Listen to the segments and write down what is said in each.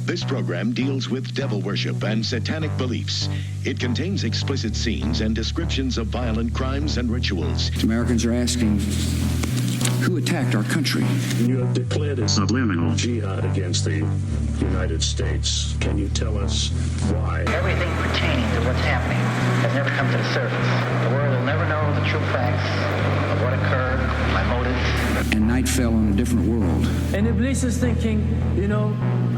This program deals with devil worship and satanic beliefs. It contains explicit scenes and descriptions of violent crimes and rituals. Americans are asking, who attacked our country? You have declared a subliminal jihad against the United States. Can you tell us why? Everything pertaining to what's happening has never come to the surface. The world will never know the true facts of what occurred, my motives. And night fell on a different world. And Iblis is thinking,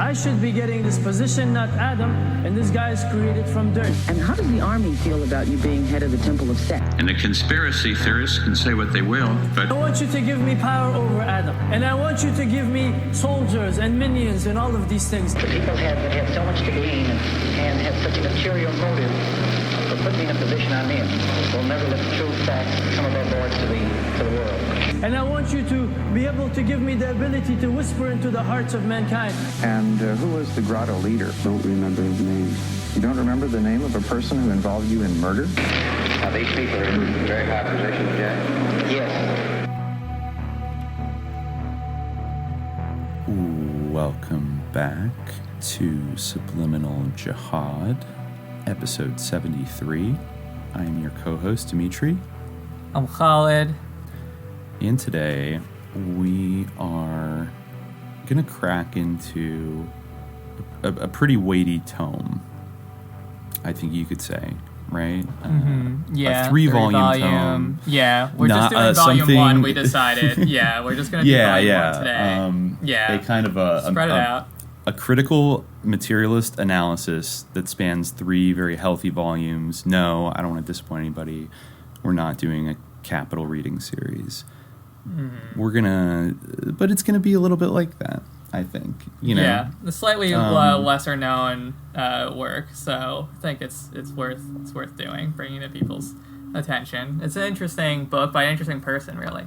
I should be getting this position, not Adam, and this guy is created from dirt. And how does the army feel about you being head of the Temple of Set? And the conspiracy theorists can say what they will, but I want you to give me power over Adam. And I want you to give me soldiers and minions and all of these things. The people that had so much to gain and had such a material motive for putting me in a position I'm in will never let the true facts come above board to the world. And I want you to be able to give me the ability to whisper into the hearts of mankind. And who was the grotto leader? Don't remember his name. You don't remember the name of a person who involved you in murder? now these people are in very high positions, Jack. Yes. Welcome back to Subliminal Jihad, episode 73. I am your co-host, Dimitri. I'm Khalid. And today, we are going to crack into a pretty weighty tome, I think you could say, right? Yeah. A three-volume tome. Yeah, we're just doing volume one, we decided. Yeah, we're just going to do volume one today. A kind of spread it out. A critical materialist analysis that spans 3 very healthy volumes. No, I don't want to disappoint anybody. We're not doing a capital reading series. We're but it's gonna be a little bit like that, I think. Yeah, the slightly lesser known work. So I think it's worth doing, bringing to people's attention. It's an interesting book by an interesting person, really.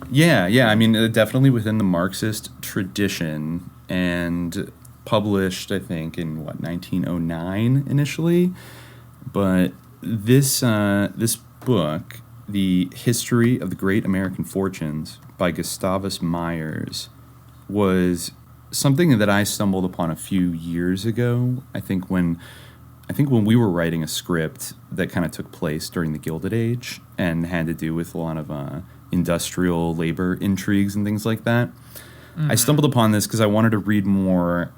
Yeah. I mean, definitely within the Marxist tradition, and published, I think, in 1909 initially. But this book, The History of the Great American Fortunes by Gustavus Myers, was something that I stumbled upon a few years ago. I think when we were writing a script that kind of took place during the Gilded Age and had to do with a lot of industrial labor intrigues and things like that. I stumbled upon this because I wanted to read more.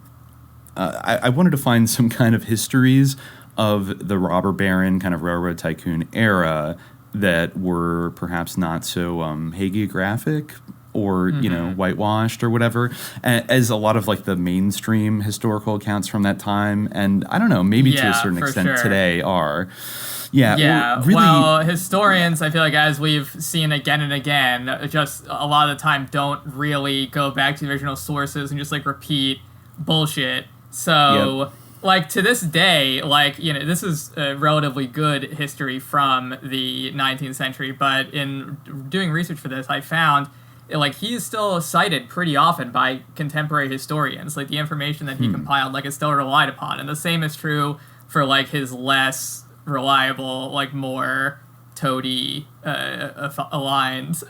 I wanted to find some kind of histories of the robber baron, kind of railroad tycoon era that were perhaps not so hagiographic or whitewashed or whatever, as a lot of like the mainstream historical accounts from that time, and I don't know, maybe to a certain extent today are. Well, historians, I feel like, as we've seen again and again, just a lot of the time don't really go back to the original sources and just like repeat bullshit. So, like, to this day, like, this is a relatively good history from the 19th century, but in doing research for this, I found, like, he's still cited pretty often by contemporary historians. Like, the information that he compiled, like, is still relied upon. And the same is true for, like, his less reliable, like, more toady aligned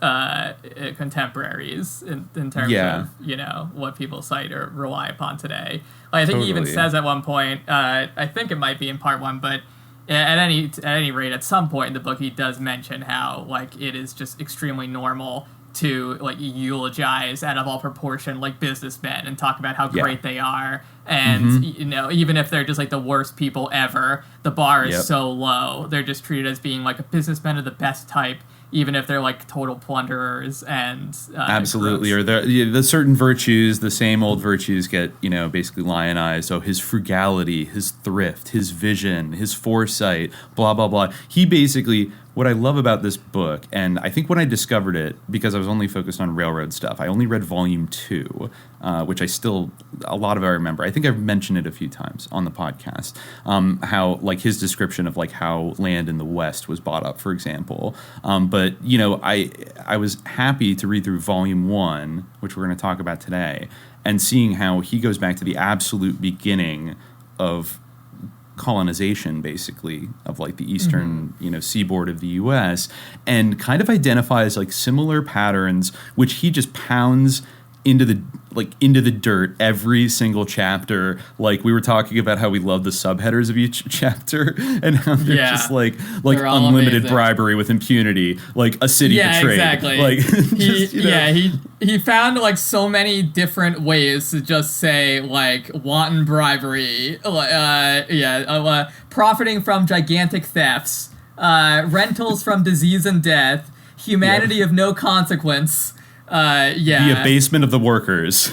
contemporaries in terms of what people cite or rely upon today. Like, I think he even says at one point, I think it might be in part 1, but at any rate, at some point in the book, he does mention how, like, it is just extremely normal to, like, eulogize out of all proportion, like, businessmen and talk about how great they are. And, even if they're just, like, the worst people ever, the bar is so low. They're just treated as being, like, a businessman of the best type, even if they're, like, total plunderers and... Absolutely. Or the certain virtues, the same old virtues get, basically lionized. So his frugality, his thrift, his vision, his foresight, blah, blah, blah. He basically... What I love about this book, and I think when I discovered it, because I was only focused on railroad stuff, I only read volume 2, which a lot of I remember. I think I've mentioned it a few times on the podcast, how, like, his description of, like, how land in the West was bought up, for example. But, I was happy to read through volume 1, which we're going to talk about today, and seeing how he goes back to the absolute beginning of colonization, basically, of, like, the eastern seaboard of the U.S., and kind of identifies, like, similar patterns, which he just pounds into the dirt every single chapter. Like we were talking about how we love the subheaders of each chapter and how they're just like unlimited bribery with impunity, like a city betrayed. Exactly. Like he found like so many different ways to just say like wanton bribery, profiting from gigantic thefts, rentals from disease and death, humanity of no consequence. The abasement of the workers.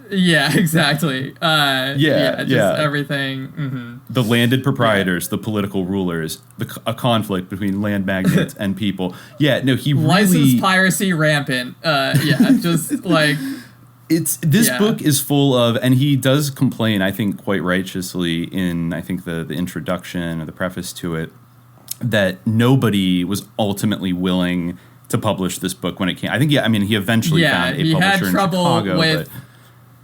Yeah, exactly. Everything. Mm-hmm. The landed proprietors, the political rulers, a conflict between land magnates and people. Yeah, no, he really... Licensed piracy rampant. Just like... This book is full of, and he does complain, I think quite righteously, in, I think, the introduction or the preface to it, that nobody was ultimately willing to publish this book when it came. I think, he eventually found a publisher in Chicago.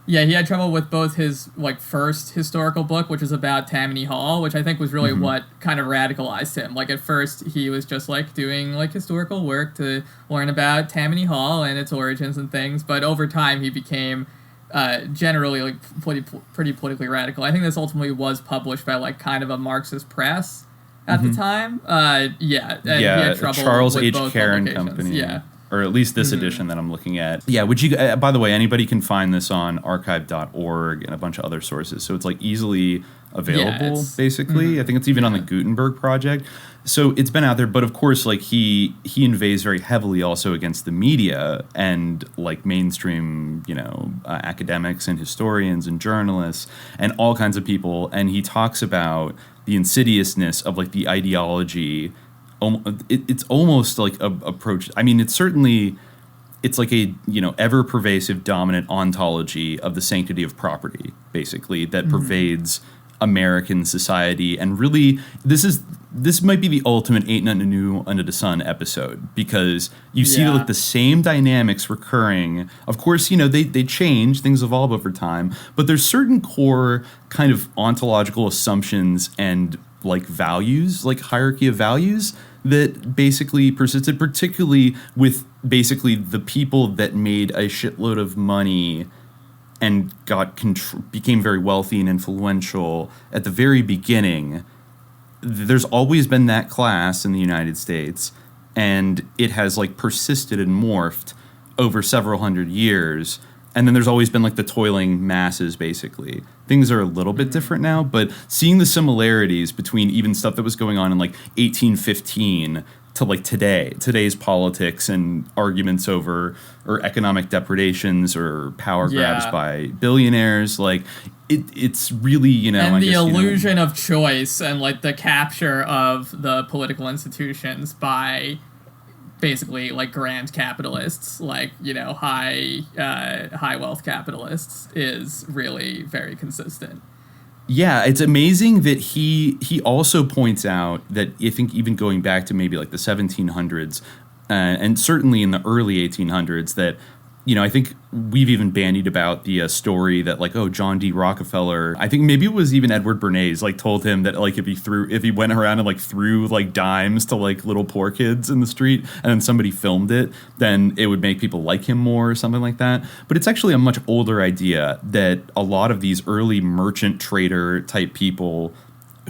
He had trouble with both his like first historical book, which was about Tammany Hall, which I think was really what kind of radicalized him. Like at first he was just like doing like historical work to learn about Tammany Hall and its origins and things, but over time he became generally like pretty politically radical. I think this ultimately was published by like kind of a Marxist press at the time. He had trouble Charles with H. both Caron publications. Company. Or at least this edition that I'm looking at. Yeah, which you, by the way, anybody can find this on archive.org and a bunch of other sources. So it's like easily available, basically. I think it's even on the Gutenberg Project. So it's been out there, but of course, like he inveighs very heavily also against the media and like mainstream, academics and historians and journalists and all kinds of people. And he talks about the insidiousness of like the ideology. It's almost like a approach. I mean, it's like a ever pervasive dominant ontology of the sanctity of property, basically, that pervades American society. And really, this might be the ultimate Ain't Nothing New Under the Sun episode, because you see like the same dynamics recurring. Of course, they change, things evolve over time, but there's certain core kind of ontological assumptions and like values, like hierarchy of values, that basically persisted, particularly with basically the people that made a shitload of money and became very wealthy and influential at the very beginning. There's always been that class in the United States, and it has like persisted and morphed over several hundred years. And then there's always been like the toiling masses, basically. Things are a little bit different now, but seeing the similarities between even stuff that was going on in like 1815 to like today's politics and arguments over or economic depredations or power grabs by billionaires, like it's really, and the illusion of choice and like the capture of the political institutions by basically like grand capitalists, like high wealth capitalists, is really very consistent. Yeah, it's amazing that he also points out that I think even going back to maybe like the 1700s and certainly in the early 1800s, that I think we've even bandied about the story that like, John D. Rockefeller, I think maybe it was even Edward Bernays, like told him that like if he went around and like threw like dimes to like little poor kids in the street and then somebody filmed it, then it would make people like him more or something like that. But it's actually a much older idea that a lot of these early merchant trader type people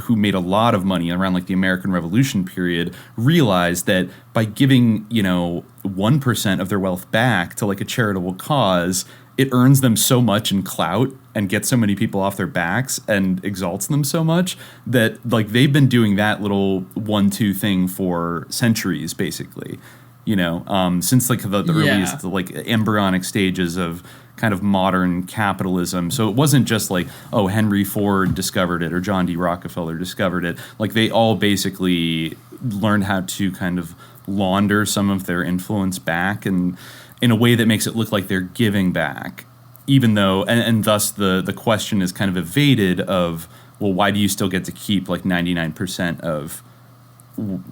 who made a lot of money around like the American Revolution period realized that by giving, 1% of their wealth back to like a charitable cause, it earns them so much in clout and gets so many people off their backs and exalts them so much that like they've been doing that little 1-2 thing for centuries, basically, since like the earliest like embryonic stages of kind of modern capitalism. So it wasn't just like, Henry Ford discovered it or John D. Rockefeller discovered it. Like they all basically learned how to kind of launder some of their influence back and in a way that makes it look like they're giving back, even though, and thus the question is kind of evaded of, well, why do you still get to keep like 99% of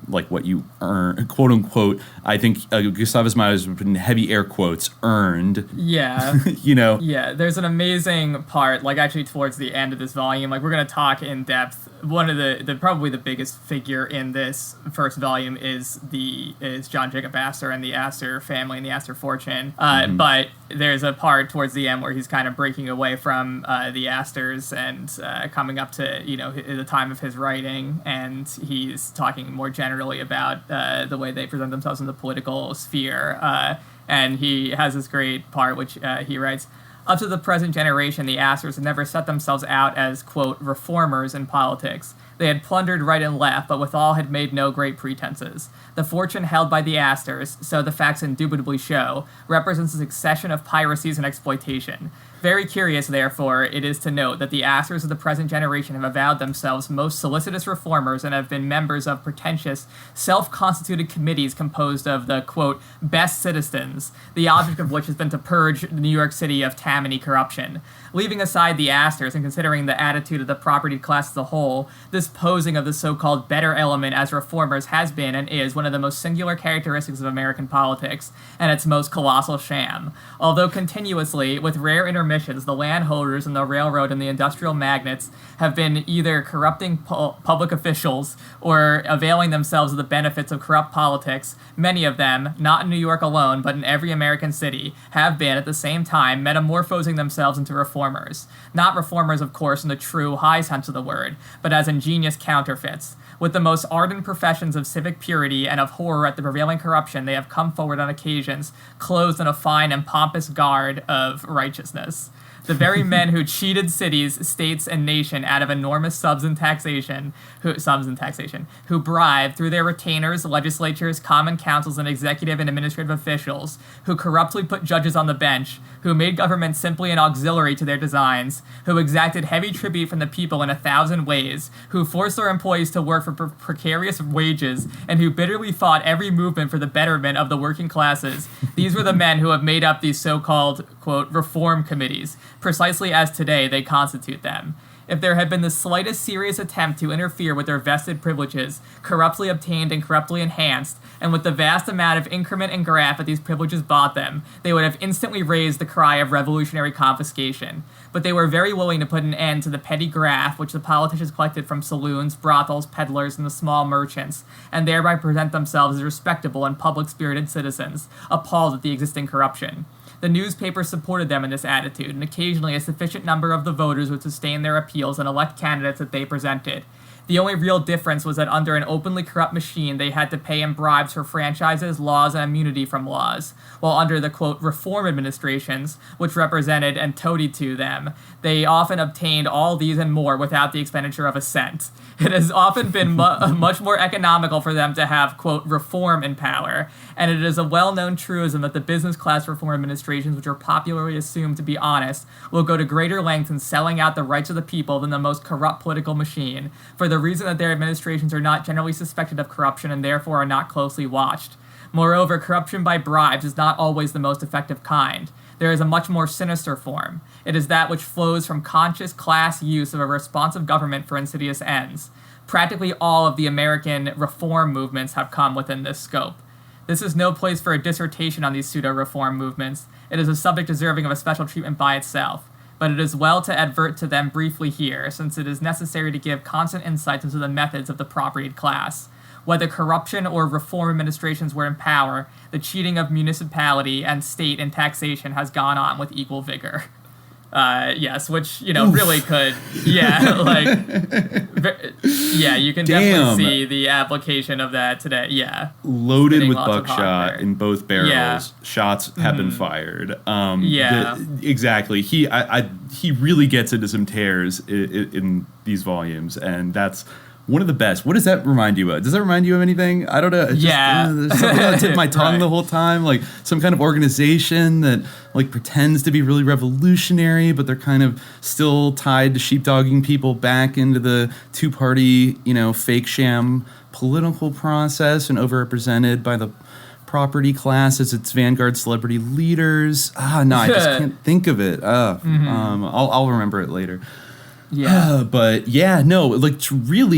like what you earn, quote unquote? I think Gustavus Myers would put in heavy air quotes, earned. Yeah. Yeah, there's an amazing part, like actually towards the end of this volume, like we're going to talk in depth one of the probably the biggest figure in this first volume is John Jacob Astor and the Astor family and the Astor fortune. But there's a part towards the end where he's kind of breaking away from the Astors and coming up to the time of his writing, and he's talking more generally about the way they present themselves in the political sphere. And he has this great part which he writes. Up to the present generation, the Astors had never set themselves out as, quote, reformers in politics. They had plundered right and left, but withal had made no great pretenses. The fortune held by the Astors, so the facts indubitably show, represents a succession of piracies and exploitation. Very curious, therefore, it is to note that the Astors of the present generation have avowed themselves most solicitous reformers and have been members of pretentious, self-constituted committees composed of the, quote, best citizens, the object of which has been to purge New York City of Tammany corruption. Leaving aside the Astors and considering the attitude of the propertied class as a whole, this posing of the so-called better element as reformers has been and is one of the most singular characteristics of American politics, and its most colossal sham. Although continuously, with rare intermissions, the landholders and the railroad and the industrial magnates have been either corrupting public officials or availing themselves of the benefits of corrupt politics, many of them, not in New York alone, but in every American city, have been, at the same time, metamorphosing themselves into reformers. Not reformers, of course, in the true, high sense of the word, but as ingenious counterfeits. With the most ardent professions of civic purity and of horror at the prevailing corruption, they have come forward on occasions, clothed in a fine and pompous guard of righteousness. The very men who cheated cities, states, and nation out of enormous sums in taxation, who bribed, through their retainers, legislatures, common councils, and executive and administrative officials, who corruptly put judges on the bench, who made government simply an auxiliary to their designs, who exacted heavy tribute from the people in 1,000 ways, who forced their employees to work for precarious wages, and who bitterly fought every movement for the betterment of the working classes. These were the men who have made up these so-called, quote, reform committees, precisely as today they constitute them. If there had been the slightest serious attempt to interfere with their vested privileges, corruptly obtained and corruptly enhanced, and with the vast amount of increment and graft that these privileges bought them, they would have instantly raised the cry of revolutionary confiscation. But they were very willing to put an end to the petty graft which the politicians collected from saloons, brothels, peddlers, and the small merchants, and thereby present themselves as respectable and public-spirited citizens, appalled at the existing corruption. The newspapers supported them in this attitude, and occasionally a sufficient number of the voters would sustain their appeals and elect candidates that they presented. The only real difference was that under an openly corrupt machine, they had to pay in bribes for franchises, laws, and immunity from laws, while under the, quote, reform administrations, which represented and toadied to them, they often obtained all these and more without the expenditure of a cent. It has often been much more economical for them to have, quote, reform in power, and it is a well-known truism that the business class reform administrations, which are popularly assumed to be honest, will go to greater lengths in selling out the rights of the people than the most corrupt political machine, for the reason that their administrations are not generally suspected of corruption and therefore are not closely watched. Moreover, corruption by bribes is not always the most effective kind. There is a much more sinister form. It is that which flows from conscious class use of a responsive government for insidious ends. Practically all of the American reform movements have come within this scope. This is no place for a dissertation on these pseudo-reform movements. It is a subject deserving of a special treatment by itself. But it is well to advert to them briefly here, since it is necessary to give constant insights into the methods of the propertied class. Whether corruption or reform administrations were in power, the cheating of municipality and state in taxation has gone on with equal vigor. Yes, which, really could, you can definitely see the application of that today, Loaded with buckshot in both barrels, shots have been fired. Exactly. He really gets into some tears in these volumes, and that's one of the best. What does that remind you of? Does that remind you of anything? I don't know. There's something on the tip of my tongue the whole time. Like some kind of organization that pretends to be really revolutionary, but they're kind of still tied to sheepdogging people back into the two-party, fake sham political process and overrepresented by the property class as its vanguard celebrity leaders. I just can't think of it. I'll remember it later. Really,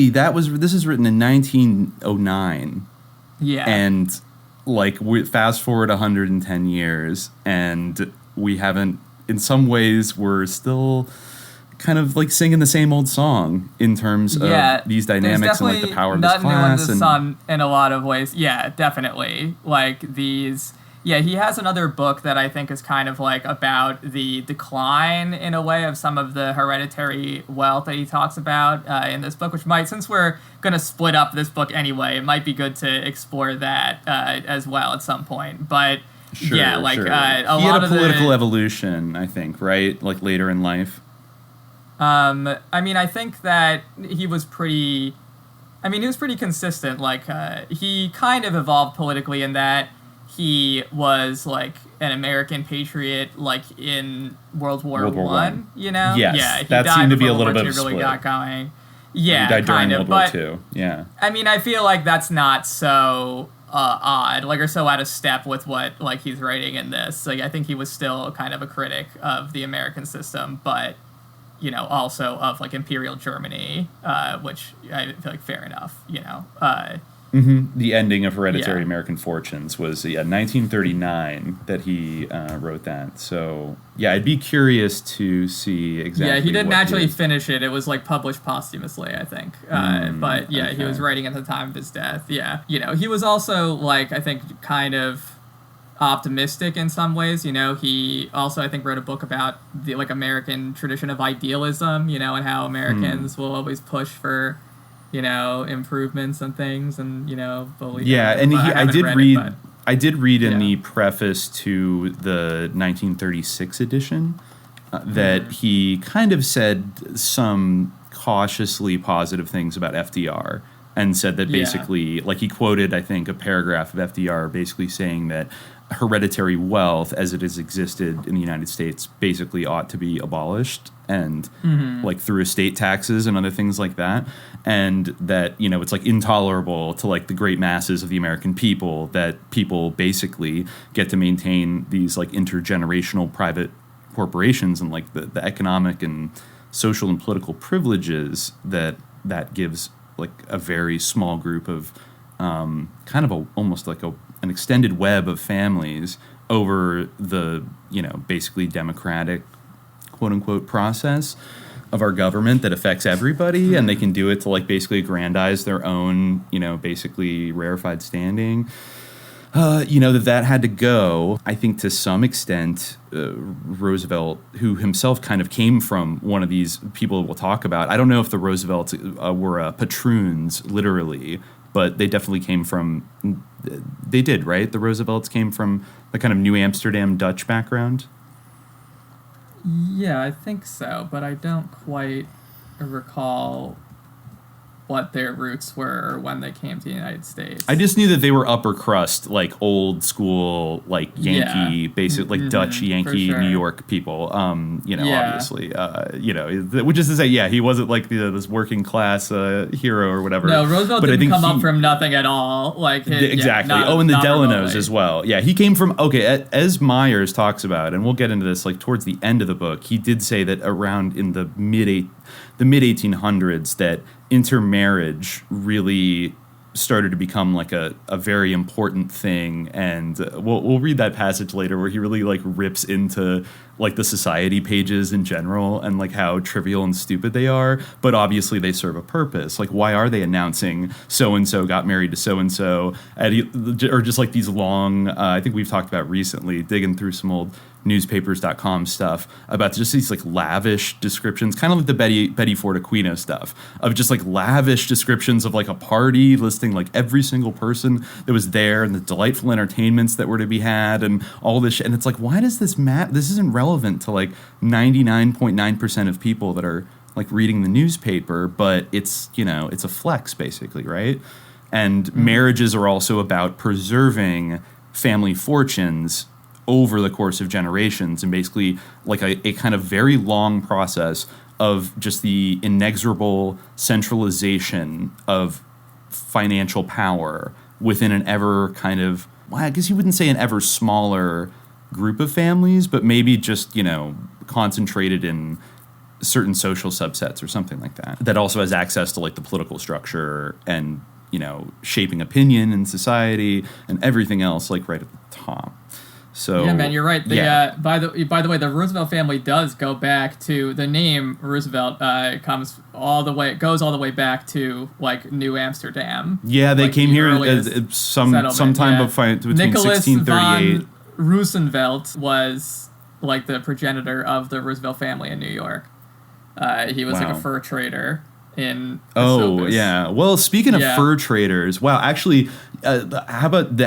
this is written in 1909. Yeah. And we fast forward 110 years, and we haven't, in some ways, we're still kind of like singing the same old song in terms of these dynamics and like the power of this class. Not new under the sun in a lot of ways. Yeah, definitely. Like these. Yeah, he has another book that I think is kind of like about the decline in a way of some of the hereditary wealth that he talks about in this book, which might, since we're going to split up this book anyway, it might be good to explore that as well at some point. But sure, yeah, like sure. A he lot had a of political evolution, I think, right? Like later in life. I mean, I think that he was pretty consistent. Like he kind of evolved politically in that he was like an American patriot, like in World War One. You know, yes, yeah, he that died seemed to be a before little World bit War of a II really split. got going. Yeah, he died during kind of, World War II. Yeah, I mean, I feel like that's not so odd, like, or so out of step with what like he's writing in this. Like, I think he was still kind of a critic of the American system, but you know, also of like Imperial Germany, which I feel like fair enough. You know. The ending of Hereditary American Fortunes was 1939 that he wrote that. So yeah, I'd be curious to see exactly. Yeah, he didn't actually finish it. It was like published posthumously, I think. But yeah, okay. He was writing at the time of his death. Yeah, you know, he was also like, I think, kind of optimistic in some ways. You know, he also, I think, wrote a book about the like American tradition of idealism. You know, and how Americans will always push for, you know, improvements and things, and you know, believe. Yeah, and I did read in the preface to the 1936 edition that he kind of said some cautiously positive things about FDR, and said that basically, like he quoted, I think, a paragraph of FDR basically saying that hereditary wealth as it has existed in the United States basically ought to be abolished, and like through estate taxes and other things like that, and that, you know, it's like intolerable to like the great masses of the American people that people basically get to maintain these like intergenerational private corporations and like the economic and social and political privileges that gives like a very small group of kind of almost like an extended web of families over the, you know, basically democratic quote-unquote process of our government that affects everybody, and they can do it to like basically aggrandize their own, you know, basically rarefied standing. You know, that had to go. I think to some extent, Roosevelt, who himself kind of came from one of these people we'll talk about. I don't know if the Roosevelts were patroons, literally, but they definitely came from, they did, right? The Roosevelts came from the kind of New Amsterdam Dutch background. Yeah, I think so, but I don't quite recall what their roots were or when they came to the United States. I just knew that they were upper crust, like old school, like Yankee, basic, like Dutch Yankee, New York people. You know, obviously, you know, which is to say, he wasn't like this working class hero or whatever. No, Roosevelt didn't come up from nothing at all. Like exactly. And the Delanos as well. Yeah, he came from as Myers talks about, and we'll get into this like towards the end of the book. He did say that around in the mid 1800s that intermarriage really started to become like a very important thing, and we'll read that passage later where he really like rips into like the society pages in general and like how trivial and stupid they are, but obviously they serve a purpose. Like, why are they announcing so and so got married to so and so, or just like these long I think we've talked about recently, digging through some old newspapers.com stuff about just these like lavish descriptions, kind of like the Betty Ford Aquino stuff, of just like lavish descriptions of like a party listing like every single person that was there and the delightful entertainments that were to be had and all this shit. And it's like, why does this matter? This isn't relevant to like 99.9% of people that are like reading the newspaper, but it's, you know, it's a flex basically, right? And marriages are also about preserving family fortunes over the course of generations, and basically like a kind of very long process of just the inexorable centralization of financial power within an ever kind of, well, I guess you wouldn't say an ever smaller group of families, but maybe just, you know, concentrated in certain social subsets or something like that, that also has access to like the political structure and, you know, shaping opinion in society and everything else like right at the top. So yeah, man, you're right. By the way, the Roosevelt family does go back to the name Roosevelt. Goes all the way back to like New Amsterdam. Yeah, they came here sometime between Nicholas 1638. von Roosevelt was like the progenitor of the Roosevelt family in New York. He was like a fur trader in Esopus. Yeah. Well, speaking of fur traders, wow, actually, how about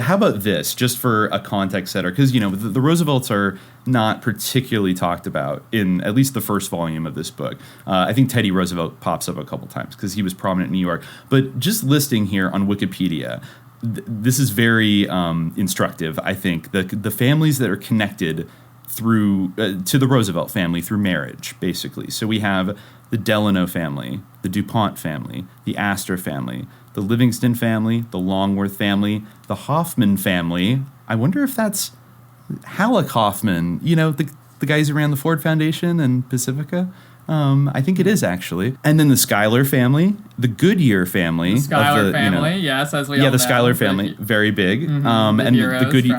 this, just for a context setter? Because, the Roosevelts are not particularly talked about in at least the first volume of this book. I think Teddy Roosevelt pops up a couple times because he was prominent in New York. But just listing here on Wikipedia, this is very instructive, I think. The families that are connected through to the Roosevelt family through marriage, basically. So we have the Delano family, the DuPont family, the Astor family, the Livingston family, the Longworth family, the Hoffman family. I wonder if that's Halleck Hoffman, the guys who ran the Ford Foundation and Pacifica. I think it is, actually. And then the Schuyler family, the Goodyear family. The Schuyler family, yes, as we all know. Yeah, the Schuyler family, very big. Mm-hmm. And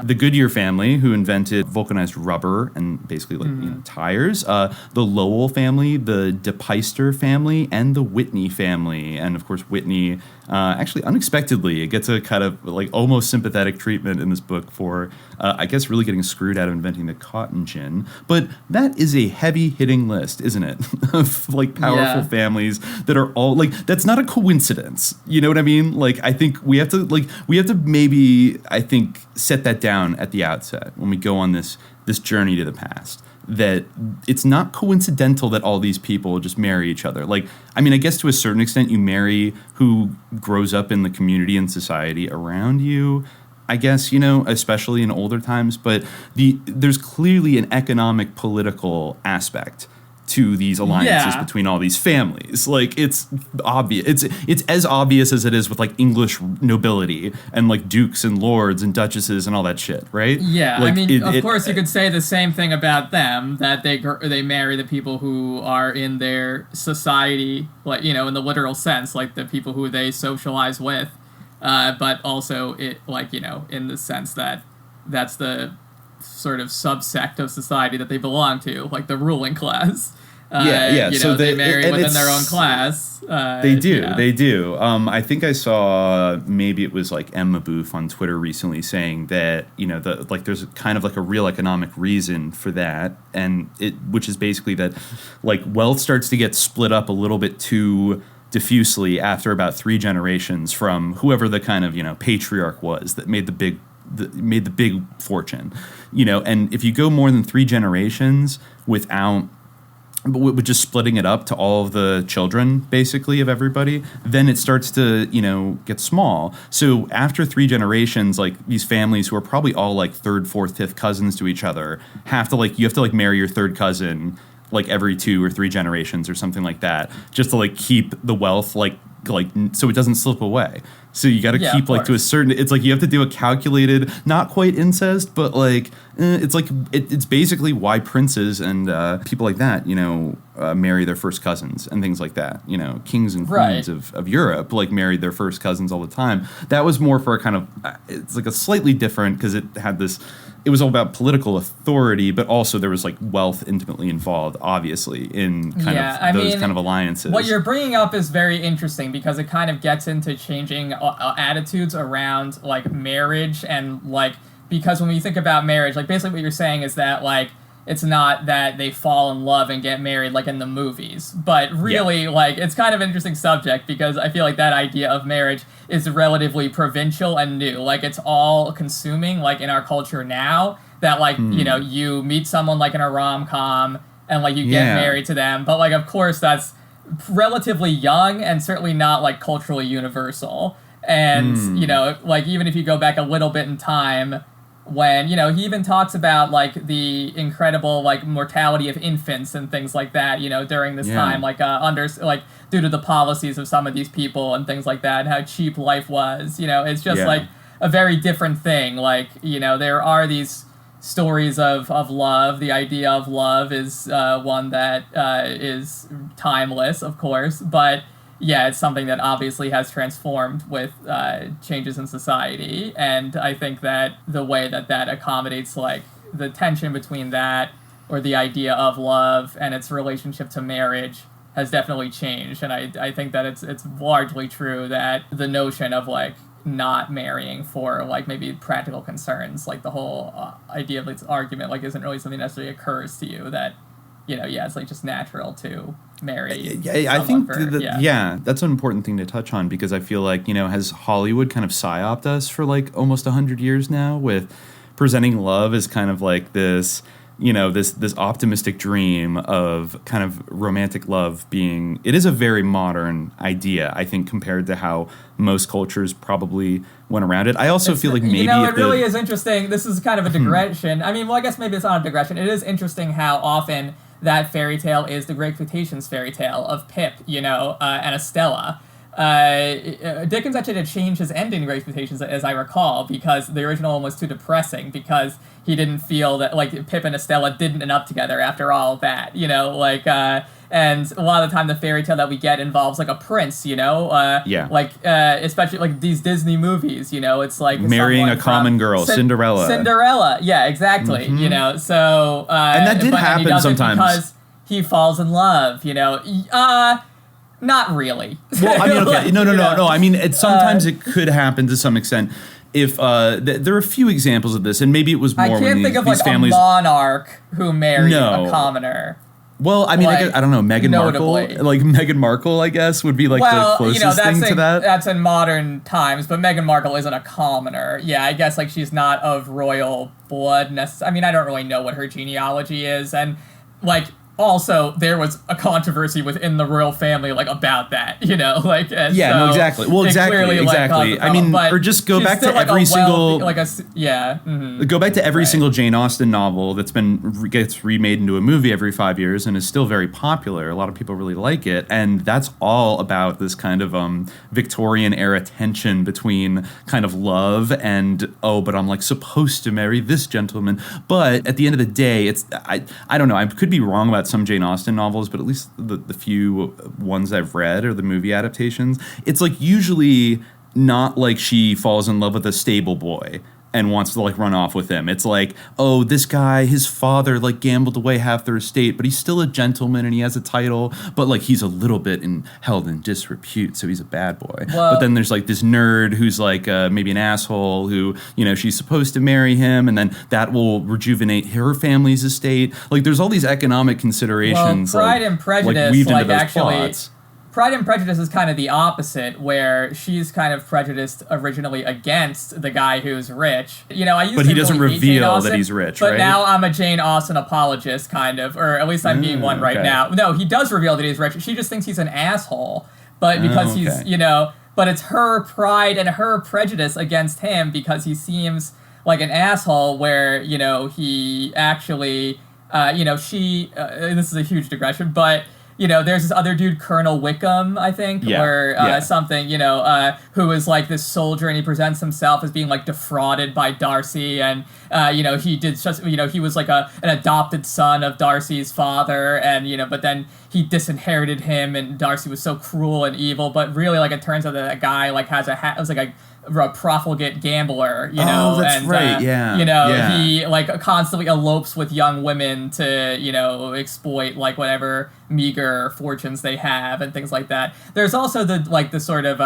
the Goodyear family, who invented vulcanized rubber and basically tires. The Lowell family, the DePeyster family, and the Whitney family. And of course, Whitney, actually unexpectedly, it gets a kind of like almost sympathetic treatment in this book for, I guess, really getting screwed out of inventing the cotton gin. But that is a heavy hitting list, isn't it? Of like powerful families that are all like, that's not a coincidence. You know what I mean? Like, I think we have to maybe, I think, set that down at the outset when we go on this journey to the past, that it's not coincidental that all these people just marry each other. Like, I mean, I guess to a certain extent you marry who grows up in the community and society around you, I guess, especially in older times, but there's clearly an economic, political aspect to these alliances between all these families. Like, it's obvious. It's as obvious as it is with like English nobility and like dukes and lords and duchesses and all that shit, right? Yeah, like, I mean, of course you could say the same thing about them, that they marry the people who are in their society, like, in the literal sense, like the people who they socialize with, but also in the sense that that's the sort of subsect of society that they belong to, like the ruling class. So they marry within their own class. They do. I think I saw, maybe it was like Emma Booth on Twitter recently saying that, there's kind of like a real economic reason for that, and which is basically that like wealth starts to get split up a little bit too diffusely after about 3 generations from whoever the kind of, patriarch was that made the big fortune, and if you go more than 3 generations without just splitting it up to all of the children, basically, of everybody, then it starts to, get small. So after 3 generations, like these families who are probably all like 3rd, 4th, 5th cousins to each other you have to marry your 3rd cousin like every 2 or 3 generations or something like that, just to like keep the wealth like so it doesn't slip away. So you got to keep like to a certain, it's like you have to do a calculated, not quite incest, but like it's like it's basically why princes and people like that marry their first cousins and things like that. Kings and queens of Europe like married their first cousins all the time. That was more for a kind of, it's like a slightly different, because it had this, it was all about political authority, but also there was like wealth intimately involved, obviously, in kind of those kind of alliances. What you're bringing up is very interesting because it kind of gets into changing attitudes around like marriage, and like, because when we think about marriage, like basically what you're saying is that like it's not that they fall in love and get married like in the movies, but really like it's kind of an interesting subject because I feel like that idea of marriage is relatively provincial and new. Like it's all consuming like in our culture now, that like you meet someone like in a rom-com and like you get married to them, but like of course that's relatively young and certainly not like culturally universal. And like even if you go back a little bit in time, when he even talks about like the incredible like mortality of infants and things like that during this time, like due to the policies of some of these people and things like that, and how cheap life was. It's just like a very different thing. Like there are these stories of love. The idea of love is one that is timeless, of course, but it's something that obviously has transformed with changes in society. And I think that the way that accommodates like the tension between that, or the idea of love and its relationship to marriage, has definitely changed. And I think that it's largely true that the notion of like not marrying for like maybe practical concerns, like the whole idea of this argument, like isn't really something that necessarily occurs to you, that, you know, yeah, it's like just natural to marry. Yeah, I think that's an important thing to touch on, because I feel like, you know, has Hollywood kind of psyoped us for like almost 100 years now with presenting love as kind of like this, you know, this optimistic dream of kind of romantic love being, it is a very modern idea, I think, compared to how most cultures probably went around it. I also feel like maybe... You know, it really is interesting. This is kind of a digression. I mean, well, I guess maybe it's not a digression. It is interesting how often that fairy tale is the Great Expectations fairy tale of Pip, you know, and Estella. Dickens actually had to change his ending to Great Expectations, as I recall, because the original one was too depressing, because he didn't feel that, like, Pip and Estella didn't end up together after all of that, you know, like, and a lot of the time the fairy tale that we get involves, like, a prince, you know, like, especially, like, these Disney movies, you know, it's like... Marrying a common girl, Cinderella. Yeah, exactly, you know, so... and that did happen sometimes. Because he falls in love, you know, not really. Well, I mean, okay, no. I mean, sometimes it could happen to some extent. If there are a few examples of this, and maybe it was more. I can't think of like families... a monarch who married a commoner. Well, I mean, like, I don't know, Meghan Markle. Like Meghan Markle, I guess, would be like the closest thing to that. That's in modern times, but Meghan Markle isn't a commoner. Yeah, I guess like she's not of royal blood necessarily. I mean, I don't really know what her genealogy is, and like. Also, there was a controversy within the royal family, like, about that, you know, like... no, exactly. Well, exactly. Like, I mean, or just go back to every single... Go back to every single Jane Austen novel gets remade into a movie every 5 years and is still very popular. A lot of people really like it, and that's all about this kind of Victorian-era tension between kind of love and, but I'm, like, supposed to marry this gentleman. But at the end of the day, it's... I don't know, I could be wrong about some Jane Austen novels, but at least the few ones I've read or the movie adaptations, it's like usually not like she falls in love with a stable boy and wants to like run off with him. It's like, oh, this guy, his father like gambled away half their estate, but he's still a gentleman and he has a title, but like he's a little bit held in disrepute, so he's a bad boy. Well, but then there's like this nerd who's like maybe an asshole who, you know, she's supposed to marry him, and then that will rejuvenate her family's estate. Like there's all these economic considerations. Well, Pride and Prejudice, weaved into those plots. Pride and Prejudice is kind of the opposite, where she's kind of prejudiced originally against the guy who's rich. You know, I used but to he doesn't really reveal Austen, that he's rich, but right? now I'm a Jane Austen apologist, kind of, or at least I'm being one right now. No, he does reveal that he's rich. She just thinks he's an asshole, but because he's, you know, but it's her pride and her prejudice against him because he seems like an asshole, where, you know, he actually, you know, she, this is a huge digression, but... You know, there's this other dude, Colonel Wickham, I think, something, you know, who is like this soldier, and he presents himself as being like defrauded by Darcy, and you know, he did just, you know, he was like an adopted son of Darcy's father, and you know, but then he disinherited him, and Darcy was so cruel and evil, but really, like, it turns out that guy like has was like a profligate gambler, you know, that's right. You know, he like constantly elopes with young women to, you know, exploit like whatever meager fortunes they have and things like that. There's also the sort of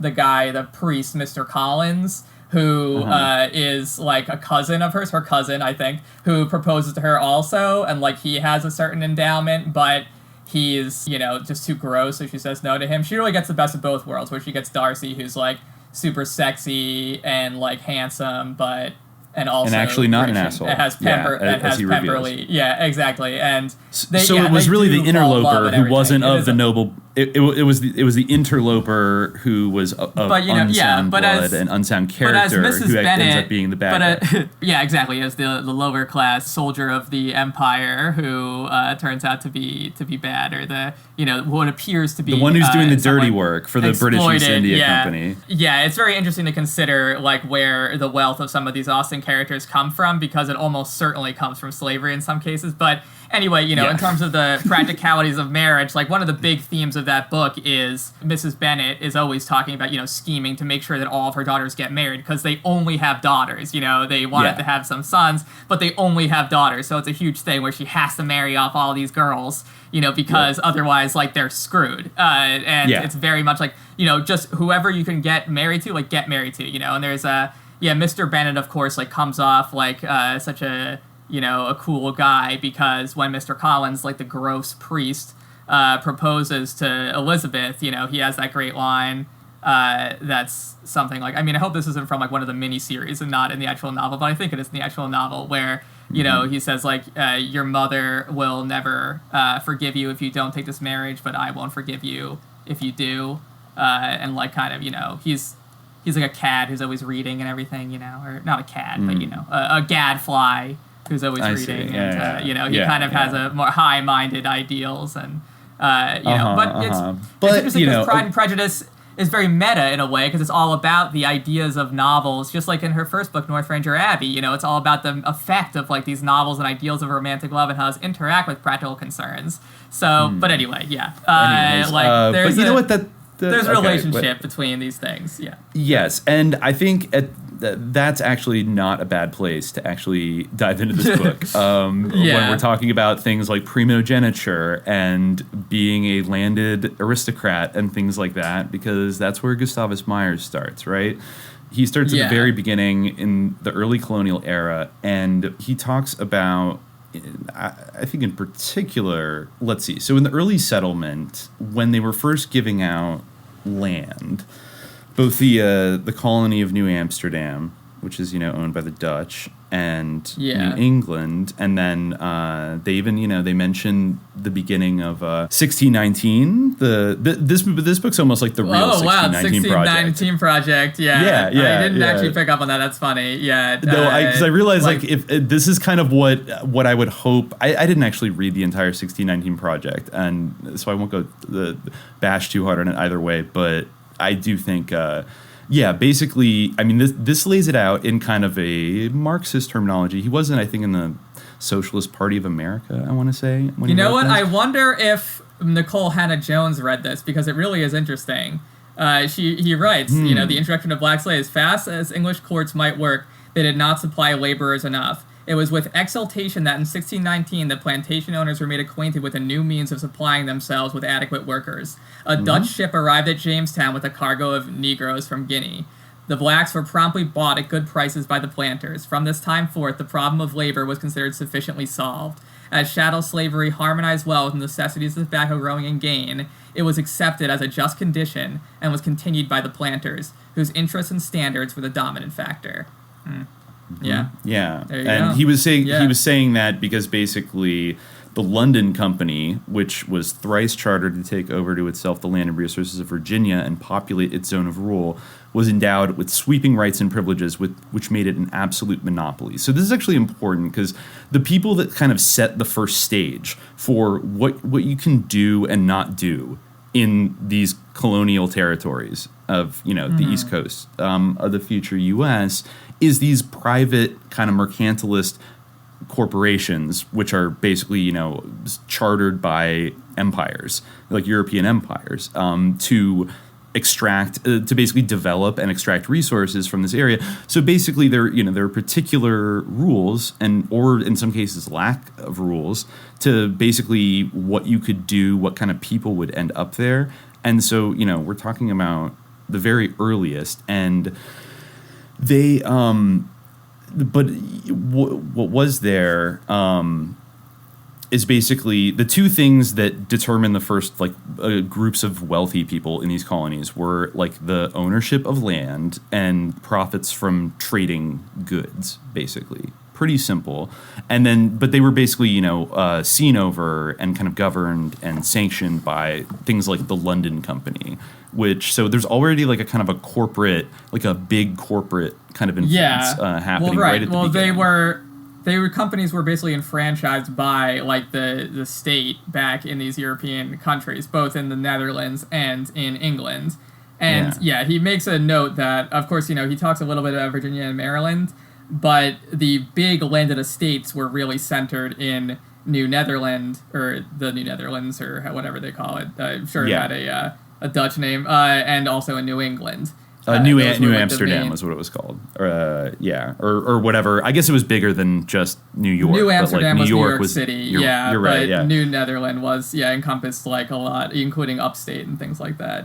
the guy, the priest, Mr. Collins, who is like a cousin of hers, her cousin, I think, who proposes to her also, and like he has a certain endowment, but he's, you know, just too gross, so she says no to him. She really gets the best of both worlds, where she gets Darcy, who's like super sexy and like handsome, but and actually not an asshole. It has Pemberley. Yeah, exactly. And it was really the interloper who wasn't of the noble. It was the interloper who was of unsound blood and unsound character who ends up being the bad guy. Yeah, exactly. As the lower class soldier of the empire who turns out to be bad, or the, you know, what appears to be the one who's doing the dirty work for the British East India Company. Yeah, it's very interesting to consider like where the wealth of some of these Austen characters come from, because it almost certainly comes from slavery in some cases, but Anyway, in terms of the practicalities of marriage, like one of the big themes of that book is Mrs. Bennet is always talking about, scheming to make sure that all of her daughters get married because they only have daughters. They wanted to have some sons, but they only have daughters. So it's a huge thing where she has to marry off all these girls, because otherwise, like, they're screwed. It's very much like, just whoever you can get married to, like, get married to, and there's Mr. Bennet, of course, like, comes off like such a cool guy because when Mr. Collins, like the gross priest, proposes to Elizabeth, he has that great line that's something like, I hope this isn't from like one of the miniseries and not in the actual novel, but I think it is in the actual novel where, he says like, your mother will never forgive you if you don't take this marriage, but I won't forgive you if you do. And like kind of, he's like a cat who's always reading and everything, or not a cat, but, a gadfly who's always reading, he kind of has a more high-minded ideals, and but it's interesting because Pride and Prejudice is very meta in a way because it's all about the ideas of novels, just like in her first book, North Ranger Abbey. It's all about the effect of like these novels and ideals of romantic love and how those interact with practical concerns. So, but anyway, there's but you know what there's a relationship between these things. Yeah. Yes, and I think that's actually not a bad place to actually dive into this book. When we're talking about things like primogeniture and being a landed aristocrat and things like that, because that's where Gustavus Myers starts, right? He starts at the very beginning in the early colonial era, and he talks about, I think in particular, let's see. So in the early settlement, when they were first giving out land, both the colony of New Amsterdam, which is owned by the Dutch, and New England, and then they even they mention the beginning of 1619. This book's almost like the real 1619 project. Yeah. I didn't actually pick up on that. That's funny. Yeah. No, because I realized like if this is kind of what I would hope. I didn't actually read the entire 1619 project, and so I won't go bash too hard on it either way. But I do think. Basically, this lays it out in kind of a Marxist terminology. He wasn't, I think, in the Socialist Party of America, I want to say. You know what? I wonder if Nicole Hannah-Jones read this, because it really is interesting. He writes, the introduction of black slaves, fast as English courts might work, they did not supply laborers enough. It was with exultation that in 1619 the plantation owners were made acquainted with a new means of supplying themselves with adequate workers. A Dutch ship arrived at Jamestown with a cargo of Negroes from Guinea. The blacks were promptly bought at good prices by the planters. From this time forth, the problem of labor was considered sufficiently solved. As chattel slavery harmonized well with the necessities of tobacco growing and gain, it was accepted as a just condition and was continued by the planters, whose interests and standards were the dominant factor. Yeah. And go. he was saying that because basically the London Company, which was thrice chartered to take over to itself the land and resources of Virginia and populate its zone of rule, was endowed with sweeping rights and privileges which made it an absolute monopoly. So this is actually important because the people that kind of set the first stage for what you can do and not do in these colonial territories of the East Coast of the future U.S. is these private kind of mercantilist corporations, which are basically chartered by empires, like European empires, to extract, to basically develop and extract resources from this area. So basically, there are particular rules or in some cases lack of rules to basically what you could do, what kind of people would end up there, and so we're talking about the very earliest, and they but what was there is basically the two things that determine the first groups of wealthy people in these colonies were like the ownership of land and profits from trading goods, basically. Pretty simple. And then, but they were basically, seen over and kind of governed and sanctioned by things like the London Company, so there's already like a kind of a corporate, like a big corporate kind of influence happening right at the beginning. They were companies were basically enfranchised by like the state back in these European countries, both in the Netherlands and in England. And he makes a note that, of course, he talks a little bit about Virginia and Maryland, but the big landed estates were really centered in New Netherland, or the New Netherlands, or whatever they call it. I'm sure it had a Dutch name, and also in New England. New Amsterdam was what it was called, or whatever. I guess it was bigger than just New York. New Amsterdam was New York City, you're right, but New Netherland was encompassed like a lot, including upstate and things like that.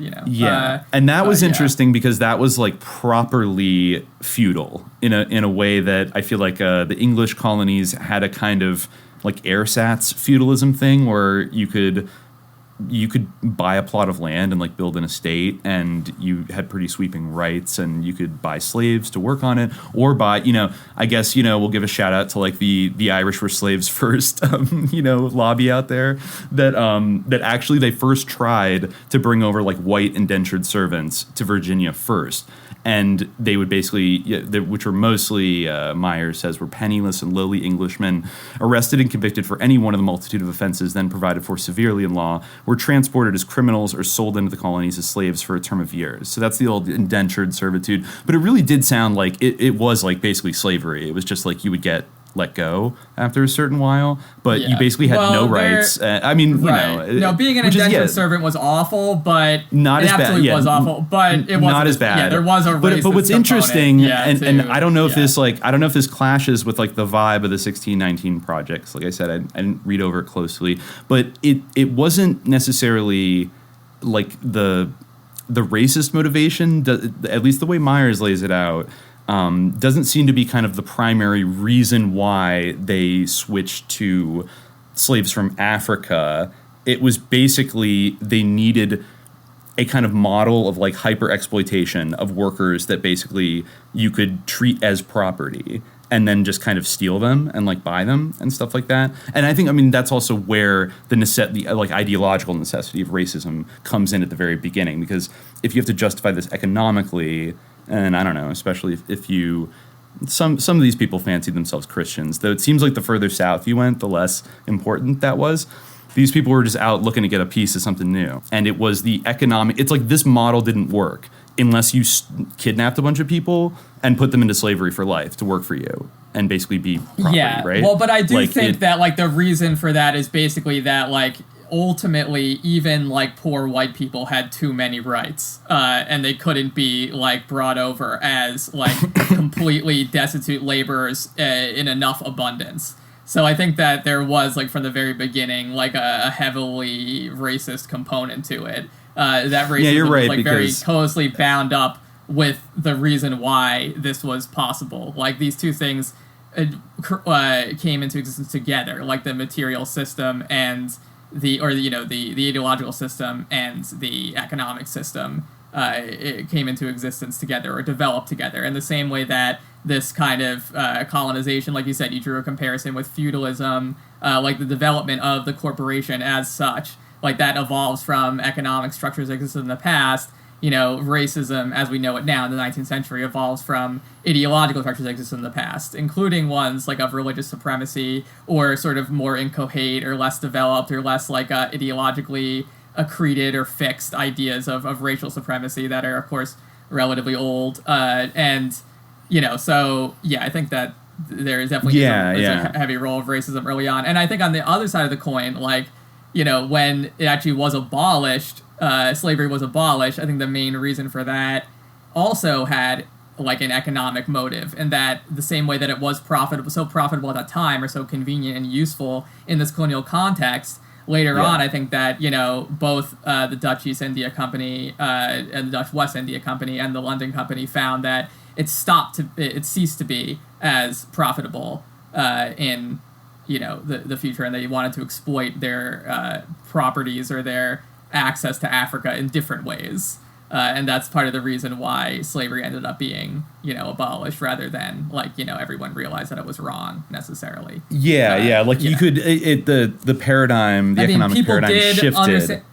And that was interesting because that was like properly feudal in a way that I feel like the English colonies had a kind of like ersatz feudalism thing where you could buy a plot of land and like build an estate, and you had pretty sweeping rights, and you could buy slaves to work on it, or buy, I guess, we'll give a shout out to like the Irish were slaves first, lobby out there that actually they first tried to bring over like white indentured servants to Virginia first. And they would basically, which were mostly, Myers says, were penniless and lowly Englishmen, arrested and convicted for any one of the multitude of offenses then provided for severely in law, were transported as criminals or sold into the colonies as slaves for a term of years. So that's the old indentured servitude. But it really did sound like it was like basically slavery. It was just like you would get let go after a certain while, but you basically had no rights. Being an indentured servant was awful, but not as bad. Yeah, was awful, but it wasn't not as bad. Yeah, there was a racist but what's interesting, and I don't know if this this clashes with like the vibe of the 1619 projects. Like I said, I didn't read over it closely, but it wasn't necessarily like the racist motivation. At least the way Myers lays it out. Doesn't seem to be kind of the primary reason why they switched to slaves from Africa. It was basically they needed a kind of model of like hyper exploitation of workers that basically you could treat as property and then just kind of steal them and like buy them and stuff like that. And I think, that's also where the like ideological necessity of racism comes in at the very beginning, because if you have to justify this economically. And I don't know, especially if you, some of these people fancy themselves Christians, though it seems like the further south you went, the less important that was. These people were just out looking to get a piece of something new. And it was it's like this model didn't work unless you kidnapped a bunch of people and put them into slavery for life to work for you and basically be property, right? Well, but I do think that like the reason for that is basically that like, ultimately, even like poor white people had too many rights, and they couldn't be like brought over as like completely destitute laborers in enough abundance. So I think that there was like from the very beginning like a heavily racist component to it. That racism was like very closely bound up with the reason why this was possible. Like these two things came into existence together, like the material system and the ideological system and the economic system it came into existence together or developed together in the same way that this kind of colonization, like you said, you drew a comparison with feudalism, like the development of the corporation as such, like that evolves from economic structures that existed in the past. Racism as we know it now in the 19th century evolves from ideological structures that existed in the past, including ones like of religious supremacy or sort of more inchoate or less developed or less like ideologically accreted or fixed ideas of racial supremacy that are, of course, relatively old. I think that there is definitely a heavy role of racism early on. And I think on the other side of the coin, when it actually was abolished, slavery was abolished, I think the main reason for that also had like an economic motive, and that the same way that it was so profitable at that time or so convenient and useful in this colonial context, later on I think that both the Dutch East India Company and the Dutch West India Company and the London Company found that it ceased to be as profitable in the future, and they wanted to exploit their properties or their access to Africa in different ways, and that's part of the reason why slavery ended up being abolished rather than everyone realized that it was wrong necessarily. You could the paradigm, the economic paradigm shifted.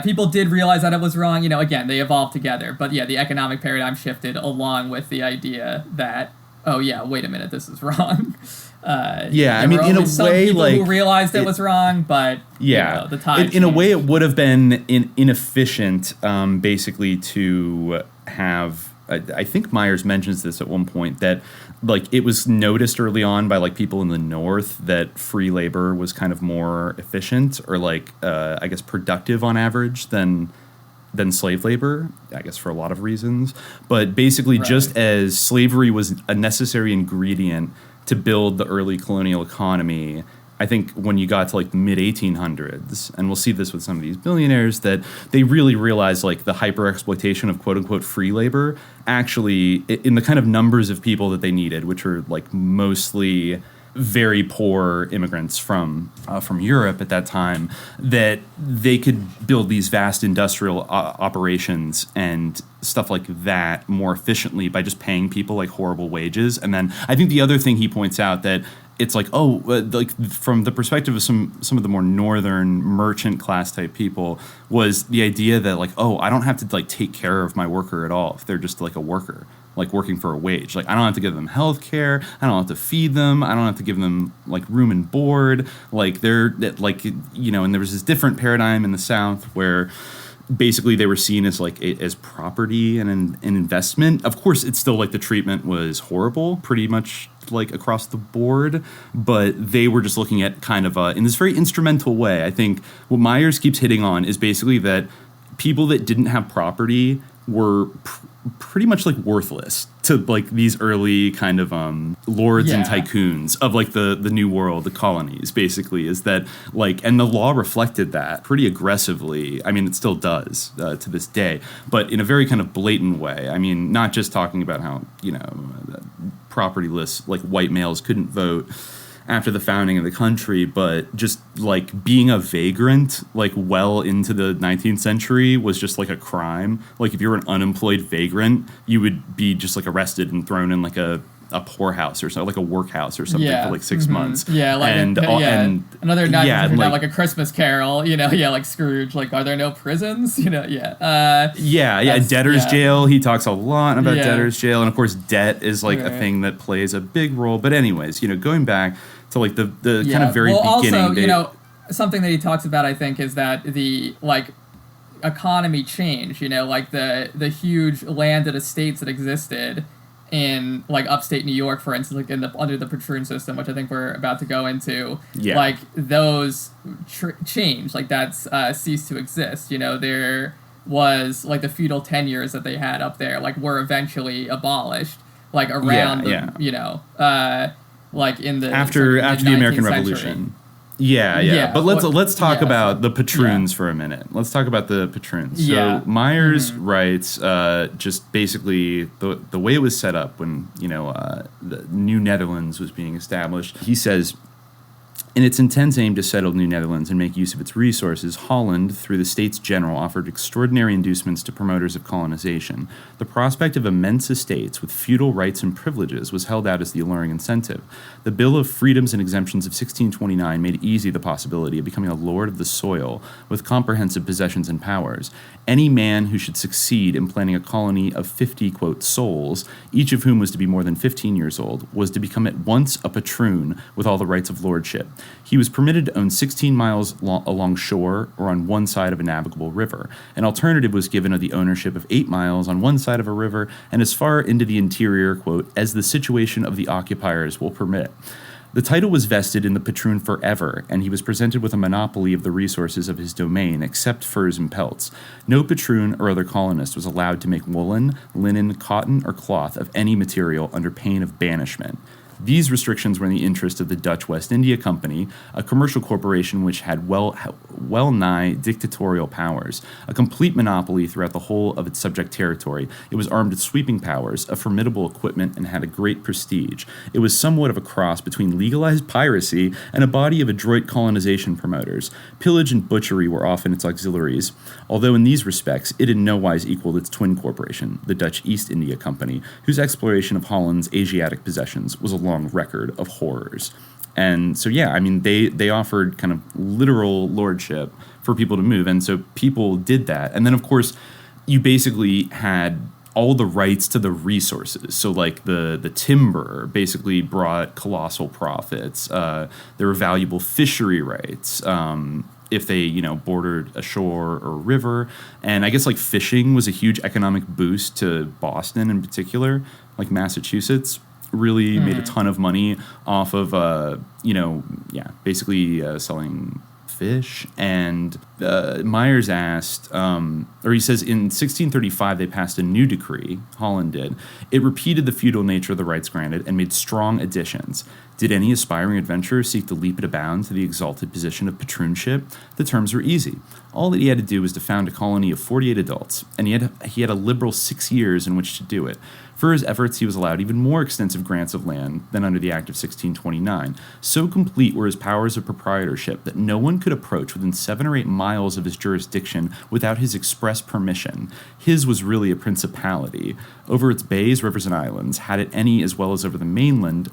People did realize that it was wrong. Again, they evolved together, but the economic paradigm shifted along with the idea that wait a minute, this is wrong. In a way, like who realized it was wrong, but the time in a way it would have been inefficient, basically to have I think Myers mentions this at one point, that like it was noticed early on by like people in the North that free labor was kind of more efficient or like I guess productive on average than slave labor, I guess for a lot of reasons. But basically, just as slavery was a necessary ingredient to build the early colonial economy, I think when you got to like the mid 1800s, and we'll see this with some of these billionaires, that they really realized like the hyper exploitation of quote unquote free labor actually in the kind of numbers of people that they needed, which were like mostly very poor immigrants from Europe at that time, that they could build these vast industrial operations and stuff like that more efficiently by just paying people like horrible wages. And then I think the other thing he points out that it's like, like from the perspective of some of the more northern merchant class type people, was the idea that like, I don't have to like take care of my worker at all if they're just like a worker, like working for a wage. Like I don't have to give them health care. I don't have to feed them. I don't have to give them like room and board. Like they're like, you know, and there was this different paradigm in the South where basically they were seen as like as property and an investment. Of course, it's still like the treatment was horrible pretty much like across the board, but they were just looking at kind of in this very instrumental way. I think what Myers keeps hitting on is basically that people that didn't have property were pretty much like worthless to like these early kind of lords and tycoons of like the new world, the colonies, basically, is that like, and the law reflected that pretty aggressively. I mean, it still does to this day, but in a very kind of blatant way. I mean, not just talking about how, you know, propertyless like white males couldn't vote after the founding of the country, but just like being a vagrant like well into the 19th century was just like a crime. Like if you were an unemployed vagrant, you would be just like arrested and thrown in like a poorhouse or something, like a workhouse or something for like 6 months. Yeah, like and another night like a Christmas Carol, you know, like Scrooge, like, are there no prisons? You know, debtor's jail. He talks a lot about debtor's jail, and of course debt is like a thing that plays a big role. But anyways, you know, going back to like the kind of very beginning. Also, you know, something that he talks about, I think, is that the like economy changed. You know, like the huge landed estates that existed in like upstate New York, for instance, like under the patroon system, which I think we're about to go into. Yeah. Like those changed. Like that's ceased to exist. You know, there was like the feudal tenures that they had up there, like were eventually abolished. Like around you know. Like in the after the American Revolution. Yeah. But let's talk about the patroons for a minute. Let's talk about the patroons. So Myers writes just basically the way it was set up when, you know, the New Netherlands was being established. He says, in its intense aim to settle New Netherlands and make use of its resources, Holland, through the States General, offered extraordinary inducements to promoters of colonization. The prospect of immense estates with feudal rights and privileges was held out as the alluring incentive. The Bill of Freedoms and Exemptions of 1629 made easy the possibility of becoming a lord of the soil with comprehensive possessions and powers. Any man who should succeed in planning a colony of 50, quote, souls, each of whom was to be more than 15 years old, was to become at once a patroon with all the rights of lordship. He was permitted to own 16 miles along shore or on one side of a navigable river. An alternative was given of the ownership of 8 miles on one side of a river and as far into the interior, quote, as the situation of the occupiers will permit. The title was vested in the patroon forever, and he was presented with a monopoly of the resources of his domain, except furs and pelts. No patroon or other colonist was allowed to make woolen, linen, cotton, or cloth of any material under pain of banishment. These restrictions were in the interest of the Dutch West India Company, a commercial corporation which had well-nigh dictatorial powers, a complete monopoly throughout the whole of its subject territory. It was armed with sweeping powers, a formidable equipment, and had a great prestige. It was somewhat of a cross between legalized piracy and a body of adroit colonization promoters. Pillage and butchery were often its auxiliaries, although in these respects it in no wise equaled its twin corporation, the Dutch East India Company, whose exploration of Holland's Asiatic possessions was a long record of horrors. And so, I mean, they offered kind of literal lordship for people to move. And so people did that. And then, of course, you basically had all the rights to the resources. So, like, the timber basically brought colossal profits. There were valuable fishery rights. if they, bordered a shore or a river. And I guess like fishing was a huge economic boost to Boston in particular, like Massachusetts really made a ton of money off of, basically selling fish. And Myers asked, or he says, in 1635 they passed a new decree, Holland did. It repeated the feudal nature of the rights granted and made strong additions. Did any aspiring adventurer seek to leap at a bound to the exalted position of patroonship? The terms were easy. All that he had to do was to found a colony of 48 adults, and he had a liberal 6 years in which to do it. For his efforts, he was allowed even more extensive grants of land than under the Act of 1629. So complete were his powers of proprietorship that no one could approach within 7 or 8 miles of his jurisdiction without his express permission. His was really a principality. Over its bays, rivers, and islands, had it any as well as over the mainland,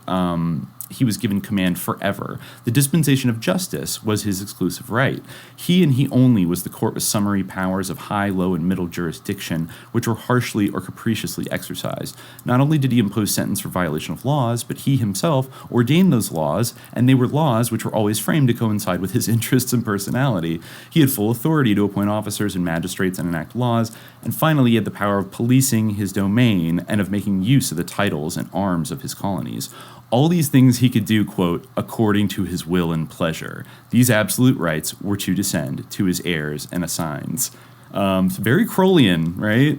he was given command forever. The dispensation of justice was his exclusive right. He and he only was the court with summary powers of high, low, and middle jurisdiction, which were harshly or capriciously exercised. Not only did he impose sentence for violation of laws, but he himself ordained those laws, and they were laws which were always framed to coincide with his interests and personality. He had full authority to appoint officers and magistrates and enact laws, and finally he had the power of policing his domain and of making use of the titles and arms of his colonies. All these things he could do, quote, according to his will and pleasure. These absolute rights were to descend to his heirs and assigns. Very Crowleyan, right?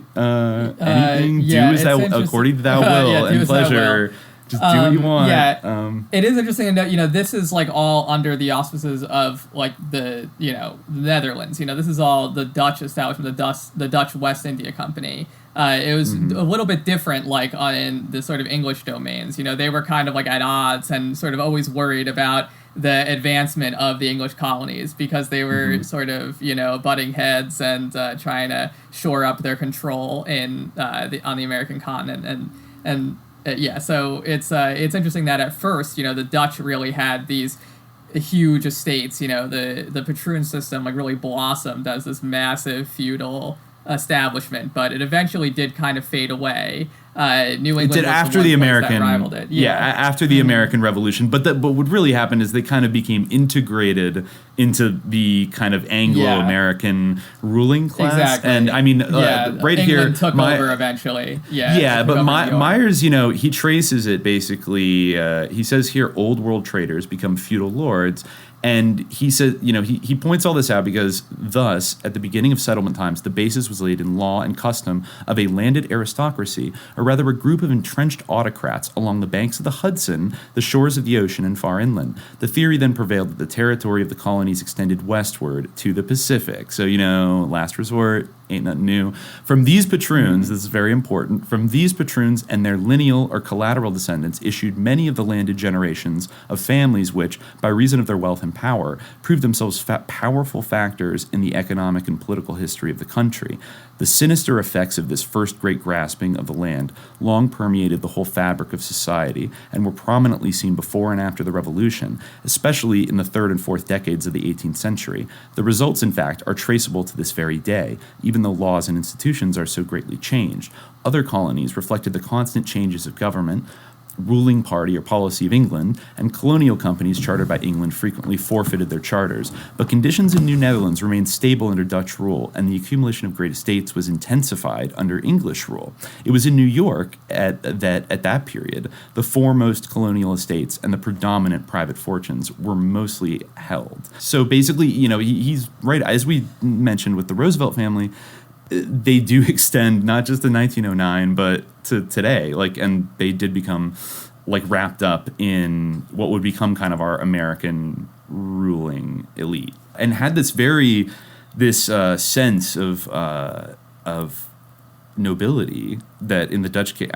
Anything, do as thou, according to thy will and pleasure. Just do what you want. It is interesting to note, this is like all under the auspices of like the, Netherlands. This is all the Dutch establishment, the Dutch West India Company. It was a little bit different, like in the sort of English domains. They were kind of like at odds and sort of always worried about the advancement of the English colonies because they were sort of, butting heads and trying to shore up their control on the American continent. So it's interesting that at first, the Dutch really had these huge estates. The patroon system like really blossomed as this massive feudal establishment, but it eventually did kind of fade away. New England did after the American rivaled it. After the American Revolution, but what really happened is they kind of became integrated into the kind of Anglo-American ruling class. Exactly. And I mean, right England here took over eventually. But Myers, he traces it basically. He says here, old world traders become feudal lords. And he said, he points all this out because thus, at the beginning of settlement times, the basis was laid in law and custom of a landed aristocracy, or rather a group of entrenched autocrats along the banks of the Hudson, the shores of the ocean, and far inland. The theory then prevailed that the territory of the colonies extended westward to the Pacific. So, last resort, ain't nothing new. From these patroons, this is very important, from these patroons and their lineal or collateral descendants issued many of the landed generations of families which, by reason of their wealth and power, proved themselves powerful factors in the economic and political history of the country. The sinister effects of this first great grasping of the land long permeated the whole fabric of society and were prominently seen before and after the Revolution, especially in the 3rd and 4th decades of the 18th century. The results, in fact, are traceable to this very day, even though laws and institutions are so greatly changed. Other colonies reflected the constant changes of government, ruling party or policy of England, and colonial companies chartered by England frequently forfeited their charters. But conditions in New Netherlands remained stable under Dutch rule, and the accumulation of great estates was intensified under English rule. It was in New York at that period, the foremost colonial estates and the predominant private fortunes were mostly held. So basically, he's right, as we mentioned with the Roosevelt family, they do extend not just to 1909, but to today. And they did become wrapped up in what would become kind of our American ruling elite, and had this sense of nobility that in the Dutch case,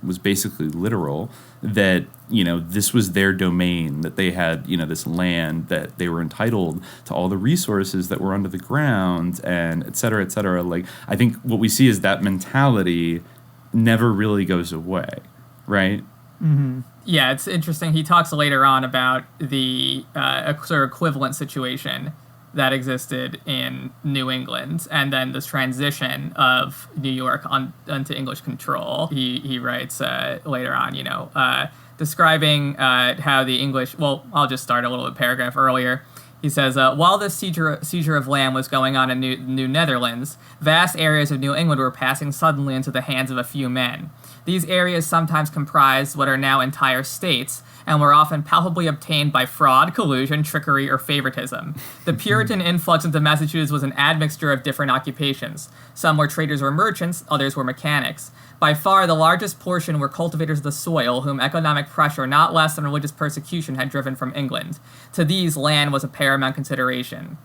was basically literal, that, this was their domain, that they had, this land, that they were entitled to all the resources that were under the ground, and et cetera, et cetera. I think what we see is that mentality never really goes away, right? Mm-hmm. Yeah, it's interesting. He talks later on about the sort of equivalent situation that existed in New England, and then this transition of New York onto English control. He writes later on, describing how the English. Well, I'll just start a little bit paragraph earlier. He says, while this seizure of land was going on in New Netherlands, vast areas of New England were passing suddenly into the hands of a few men. These areas sometimes comprised what are now entire states, and were often palpably obtained by fraud, collusion, trickery, or favoritism. The Puritan influx into Massachusetts was an admixture of different occupations. Some were traders or merchants, others were mechanics. By far, the largest portion were cultivators of the soil, whom economic pressure, not less than religious persecution, had driven from England. To these, land was a paramount consideration.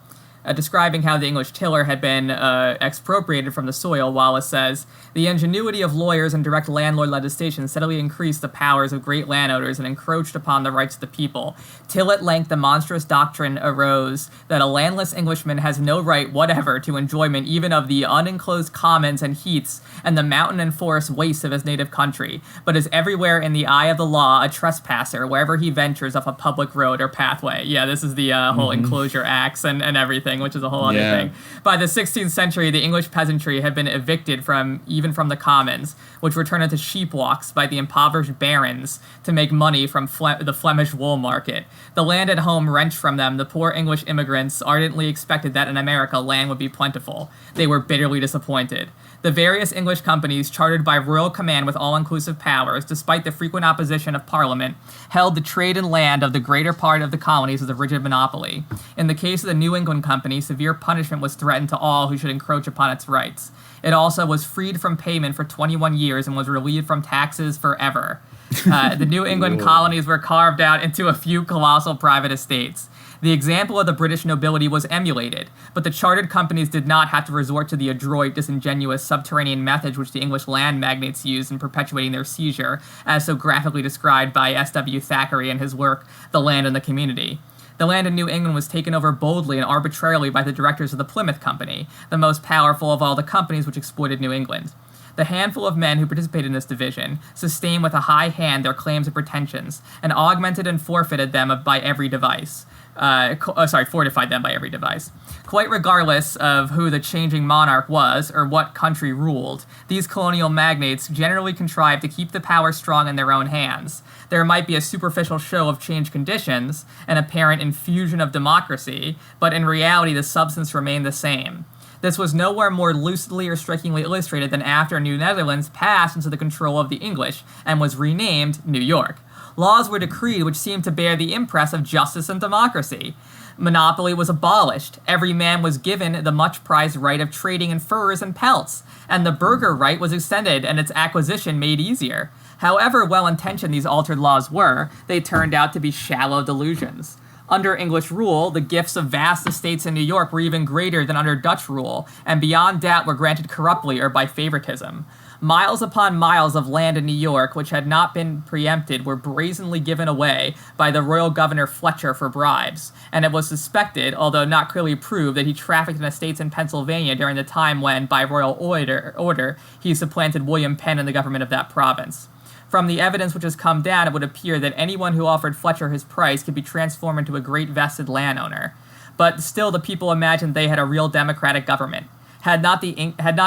Describing how the English tiller had been expropriated from the soil, Wallace says, "The ingenuity of lawyers and direct landlord legislation steadily increased the powers of great landowners and encroached upon the rights of the people, till at length the monstrous doctrine arose that a landless Englishman has no right whatever to enjoyment even of the unenclosed commons and heaths and the mountain and forest wastes of his native country, but is everywhere in the eye of the law a trespasser wherever he ventures off a public road or pathway." Yeah, this is the whole Enclosure Acts and everything, which is a whole other thing. By the 16th century, the English peasantry had been evicted even from the commons, which were turned into sheep walks by the impoverished barons to make money from the Flemish wool market. The land at home wrenched from them, the poor English immigrants ardently expected that in America land would be plentiful. They were bitterly disappointed. The various English companies, chartered by royal command with all-inclusive powers, despite the frequent opposition of Parliament, held the trade and land of the greater part of the colonies as a rigid monopoly. In the case of the New England Company, severe punishment was threatened to all who should encroach upon its rights. It also was freed from payment for 21 years and was relieved from taxes forever. The New England colonies were carved out into a few colossal private estates. The example of the British nobility was emulated, but the chartered companies did not have to resort to the adroit, disingenuous, subterranean methods which the English land magnates used in perpetuating their seizure, as so graphically described by S.W. Thackeray in his work, The Land and the Community. The land in New England was taken over boldly and arbitrarily by the directors of the Plymouth Company, the most powerful of all the companies which exploited New England. The handful of men who participated in this division sustained with a high hand their claims and pretensions, and augmented and fortified them by every device. Fortified them by every device. Quite regardless of who the changing monarch was or what country ruled, these colonial magnates generally contrived to keep the power strong in their own hands. There might be a superficial show of changed conditions, an apparent infusion of democracy, but in reality the substance remained the same. This was nowhere more lucidly or strikingly illustrated than after New Netherlands passed into the control of the English and was renamed New York. Laws were decreed which seemed to bear the impress of justice and democracy. Monopoly was abolished. Every man was given the much-prized right of trading in furs and pelts, and the burgher right was extended and its acquisition made easier. However well-intentioned these altered laws were, they turned out to be shallow delusions. Under English rule, the gifts of vast estates in New York were even greater than under Dutch rule, and beyond doubt were granted corruptly or by favoritism. Miles upon miles of land in New York, which had not been preempted, were brazenly given away by the royal governor Fletcher for bribes, and it was suspected, although not clearly proved, that he trafficked in estates in Pennsylvania during the time when, by royal order, he supplanted William Penn in the government of that province. From the evidence which has come down, it would appear that anyone who offered Fletcher his price could be transformed into a great vested landowner. But still, the people imagined they had a real democratic government. Had not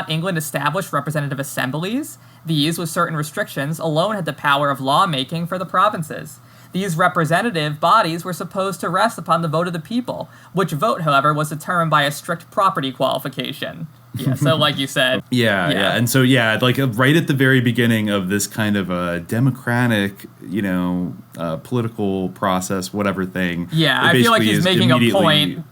England established representative assemblies? These, with certain restrictions, alone had the power of lawmaking for the provinces. These representative bodies were supposed to rest upon the vote of the people, which vote, however, was determined by a strict property qualification. Yeah, so like you said. Yeah. And so, like right at the very beginning of this kind of a democratic, political process, whatever thing. Yeah, I feel like he's making a point.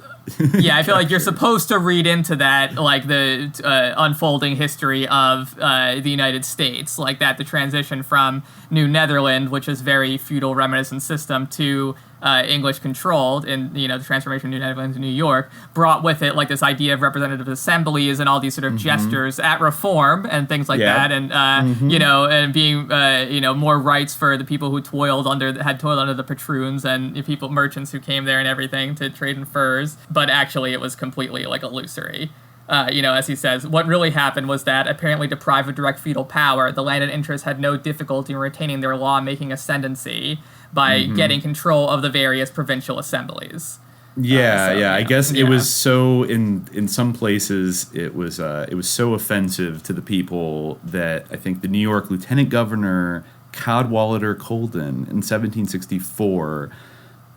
Yeah, I feel like you're supposed to read into that, like, the unfolding history of the United States, like that, the transition from New Netherland, which is very feudal reminiscent system, to English-controlled, and, the transformation of New Netherlands to New York, brought with it, like, this idea of representative assemblies and all these sort of gestures at reform and things like that, and, and being, more rights for the people who had toiled under the patroons and merchants who came there and everything to trade in furs, but actually it was completely, like, illusory. As he says, what really happened was that, apparently deprived of direct feudal power, the landed interests had no difficulty in retaining their law-making ascendancy by getting control of the various provincial assemblies. I guess it was so in some places it was so offensive to the people that I think the New York Lieutenant Governor Cadwallader Colden in 1764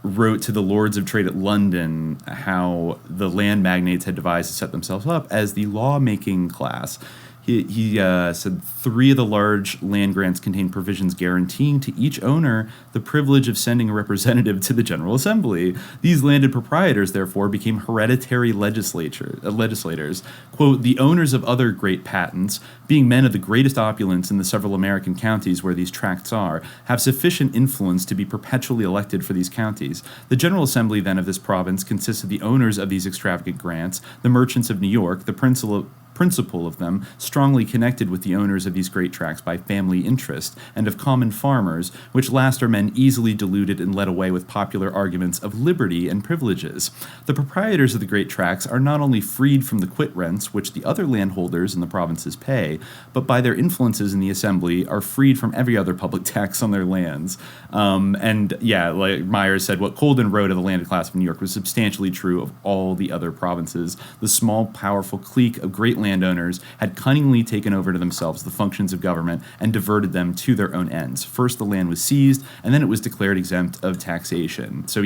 wrote to the Lords of Trade at London how the land magnates had devised to set themselves up as the law-making class. He said 3 of the large land grants contained provisions guaranteeing to each owner the privilege of sending a representative to the General Assembly. These landed proprietors, therefore, became hereditary legislators. Quote, the owners of other great patents, being men of the greatest opulence in the several American counties where these tracts are, have sufficient influence to be perpetually elected for these counties. The General Assembly, then, of this province consists of the owners of these extravagant grants, the merchants of New York, the principal of them, strongly connected with the owners of these great tracts by family interest, and of common farmers, which last are men easily deluded and led away with popular arguments of liberty and privileges. The proprietors of the great tracts are not only freed from the quit rents which the other landholders in the provinces pay, but by their influences in the assembly are freed from every other public tax on their lands. Like Myers said, what Colden wrote of the landed class of New York was substantially true of all the other provinces. The small, powerful clique of great landowners had cunningly taken over to themselves the functions of government and diverted them to their own ends. First, the land was seized, and then it was declared exempt of taxation. So,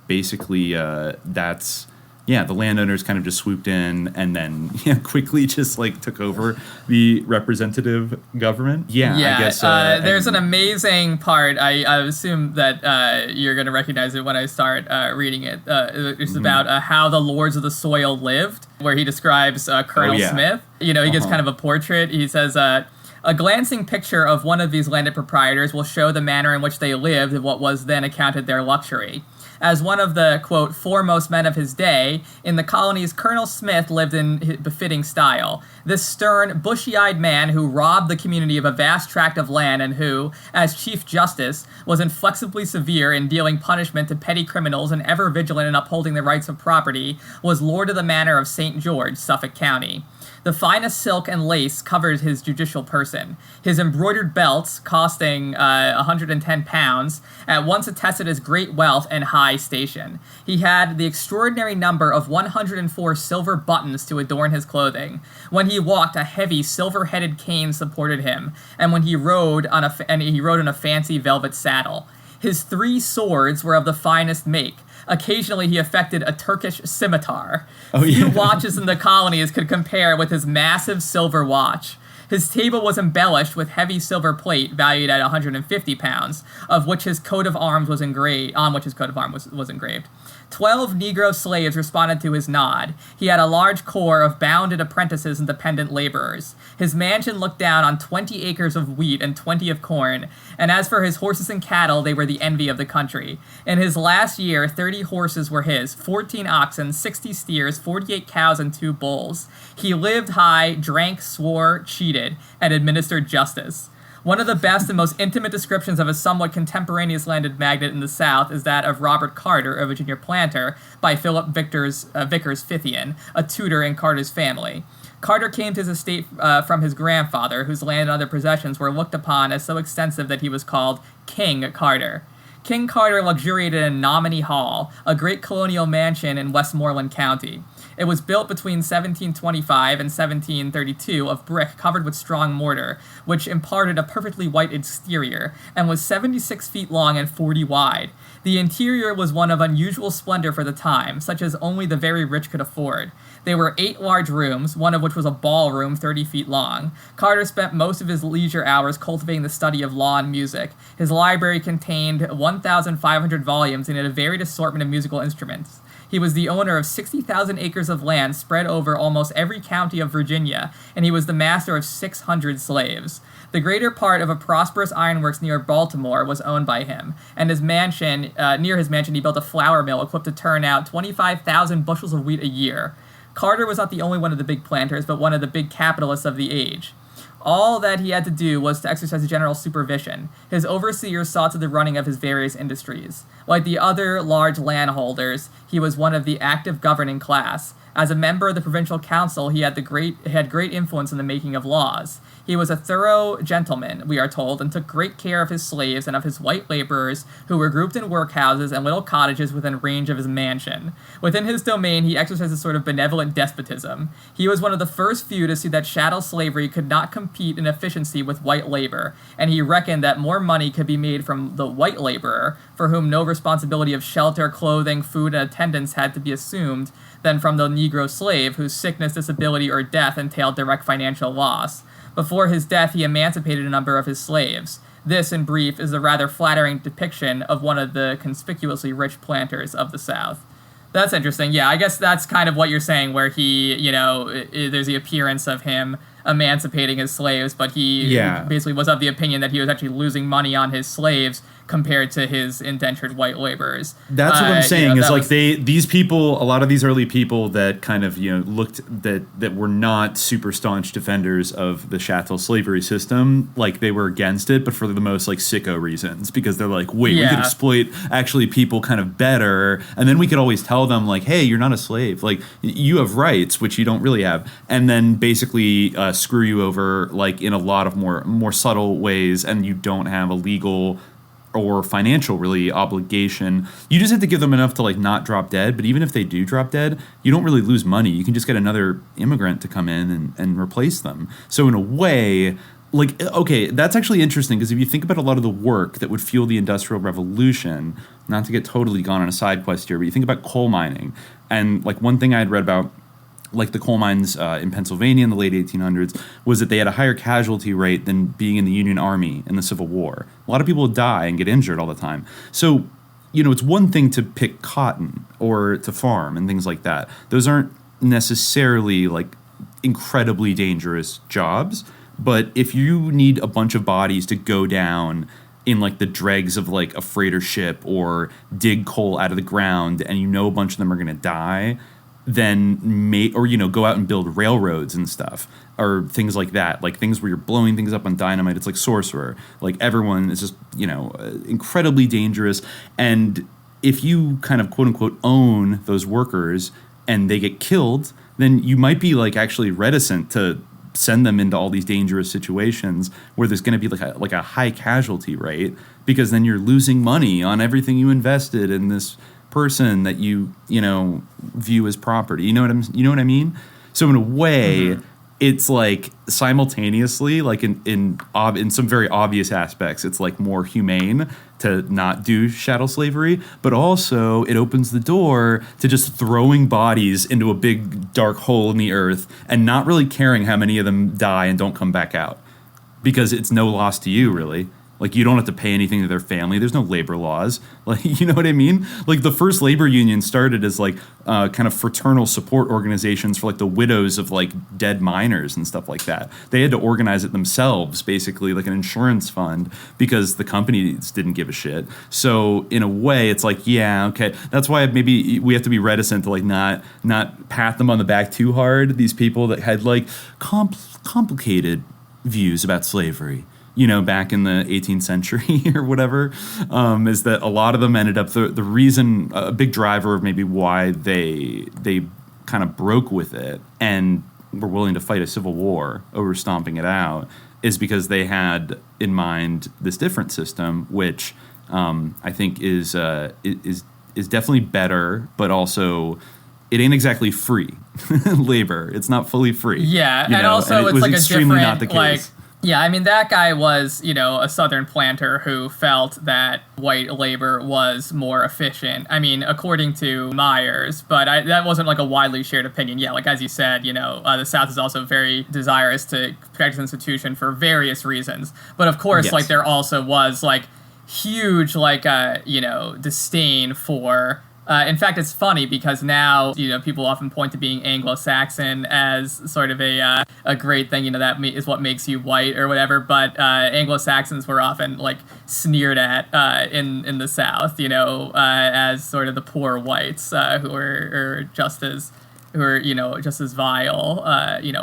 basically, the landowners kind of just swooped in and then quickly just took over the representative government. I guess. There's an amazing part. I assume that you're going to recognize it when I start reading it. It's about how the lords of the soil lived, where he describes Colonel Smith. He gives kind of a portrait. He says, a glancing picture of one of these landed proprietors will show the manner in which they lived in what was then accounted their luxury. As one of the, quote, foremost men of his day, in the colonies, Colonel Smith lived in befitting style. This stern, bushy-eyed man who robbed the community of a vast tract of land and who, as Chief Justice, was inflexibly severe in dealing punishment to petty criminals and ever vigilant in upholding the rights of property, was Lord of the Manor of St. George, Suffolk County. The finest silk and lace covered his judicial person. His embroidered belts, costing 110 pounds, at once attested his great wealth and high station. He had the extraordinary number of 104 silver buttons to adorn his clothing. When he walked, a heavy silver-headed cane supported him, and when he rode on a fancy velvet saddle. His 3 swords were of the finest make. Occasionally, he affected a Turkish scimitar. Few watches in the colonies could compare with his massive silver watch. His table was embellished with heavy silver plate valued at 150 pounds, of which his coat of arms was engraved. 12 Negro slaves responded to his nod. He had a large corps of bounded apprentices and dependent laborers. His mansion looked down on 20 acres of wheat and 20 of corn, and as for his horses and cattle, they were the envy of the country. In his last year, 30 horses were his, 14 oxen, 60 steers, 48 cows, and 2 bulls. He lived high, drank, swore, cheated, and administered justice. One of the best and most intimate descriptions of a somewhat contemporaneous landed magnate in the South is that of Robert Carter, a Virginia planter, by Philip Vickers Fithian, a tutor in Carter's family. Carter came to his estate from his grandfather, whose land and other possessions were looked upon as so extensive that he was called King Carter. King Carter luxuriated in Nominee Hall, a great colonial mansion in Westmoreland County. It was built between 1725 and 1732 of brick covered with strong mortar, which imparted a perfectly white exterior, and was 76 feet long and 40 wide. The interior was one of unusual splendor for the time, such as only the very rich could afford. There were 8 large rooms, one of which was a ballroom 30 feet long. Carter spent most of his leisure hours cultivating the study of law and music. His library contained 1,500 volumes and had a varied assortment of musical instruments. He was the owner of 60,000 acres of land spread over almost every county of Virginia, and he was the master of 600 slaves. The greater part of a prosperous ironworks near Baltimore was owned by him, and near his mansion he built a flour mill equipped to turn out 25,000 bushels of wheat a year. Carter was not the only one of the big planters, but one of the big capitalists of the age. All that he had to do was to exercise general supervision. His overseers saw to the running of his various industries. Like the other large landholders, he was one of the active governing class. As a member of the provincial council, he had great influence in the making of laws. He was a thorough gentleman, we are told, and took great care of his slaves and of his white laborers who were grouped in workhouses and little cottages within range of his mansion. Within his domain, he exercised a sort of benevolent despotism. He was one of the first few to see that chattel slavery could not compete in efficiency with white labor, and he reckoned that more money could be made from the white laborer, for whom no responsibility of shelter, clothing, food, and attendance had to be assumed, than from the Negro slave, whose sickness, disability, or death entailed direct financial loss. Before his death, he emancipated a number of his slaves. This, in brief, is a rather flattering depiction of one of the conspicuously rich planters of the South. That's interesting. Yeah, I guess that's kind of what you're saying, where he, there's the appearance of him emancipating his slaves, but he basically was of the opinion that he was actually losing money on his slaves compared to his indentured white laborers. That's what I'm saying, is like these people, a lot of these early people that kind of, looked that were not super staunch defenders of the chattel slavery system, like they were against it, but for the most like sicko reasons, because they're like, wait, we could exploit actually people kind of better, and then we could always tell them like, hey, you're not a slave, like you have rights, which you don't really have, and then basically screw you over like in a lot of more subtle ways, and you don't have a legal or financial really obligation. You just have to give them enough to like not drop dead, but even if they do drop dead, you don't really lose money. You can just get another immigrant to come in and replace them. So in a way, like, okay, that's actually interesting, because if you think about a lot of the work that would fuel the Industrial Revolution, not to get totally gone on a side quest here, but you think about coal mining, and like one thing I had read about like the coal mines in Pennsylvania in the late 1800s was that they had a higher casualty rate than being in the Union Army in the Civil War. A lot of people would die and get injured all the time. So, it's one thing to pick cotton or to farm and things like that. Those aren't necessarily like incredibly dangerous jobs, but if you need a bunch of bodies to go down in like the dregs of like a freighter ship or dig coal out of the ground, and a bunch of them are going to die, then go out and build railroads and stuff, or things like that, like things where you're blowing things up on dynamite. It's like Sorcerer. Like everyone is just, incredibly dangerous. And if you kind of quote unquote own those workers and they get killed, then you might be like actually reticent to send them into all these dangerous situations where there's going to be like a high casualty rate, because then you're losing money on everything you invested in this person that you view as property. You know what I mean? So in a way, it's like simultaneously, like in some very obvious aspects, it's like more humane to not do chattel slavery, but also it opens the door to just throwing bodies into a big dark hole in the earth and not really caring how many of them die and don't come back out, because it's no loss to you, really. Like, you don't have to pay anything to their family. There's no labor laws. Like, you know what I mean? Like, the first labor union started as, like, kind of fraternal support organizations for, like, the widows of, like, dead miners and stuff like that. They had to organize it themselves, basically, like an insurance fund, because the companies didn't give a shit. So, in a way, it's like, yeah, okay. That's why maybe we have to be reticent to, like, not pat them on the back too hard, these people that had, like, complicated views about slavery. Back in the 18th century or whatever, is that a lot of them ended up, the reason, a big driver of maybe why they kind of broke with it and were willing to fight a civil war over stomping it out, is because they had in mind this different system, which I think is definitely better, but also it ain't exactly free labor. It's not fully free. Yeah, and also it's like a different, not the case. Like, yeah, I mean, that guy was, a Southern planter who felt that white labor was more efficient. I mean, according to Myers, but that wasn't like a widely shared opinion. Yeah, like as you said, the South is also very desirous to protect its institution for various reasons. But of course, like there also was like huge, like, disdain for... in fact, it's funny because now, people often point to being Anglo-Saxon as sort of a great thing, that is what makes you white or whatever. But Anglo-Saxons were often like sneered at in the South, as sort of the poor whites who are just as vile,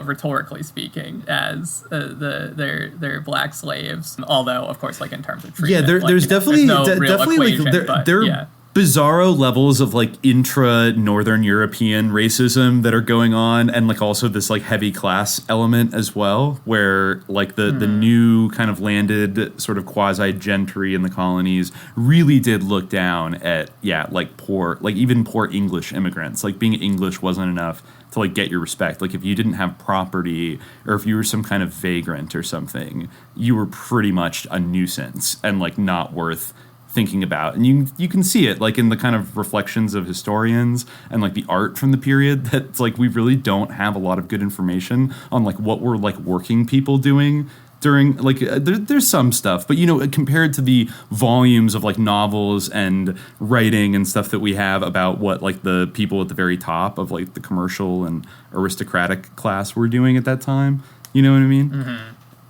rhetorically speaking, as their black slaves. Although, of course, like in terms of treatment, there's definitely no real definitely equation, like they're. bizarro levels of like intra-Northern European racism that are going on, and like also this like heavy class element as well, where like the new kind of landed sort of quasi-gentry in the colonies really did look down at like poor, like even poor English immigrants. Like being English wasn't enough to like get your respect. Like if you didn't have property, or if you were some kind of vagrant or something, you were pretty much a nuisance and like not worth thinking about. And you can see it like in the kind of reflections of historians and like the art from the period, that's like we really don't have a lot of good information on like what were like working people doing during like there's some stuff, but you know, compared to the volumes of like novels and writing and stuff that we have about what like the people at the very top of like the commercial and aristocratic class were doing at that time, you know what I mean?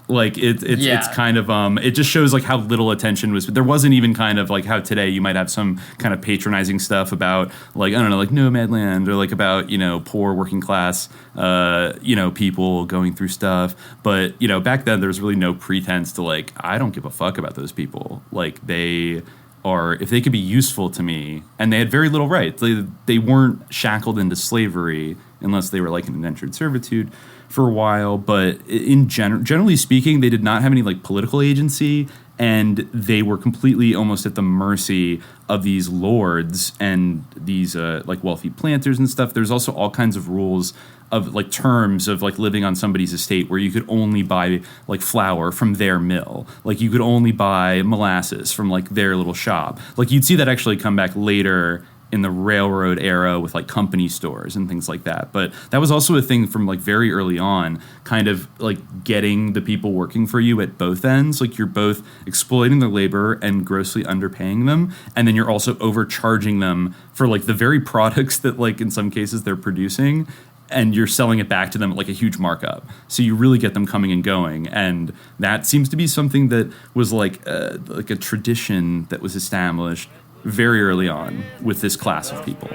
Like it's kind of it just shows like how little attention was. There wasn't even kind of like how today you might have some kind of patronizing stuff about like, I don't know, like Nomadland, or like about, you know, poor working class you know, people going through stuff. But you know, back then there was really no pretense to like, I don't give a fuck about those people. Like they are, if they could be useful to me, and they had very little rights. They weren't shackled into slavery unless they were like in indentured servitude for a while, but in generally speaking, they did not have any like political agency, and they were completely almost at the mercy of these lords and these like wealthy planters and stuff. There's also all kinds of rules of like terms of like living on somebody's estate where you could only buy like flour from their mill, like you could only buy molasses from like their little shop. Like you'd see that actually come back later in the railroad era with like company stores and things like that. But that was also a thing from like very early on, kind of like getting the people working for you at both ends. Like you're both exploiting their labor and grossly underpaying them, and then you're also overcharging them for like the very products that like in some cases they're producing, and you're selling it back to them at like a huge markup. So you really get them coming and going. And that seems to be something that was like a tradition that was established very early on with this class of people.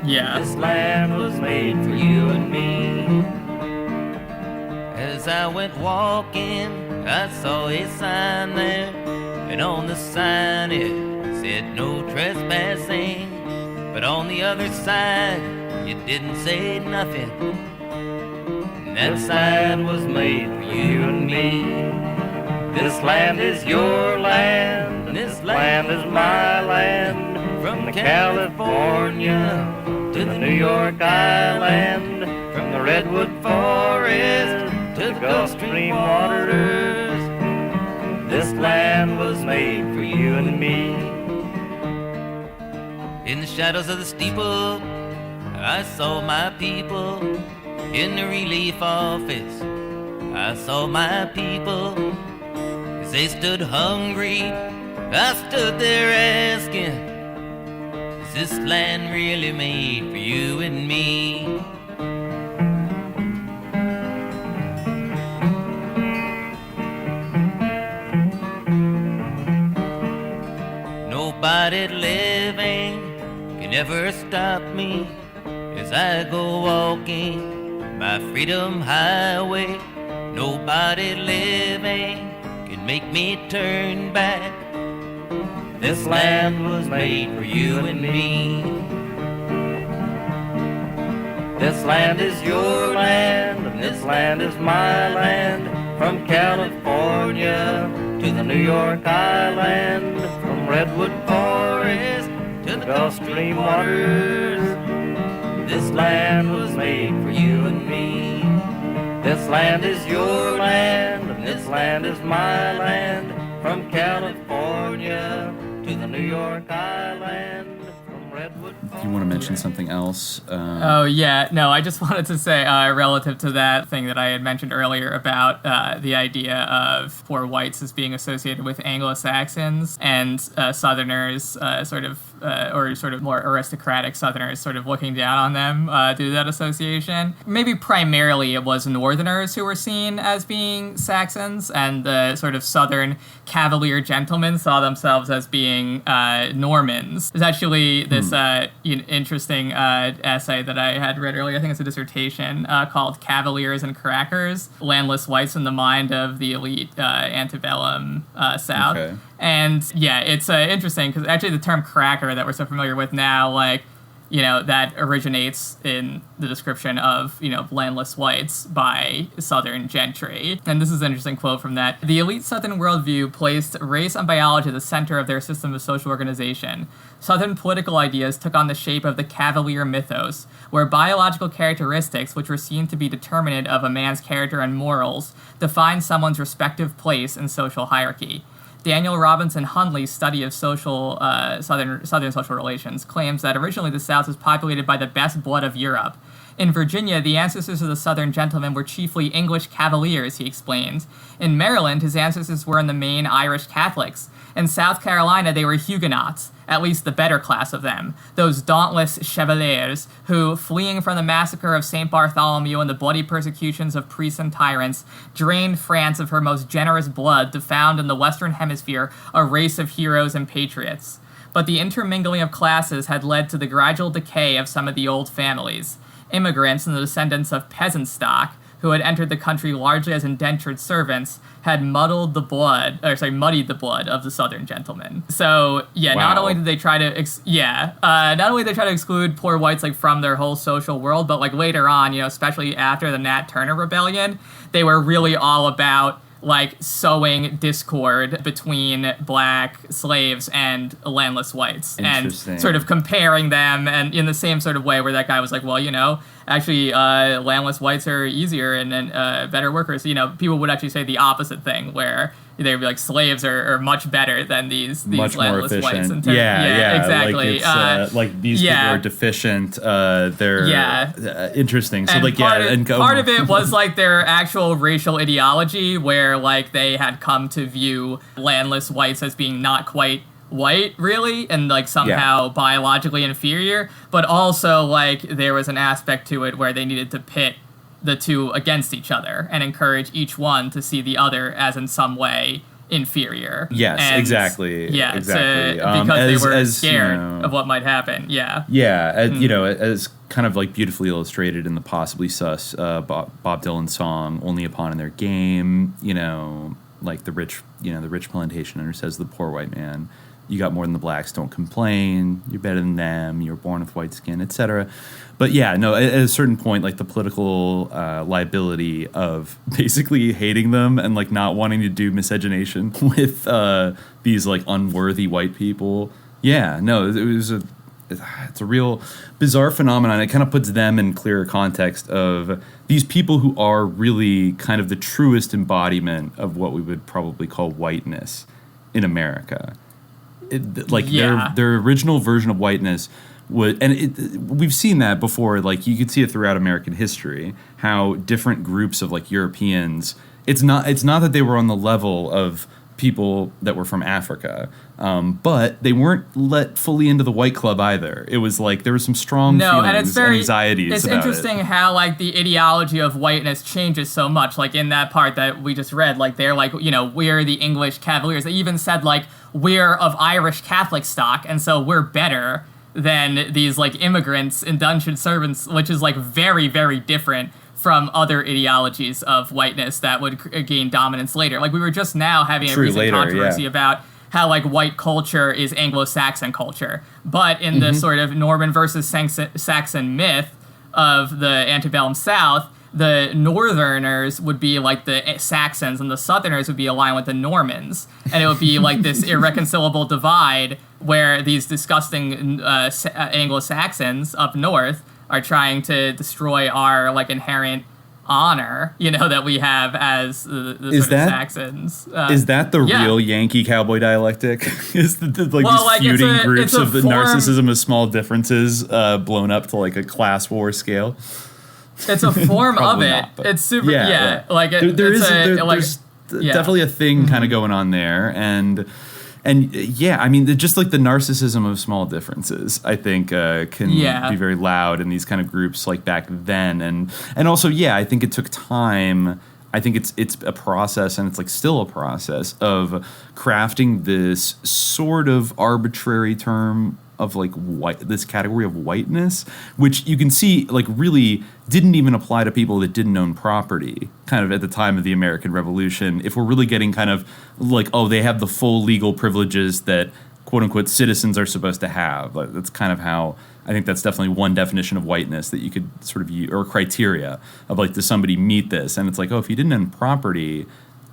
Yeah. This land was made for you and me. As I went walking, I saw a sign there, and on the sign it said no trespassing. But on the other side, it didn't say nothing. And that sign was made for you and me. This land is your land. This land is my land. From California to the New York Island, from the Redwood Forest to the Gulf Stream waters. This land was made for you and me. In the shadows of the steeple, I saw my people. In the relief office, I saw my people. As they stood hungry, I stood there asking, is this land really made for you and me? Nobody living can ever stop me as I go walking my freedom highway. Nobody living can make me turn back. This land was made for you and me. This land is your land, and this land is my land. From California to the New York Island, from Redwood Forest to the Gulf Stream waters. This land was made for you and me. This land is your land, and this land is my land. From California to the New York Island, from Redwood. Do you want to mention something else? Oh, yeah. No, I just wanted to say, relative to that thing that I had mentioned earlier about the idea of poor whites as being associated with Anglo-Saxons and Southerners or more aristocratic Southerners sort of looking down on them due to that association. Maybe primarily it was Northerners who were seen as being Saxons, and the sort of Southern Cavalier gentlemen saw themselves as being Normans. There's actually this interesting essay that I had read earlier. I think it's a dissertation called "Cavaliers and Crackers: Landless Whites in the Mind of the Elite Antebellum South." Okay. And yeah, it's interesting because actually the term "cracker" that we're so familiar with now, like, that originates in the description of, landless whites by Southern gentry. And this is an interesting quote from that. The elite Southern worldview placed race and biology at the center of their system of social organization. Southern political ideas took on the shape of the Cavalier mythos, where biological characteristics, which were seen to be determinate of a man's character and morals, defined someone's respective place in social hierarchy. Daniel Robinson Hundley's study of Southern social relations claims that originally the South was populated by the best blood of Europe. In Virginia, the ancestors of the Southern gentlemen were chiefly English Cavaliers, he explains. In Maryland, his ancestors were in the main Irish Catholics. In South Carolina, they were Huguenots, at least the better class of them, those dauntless chevaliers who, fleeing from the massacre of St. Bartholomew and the bloody persecutions of priests and tyrants, drained France of her most generous blood to found in the Western Hemisphere a race of heroes and patriots. But the intermingling of classes had led to the gradual decay of some of the old families. Immigrants and the descendants of peasant stock, who had entered the country largely as indentured servants, had muddied the blood of the Southern gentlemen. So yeah, wow. Not only did they try to exclude poor whites like from their whole social world, but like later on, especially after the Nat Turner Rebellion, they were really all about like sowing discord between black slaves and landless whites and sort of comparing them, and in the same sort of way where that guy was like, well, actually landless whites are easier and better workers. People would actually say the opposite thing, where they'd be like, slaves are much better than these much landless more efficient. whites. Yeah, exactly. Like these people are deficient. They're interesting. So and part of it was like their actual racial ideology, where like they had come to view landless whites as being not quite white, really, and like somehow biologically inferior, but also like there was an aspect to it where they needed to pit the two against each other and encourage each one to see the other as in some way inferior. Yes, and, exactly. Yeah, exactly. Because they were scared of what might happen. Yeah. Yeah, as kind of like beautifully illustrated in the possibly sus Bob Dylan song "Only a Pawn in Their Game." Like the rich plantation owner says to the poor white man, "You got more than the blacks, don't complain. You're better than them. You're born with white skin," etc. But yeah, no, at a certain point, like the political liability of basically hating them and like not wanting to do miscegenation with these like unworthy white people. Yeah, no, it's a real bizarre phenomenon. It kind of puts them in clearer context of these people who are really kind of the truest embodiment of what we would probably call whiteness in America. Their original version of whiteness we've seen that before. Like you could see it throughout American history, how different groups of like Europeans. It's not that they were on the level of people that were from Africa, but they weren't let fully into the white club either. It was like there were some strong feelings and anxieties. It's about interesting it. how like the ideology of whiteness changes so much. Like in that part that we just read, like they're like, we're the English Cavaliers. They even said like we're of Irish Catholic stock, and so we're better than these like immigrants, indentured servants, which is like very, very different from other ideologies of whiteness that would gain dominance later. Like we were just now having a recent controversy about how like white culture is Anglo-Saxon culture, but in the sort of Norman versus Saxon myth of the antebellum South, the Northerners would be like the Saxons and the Southerners would be aligned with the Normans. And it would be like this irreconcilable divide where these disgusting Anglo-Saxons up north are trying to destroy our like inherent honor, that we have as the sort of Saxons. Is that the real Yankee cowboy dialectic? Is these feuding groups of the narcissism of small differences blown up to like a class war scale? It's a form of it. Not, it's super. Yeah. Like there's definitely a thing kind of going on there, and yeah, I mean, just like the narcissism of small differences, I think can be very loud in these kind of groups like back then, and also I think it took time. I think it's a process, and it's like still a process of crafting this sort of arbitrary term of like this category of whiteness, which you can see like really didn't even apply to people that didn't own property kind of at the time of the American Revolution. If we're really getting kind of like, oh, they have the full legal privileges that quote unquote citizens are supposed to have. Like, that's kind of how I think that's definitely one definition of whiteness that you could sort of use, or criteria of like, does somebody meet this? And it's like, oh, if you didn't own property,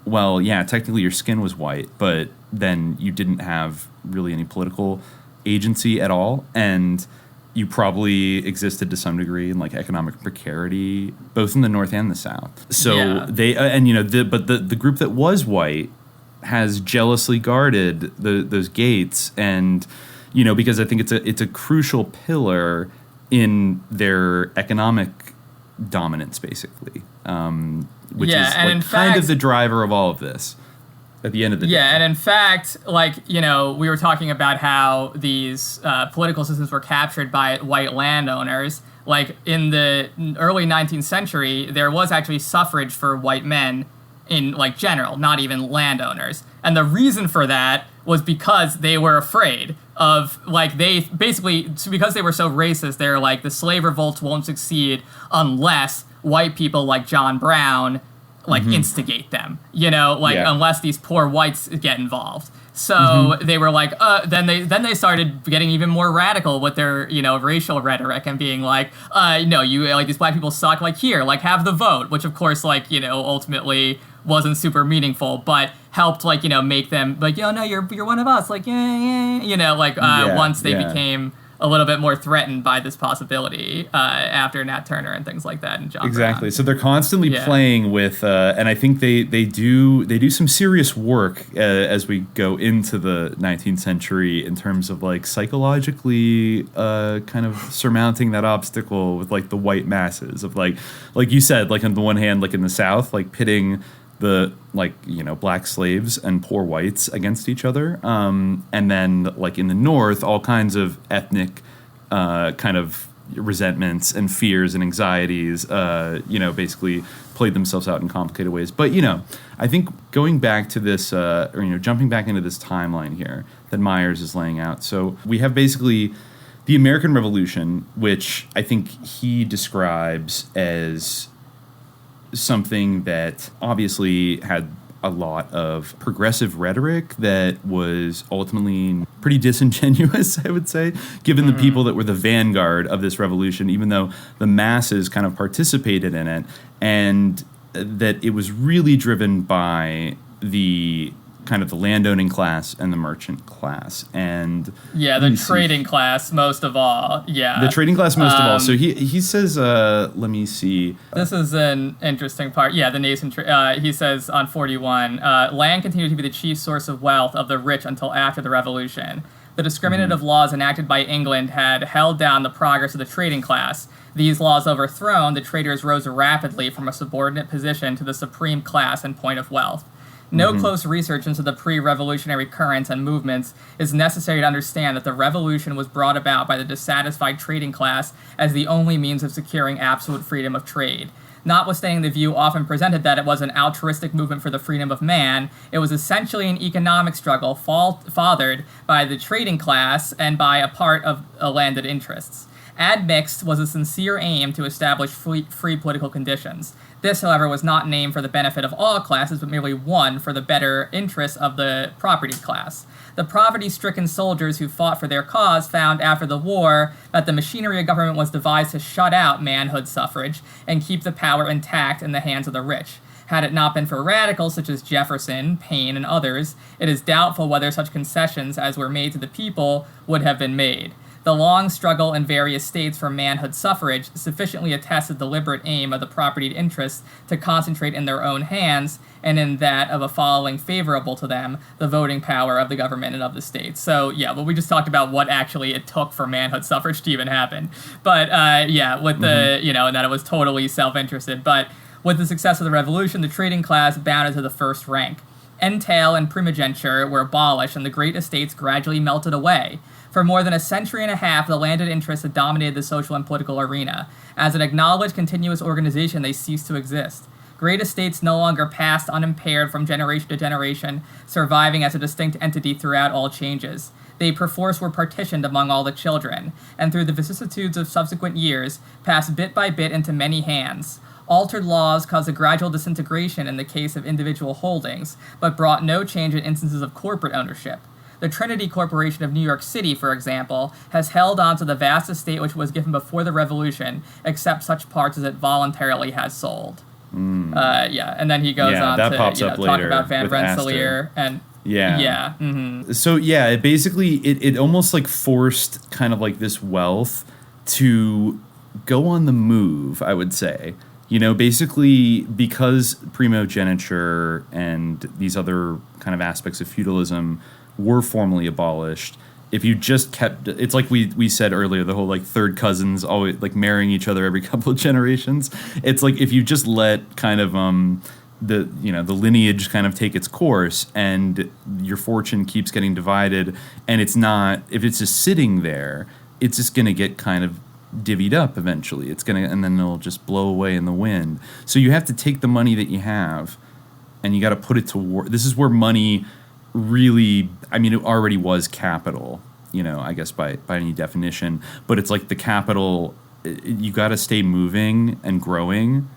well, yeah, technically your skin was white, but then you didn't have really any political agency at all, and you probably existed to some degree in like economic precarity, both in the North and the South. So they, and you know, the group that was white has jealously guarded those gates, and you know, because I think it's a crucial pillar in their economic dominance, basically. Which is like kind fact, of the driver of all of this at the end of the day. Yeah, and in fact, like, you know, we were talking about how these political systems were captured by white landowners. Like, in the early 19th century, there was actually suffrage for white men in, like, general, not even landowners. And the reason for that was because they were afraid of, like, they basically, because they were so racist, they're like, the slave revolts won't succeed unless white people like John Brown, like, instigate them, you know, like, unless these poor whites get involved. So they were like, then they started getting even more radical with their, you know, racial rhetoric and being like, no, you, like, these black people suck, like, here, like, have the vote, which of course, like, you know, ultimately wasn't super meaningful, but helped, like, you know, make them like, yo, no, you're one of us, like, yeah, you know, like, once they became a little bit more threatened by this possibility after Nat Turner and things like that and John Exactly. Brown. So they're constantly playing with, and I think they do some serious work as we go into the 19th century in terms of like psychologically kind of surmounting that obstacle with like the white masses of like you said, like on the one hand, like in the South, like pitting the, like, you know, black slaves and poor whites against each other. And then, like, in the North, all kinds of ethnic kind of resentments and fears and anxieties, you know, basically played themselves out in complicated ways. But, you know, I think going back to this, or, you know, jumping back into this timeline here that Myers is laying out. So we have basically the American Revolution, which I think he describes as something that obviously had a lot of progressive rhetoric that was ultimately pretty disingenuous, I would say, given the people that were the vanguard of this revolution, even though the masses kind of participated in it, and that it was really driven by the kind of the landowning class and the merchant class. And the trading class most of all. The trading class most of all. So he says, let me see. This is an interesting part. The nascent he says on 41, land continued to be the chief source of wealth of the rich until after the revolution. The discriminative laws enacted by England had held down the progress of the trading class. These laws overthrown, the traders rose rapidly from a subordinate position to the supreme class and point of wealth. No close research into the pre-revolutionary currents and movements is necessary to understand that the revolution was brought about by the dissatisfied trading class as the only means of securing absolute freedom of trade. Notwithstanding the view often presented that it was an altruistic movement for the freedom of man, it was essentially an economic struggle fathered by the trading class and by a part of landed interests. Admixed was a sincere aim to establish free political conditions. This, however, was not named for the benefit of all classes, but merely one for the better interests of the property class. The poverty-stricken soldiers who fought for their cause found after the war that the machinery of government was devised to shut out manhood suffrage and keep the power intact in the hands of the rich. Had it not been for radicals such as Jefferson, Paine, and others, it is doubtful whether such concessions as were made to the people would have been made. The long struggle in various states for manhood suffrage sufficiently attests the deliberate aim of the propertied interests to concentrate in their own hands, and in that of a following favorable to them, the voting power of the government and of the states. So, but we just talked about what actually it took for manhood suffrage to even happen. But, with the, and that it was totally self-interested. But with the success of the revolution, the trading class bounded to the first rank. Entail and primogeniture were abolished, and the great estates gradually melted away. For more than a century and a half, the landed interests had dominated the social and political arena. As an acknowledged continuous organization, they ceased to exist. Great estates no longer passed unimpaired from generation to generation, surviving as a distinct entity throughout all changes. they perforce were partitioned among all the children, and through the vicissitudes of subsequent years, passed bit by bit into many hands. Altered laws caused a gradual disintegration in the case of individual holdings, but brought no change in instances of corporate ownership. The Trinity Corporation of New York City, for example, has held on to the vast estate which was given before the Revolution, except such parts as it voluntarily has sold. And then he goes on to talk about Van Rensselaer and So it basically it almost like forced kind of like this wealth to go on the move, I would say. Basically because primogeniture and these other kind of aspects of feudalism were formally abolished, if you just kept, it's like we said earlier, the whole like third cousins always like marrying each other every couple of generations. It's like if you just let kind of the lineage kind of take its course, and your fortune keeps getting divided, and if it's just sitting there, it's just gonna get kind of divvied up eventually. And then it'll just blow away in the wind. So you have to take the money that you have, and you got to put it to work. This is where money really, it already was capital, I guess by any definition, but it's like the capital, you got to stay moving and growing,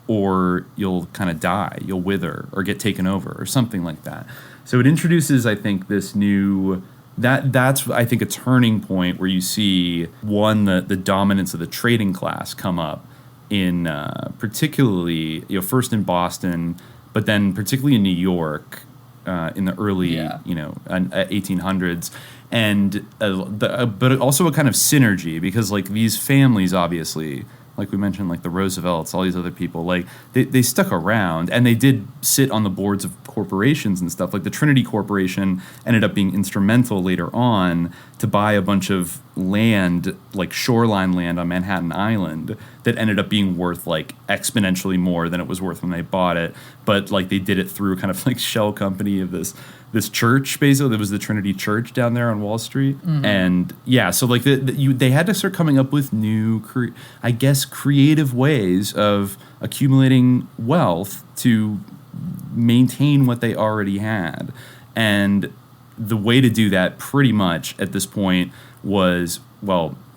or you'll kind of die, you'll wither or get taken over or something like that. So it introduces, I think, this new, that's I think a turning point where you see the dominance of the trading class come up in particularly, first in Boston, but then particularly in New York, in the early, 1800s, and but also a kind of synergy, because like these families, obviously, like we mentioned, like the Roosevelts, all these other people, like they stuck around, and they did sit on the boards of corporations and stuff. Like the Trinity Corporation ended up being instrumental later on to buy a bunch of land, like shoreline land on Manhattan Island, that ended up being worth like exponentially more than it was worth when they bought it. But like they did it through kind of like shell company of this church, basically. There was the Trinity Church down there on Wall Street. Mm-hmm. And so like they had to start coming up with new, creative ways of accumulating wealth to maintain what they already had. And the way to do that pretty much at this point was,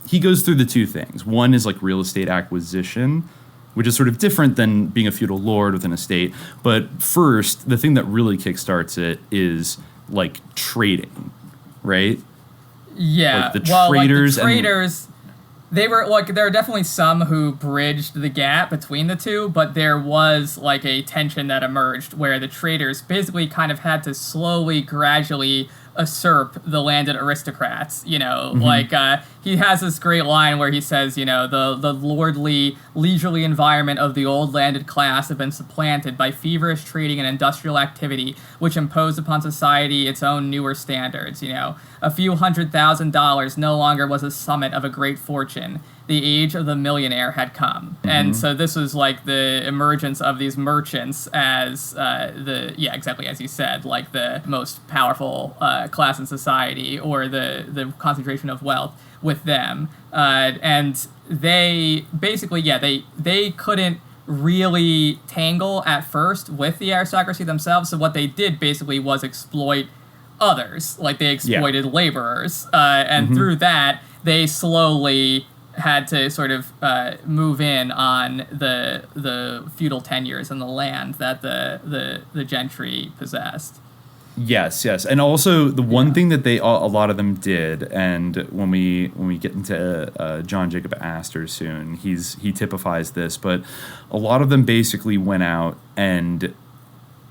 he goes through the two things. One is like real estate acquisition, which is sort of different than being a feudal lord with an estate. But first, the thing that really kickstarts it is like trading, right? Yeah. Like the traders. They were like, there are definitely some who bridged the gap between the two, but there was like a tension that emerged where the traders basically kind of had to slowly, gradually usurp the landed aristocrats, Mm-hmm. Like he has this great line where he says, the lordly, leisurely environment of the old landed class have been supplanted by feverish trading and industrial activity, which imposed upon society its own newer standards. A few $100,000 no longer was the summit of a great fortune. The age of the millionaire had come. Mm-hmm. And so this was like the emergence of these merchants as exactly as you said, like the most powerful class in society, or the concentration of wealth with them. And they basically, they couldn't really tangle at first with the aristocracy themselves. So what they did basically was exploit others. Like they exploited laborers. And through that, they slowly had to sort of move in on the feudal tenures and the land that the gentry possessed. Yes, and also the one thing that a lot of them did, and when we get into John Jacob Astor soon, he typifies this, but a lot of them basically went out and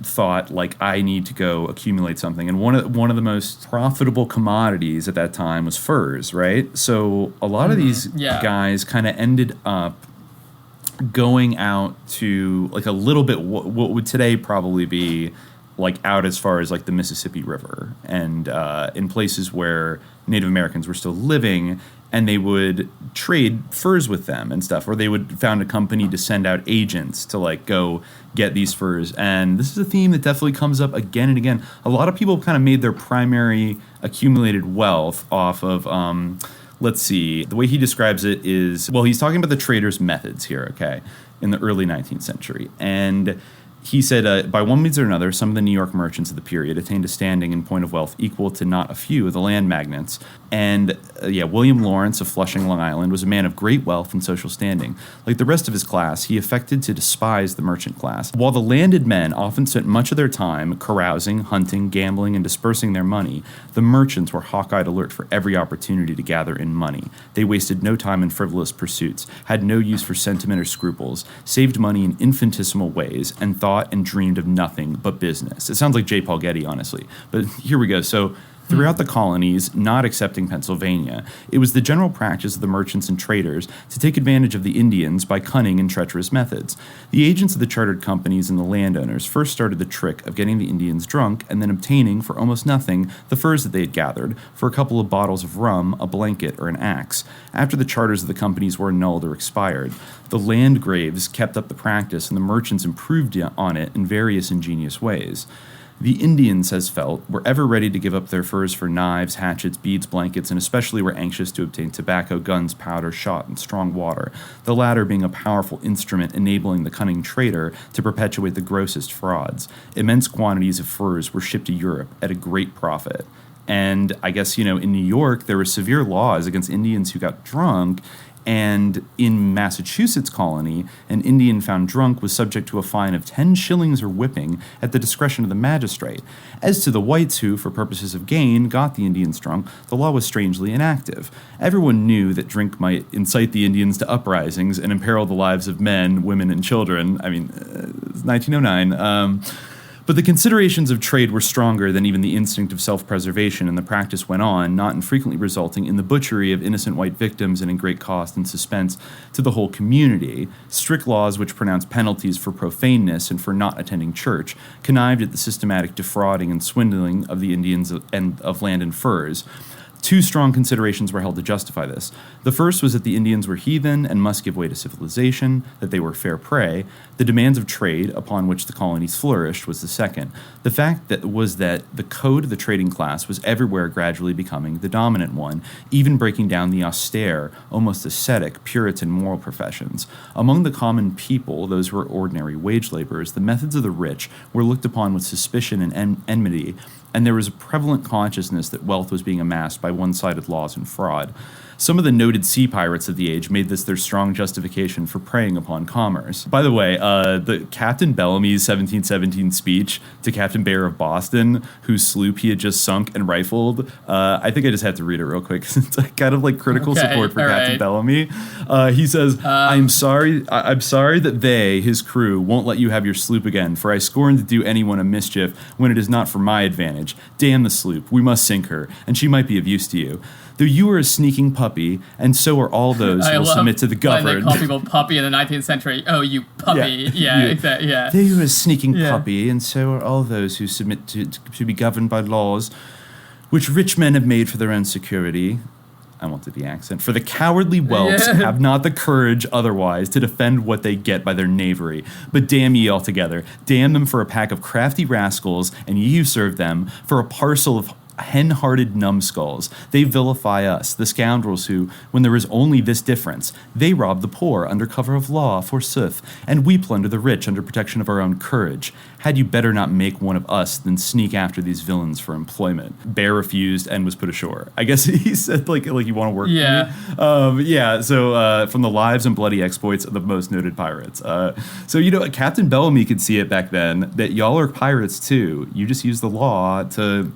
thought, like, I need to go accumulate something. And one of the most profitable commodities at that time was furs, right? So a lot of these guys kind of ended up going out to like a little bit what would today probably be like out as far as like the Mississippi River, and in places where Native Americans were still living, and they would trade furs with them and stuff, or they would found a company to send out agents to like go get these furs. And this is a theme that definitely comes up again and again. A lot of people kind of made their primary accumulated wealth off of, let's see, the way he describes it is, he's talking about the traders' methods here, okay, in the early 19th century. And he said, by one means or another, some of the New York merchants of the period attained a standing in point of wealth equal to not a few of the land magnates. And, William Lawrence of Flushing, Long Island, was a man of great wealth and social standing. Like the rest of his class, he affected to despise the merchant class. While the landed men often spent much of their time carousing, hunting, gambling, and dispersing their money, the merchants were hawk-eyed alert for every opportunity to gather in money. They wasted no time in frivolous pursuits, had no use for sentiment or scruples, saved money in infinitesimal ways, and thought and dreamed of nothing but business. It sounds like J. Paul Getty, honestly. But here we go. So throughout the colonies, not excepting Pennsylvania, it was the general practice of the merchants and traders to take advantage of the Indians by cunning and treacherous methods. The agents of the chartered companies and the landowners first started the trick of getting the Indians drunk and then obtaining for almost nothing the furs that they had gathered, for a couple of bottles of rum, a blanket, or an axe. After the charters of the companies were annulled or expired, the landgraves kept up the practice and the merchants improved on it in various ingenious ways. The Indians, says Felt, were ever ready to give up their furs for knives, hatchets, beads, blankets, and especially were anxious to obtain tobacco, guns, powder, shot, and strong water, the latter being a powerful instrument enabling the cunning trader to perpetuate the grossest frauds. Immense quantities of furs were shipped to Europe at a great profit. And I guess, in New York, there were severe laws against Indians who got drunk. And in Massachusetts colony, an Indian found drunk was subject to a fine of 10 shillings or whipping at the discretion of the magistrate. As to the whites who, for purposes of gain, got the Indians drunk, the law was strangely inactive. Everyone knew that drink might incite the Indians to uprisings and imperil the lives of men, women, and children. I mean, it's 1909. But the considerations of trade were stronger than even the instinct of self-preservation, and the practice went on, not infrequently resulting in the butchery of innocent white victims and in great cost and suspense to the whole community. Strict laws which pronounced penalties for profaneness and for not attending church connived at the systematic defrauding and swindling of the Indians and of land and furs. Two strong considerations were held to justify this. The first was that the Indians were heathen and must give way to civilization, that they were fair prey. The demands of trade, upon which the colonies flourished, was the second. The fact was that the code of the trading class was everywhere gradually becoming the dominant one, even breaking down the austere, almost ascetic, Puritan moral professions. Among the common people, those who were ordinary wage laborers, the methods of the rich were looked upon with suspicion and enmity, and there was a prevalent consciousness that wealth was being amassed by one-sided laws and fraud. Some of the noted sea pirates of the age made this their strong justification for preying upon commerce. By the way, the Captain Bellamy's 1717 speech to Captain Bear of Boston, whose sloop he had just sunk and rifled, I think I just had to read it real quick. It's kind of like critical support for Captain Bellamy. He says, I'm sorry that they, his crew, won't let you have your sloop again, for I scorn to do anyone a mischief when it is not for my advantage. Damn the sloop, we must sink her, and she might be of use to you. Though you are a sneaking puppy, and so are all those who will submit to the governed. They call people puppy in the 19th century. Oh, you puppy. Yeah, exactly. Yeah. Though you are a sneaking puppy, and so are all those who submit to be governed by laws which rich men have made for their own security. I wanted the accent. For the cowardly whelps have not the courage otherwise to defend what they get by their knavery. But damn ye altogether. Damn them for a pack of crafty rascals, and ye who serve them, for a parcel of hen-hearted numbskulls. They vilify us, the scoundrels who, when there is only this difference, they rob the poor under cover of law, forsooth, and we plunder the rich under protection of our own courage. Had you better not make one of us than sneak after these villains for employment? Bear refused and was put ashore. I guess he said, like you want to work with me? So from the lives and bloody exploits of the most noted pirates. So, Captain Bellamy could see it back then, that y'all are pirates too. You just use the law to...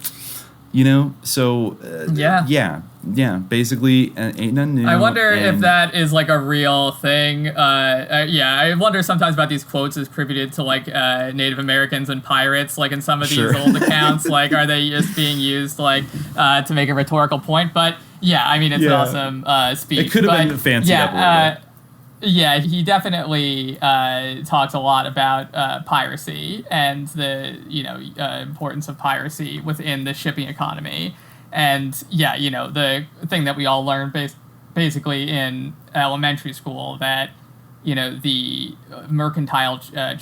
basically, ain't nothing new. I wonder if that is like a real thing. I wonder sometimes about these quotes attributed to like Native Americans and pirates, like in some of these old accounts. Like, are they just being used to make a rhetorical point? But yeah, I mean, it's an awesome speech. It could have been fancied up a little bit. Yeah, he definitely talks a lot about piracy and the importance of piracy within the shipping economy, and the thing that we all learned basically in elementary school, that the mercantile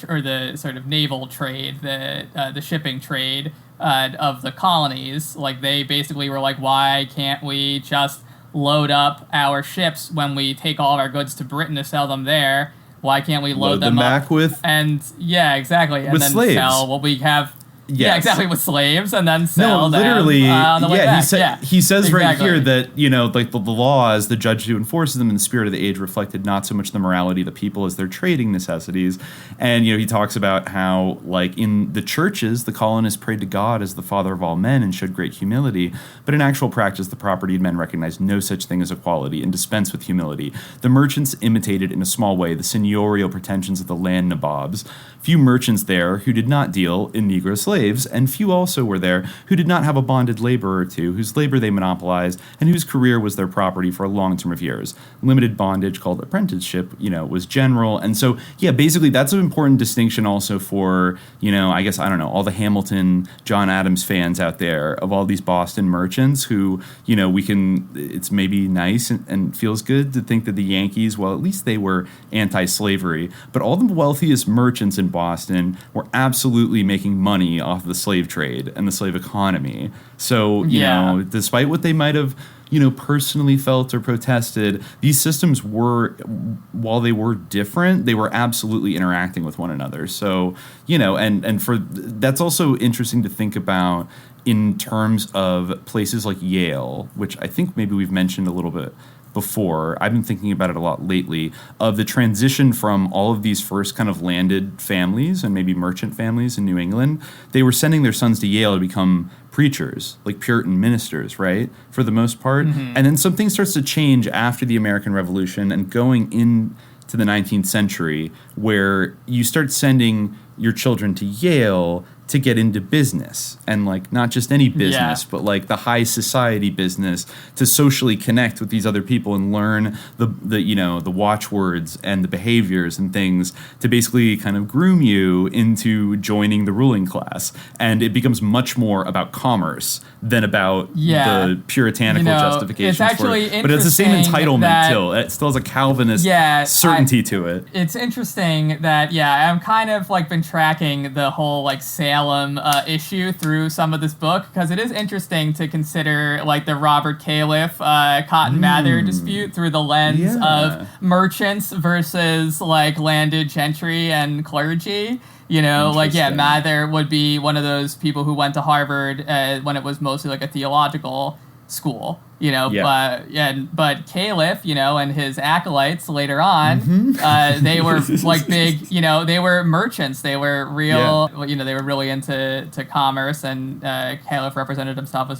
or the sort of naval trade, the shipping trade of the colonies, like they basically were like, why can't we just load up our ships when we take all of our goods to Britain to sell them there? Why can't we load them up back with exactly, and with then slaves. sell what we have. Yes. Yeah, exactly, with slaves, and then sell literally, them on the way back. He says right exactly. here that, like the law as the judge who enforces them in the spirit of the age reflected not so much the morality of the people as their trading necessities. And, he talks about how, like, in the churches, the colonists prayed to God as the father of all men and showed great humility. But in actual practice, the propertied men recognized no such thing as equality and dispensed with humility. The merchants imitated in a small way the seigneurial pretensions of the land nabobs. Few merchants there who did not deal in Negro slaves, and few also were there who did not have a bonded laborer or two, whose labor they monopolized, and whose career was their property for a long term of years. Limited bondage, called apprenticeship, was general. And so, basically that's an important distinction also for, I guess, I don't know, all the Hamilton, John Adams fans out there of all these Boston merchants who, it's maybe nice and feels good to think that the Yankees, well, at least they were anti-slavery, but all the wealthiest merchants in Boston were absolutely making money off the slave trade and the slave economy. So, despite what they might have, personally felt or protested, these systems were, while they were different, they were absolutely interacting with one another. So, and for that's also interesting to think about in terms of places like Yale, which I think maybe we've mentioned a little bit before. I've been thinking about it a lot lately, of the transition from all of these first kind of landed families and maybe merchant families in New England. They were sending their sons to Yale to become preachers, like Puritan ministers, right? For the most part. Mm-hmm. And then something starts to change after the American Revolution and going into the 19th century, where you start sending your children to Yale to get into business, and like not just any business, but like the high society business, to socially connect with these other people and learn the watchwords and the behaviors and things to basically kind of groom you into joining the ruling class. And it becomes much more about commerce than about the puritanical justification. It's actually for it. But it's the same entitlement still. It still has a Calvinist certainty to it. It's interesting that I'm kind of like been tracking the whole like Salem issue through some of this book, because it is interesting to consider like the Robert Califf Cotton Mather dispute through the lens of merchants versus like landed gentry and clergy. Mather would be one of those people who went to Harvard when it was mostly like a theological school, but Califf, and his acolytes later on, they were like big, they were merchants. They were real, they were really into commerce, and Califf represented himself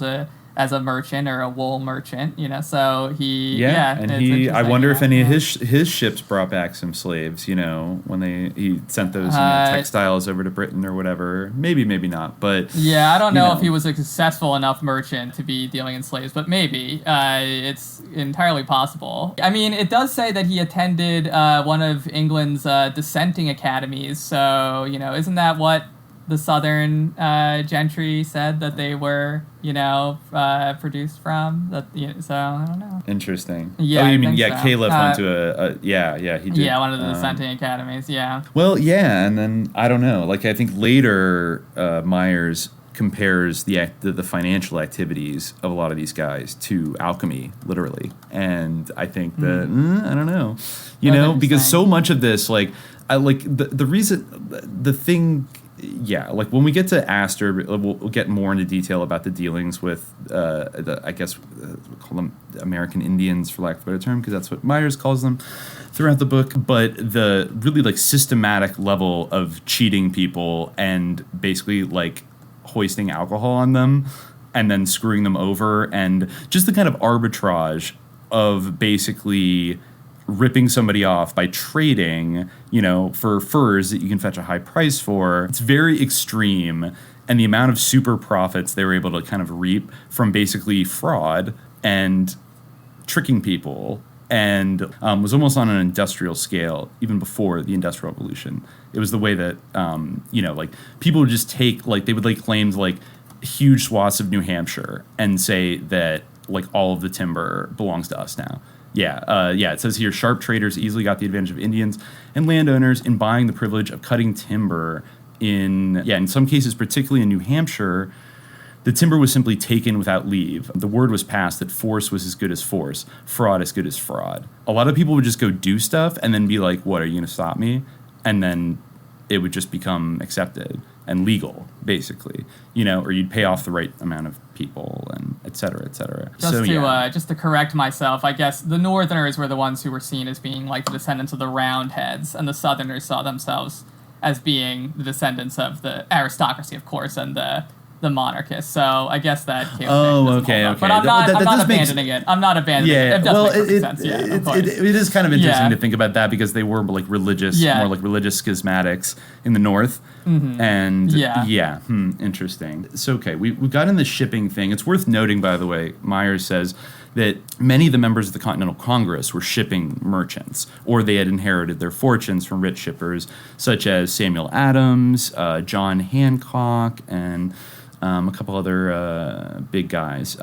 as a merchant or a wool merchant, so he, I wonder if any of his ships brought back some slaves, when he sent those textiles over to Britain or whatever. Maybe not, but I don't know if he was a successful enough merchant to be dealing in slaves, but maybe it's entirely possible. I mean, it does say that he attended one of England's dissenting academies, so isn't that what the Southern gentry said that they were, produced from? So I don't know. Interesting. Yeah, you mean so. Califf went to he did. Yeah, one of the dissenting academies. Yeah. Well, and then I don't know. Like I think later Myers compares the financial activities of a lot of these guys to alchemy, literally, and I think that I don't know, because so much of this, like I like the reason the thing. Yeah, like when we get to Astor, we'll get more into detail about the dealings with, I guess, we'll call them American Indians, for lack of a better term, because that's what Myers calls them throughout the book. But the really like systematic level of cheating people and basically like hoisting alcohol on them and then screwing them over, and just the kind of arbitrage of basically ripping somebody off by trading, for furs that you can fetch a high price for. It's very extreme. And the amount of super profits they were able to kind of reap from basically fraud and tricking people, and was almost on an industrial scale even before the Industrial Revolution. It was the way that, like people would just take, like they would like claim like huge swaths of New Hampshire and say that like all of the timber belongs to us now. It says here, sharp traders easily got the advantage of Indians and landowners in buying the privilege of cutting timber in some cases, particularly in New Hampshire, The timber was simply taken without leave. The word was passed that force was as good as force, fraud as good as fraud. A lot of people would just go do stuff and then be like, what, are you going to stop me? And then it would just become accepted and legal, basically, or you'd pay off the right amount of people and et cetera, et cetera. Just to correct myself, I guess the Northerners were the ones who were seen as being like the descendants of the Roundheads, and the Southerners saw themselves as being the descendants of the aristocracy, of course, and the monarchists. So I guess that came. Okay. But I'm not abandoning it. I'm not abandoning it. It does make sense. It is kind of interesting to think about that because they were like religious, more like religious schismatics in the North. Mm-hmm. And interesting. So, okay, we got in the shipping thing. It's worth noting, by the way, Myers says that many of the members of the Continental Congress were shipping merchants, or they had inherited their fortunes from rich shippers, such as Samuel Adams, John Hancock, and a couple other big guys,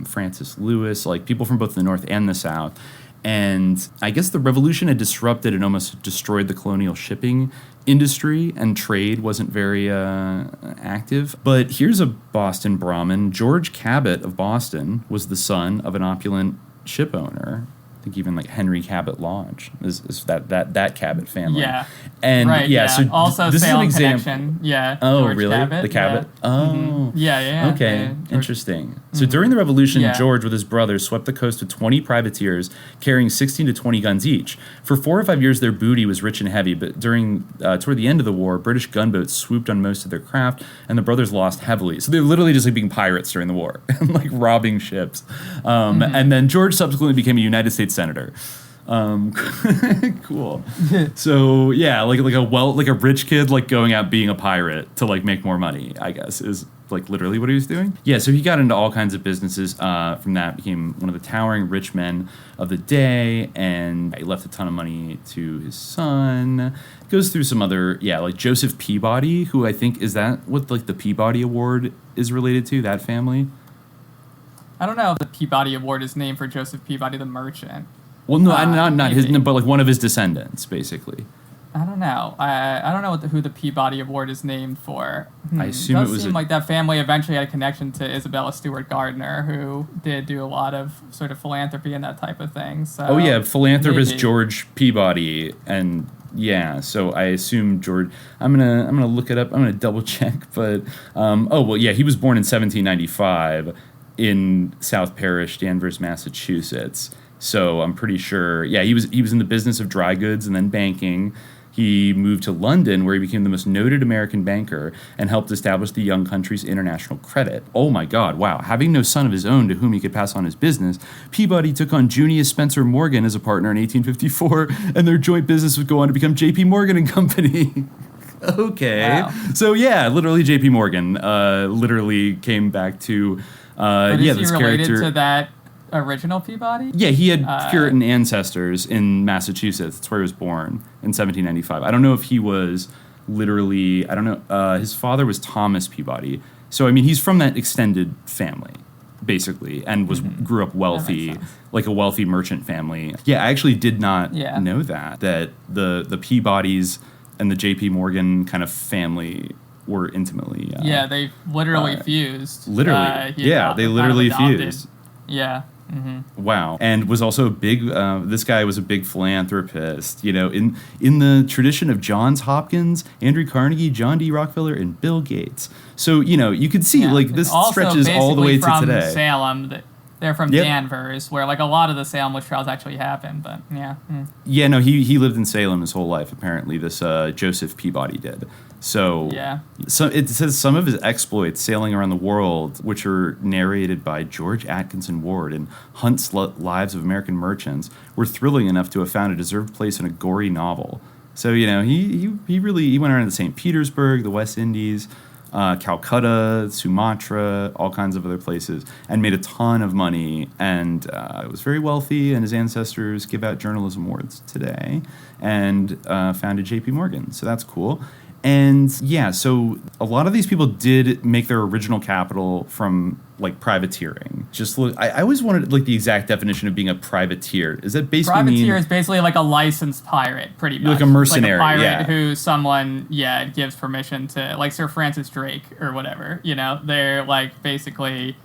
Francis Lewis, like people from both the North and the South. And I guess the Revolution had disrupted and almost destroyed the colonial shipping industry, and trade wasn't very active. But here's a Boston Brahmin. George Cabot of Boston was the son of an opulent ship owner. I think even like Henry Cabot Lodge is that Cabot family. Yeah. And so also this Salem is an example. Connection. Yeah. Oh, George really? Cabot. The Cabot? Yeah. Oh. Mm-hmm. Yeah. Okay. Interesting. So during the Revolution, George with his brothers swept the coast with 20 privateers carrying 16 to 20 guns each. For 4 or 5 years, their booty was rich and heavy, but toward the end of the war, British gunboats swooped on most of their craft, and the brothers lost heavily. So they were literally just like being pirates during the war and like robbing ships. And then George subsequently became a United States senator. Cool. So yeah, like a rich kid like going out being a pirate to like make more money, I guess, is like literally what he was doing. Yeah, so he got into all kinds of businesses. From that, became one of the towering rich men of the day, and he left a ton of money to his son. Goes through some other, like Joseph Peabody, who I think is that what like the Peabody Award is related to, that family. I don't know if the Peabody Award is named for Joseph Peabody the merchant. Well, no, not his, but like one of his descendants, basically. I don't know. I don't know who the Peabody Award is named for. I assume it was. Seem like that family eventually had a connection to Isabella Stewart Gardner, who did do a lot of sort of philanthropy and that type of thing. So philanthropist George Peabody, and so I assume George. I'm gonna look it up. I'm gonna double check, but he was born in 1795 in South Parish, Danvers, Massachusetts. So I'm pretty sure, he was in the business of dry goods and then banking. He moved to London, where he became the most noted American banker and helped establish the young country's international credit. Oh my God, wow. Having no son of his own to whom he could pass on his business, Peabody took on Junius Spencer Morgan as a partner in 1854, and their joint business would go on to become J.P. Morgan and Company. Okay. Wow. So literally J.P. Morgan literally came back to, but is this he related character. To that original Peabody? Yeah, he had Puritan ancestors in Massachusetts. That's where he was born in 1795. I don't know if he was literally, his father was Thomas Peabody. So, I mean, he's from that extended family, basically, and grew up wealthy, like a wealthy merchant family. Yeah, I actually did not know that the Peabodys and the J.P. Morgan kind of family were intimately... they literally fused. Literally. They literally fused. Yeah. Mm-hmm. Wow. And was also a big, this guy was a big philanthropist, in the tradition of Johns Hopkins, Andrew Carnegie, John D. Rockefeller, and Bill Gates. So, you could see, this stretches all the way to today. From Salem, they're from Danvers, where, a lot of the Salem witch trials actually happened, but, Yeah, no, he lived in Salem his whole life, apparently, this Joseph Peabody did. So it says some of his exploits sailing around the world, which are narrated by George Atkinson Ward in Hunt's Lives of American Merchants, were thrilling enough to have found a deserved place in a gory novel. So, he went around to St. Petersburg, the West Indies, Calcutta, Sumatra, all kinds of other places, and made a ton of money, and was very wealthy, and his ancestors give out journalism awards today, and founded J.P. Morgan. So that's cool. And yeah, so a lot of these people did make their original capital from like privateering. Just look, I always wanted like the exact definition of being a privateer. Is that basically privateer is basically like a licensed pirate, pretty much. Like a mercenary, like a pirate yeah. who someone gives permission to, like Sir Francis Drake or whatever. You know, they're like basically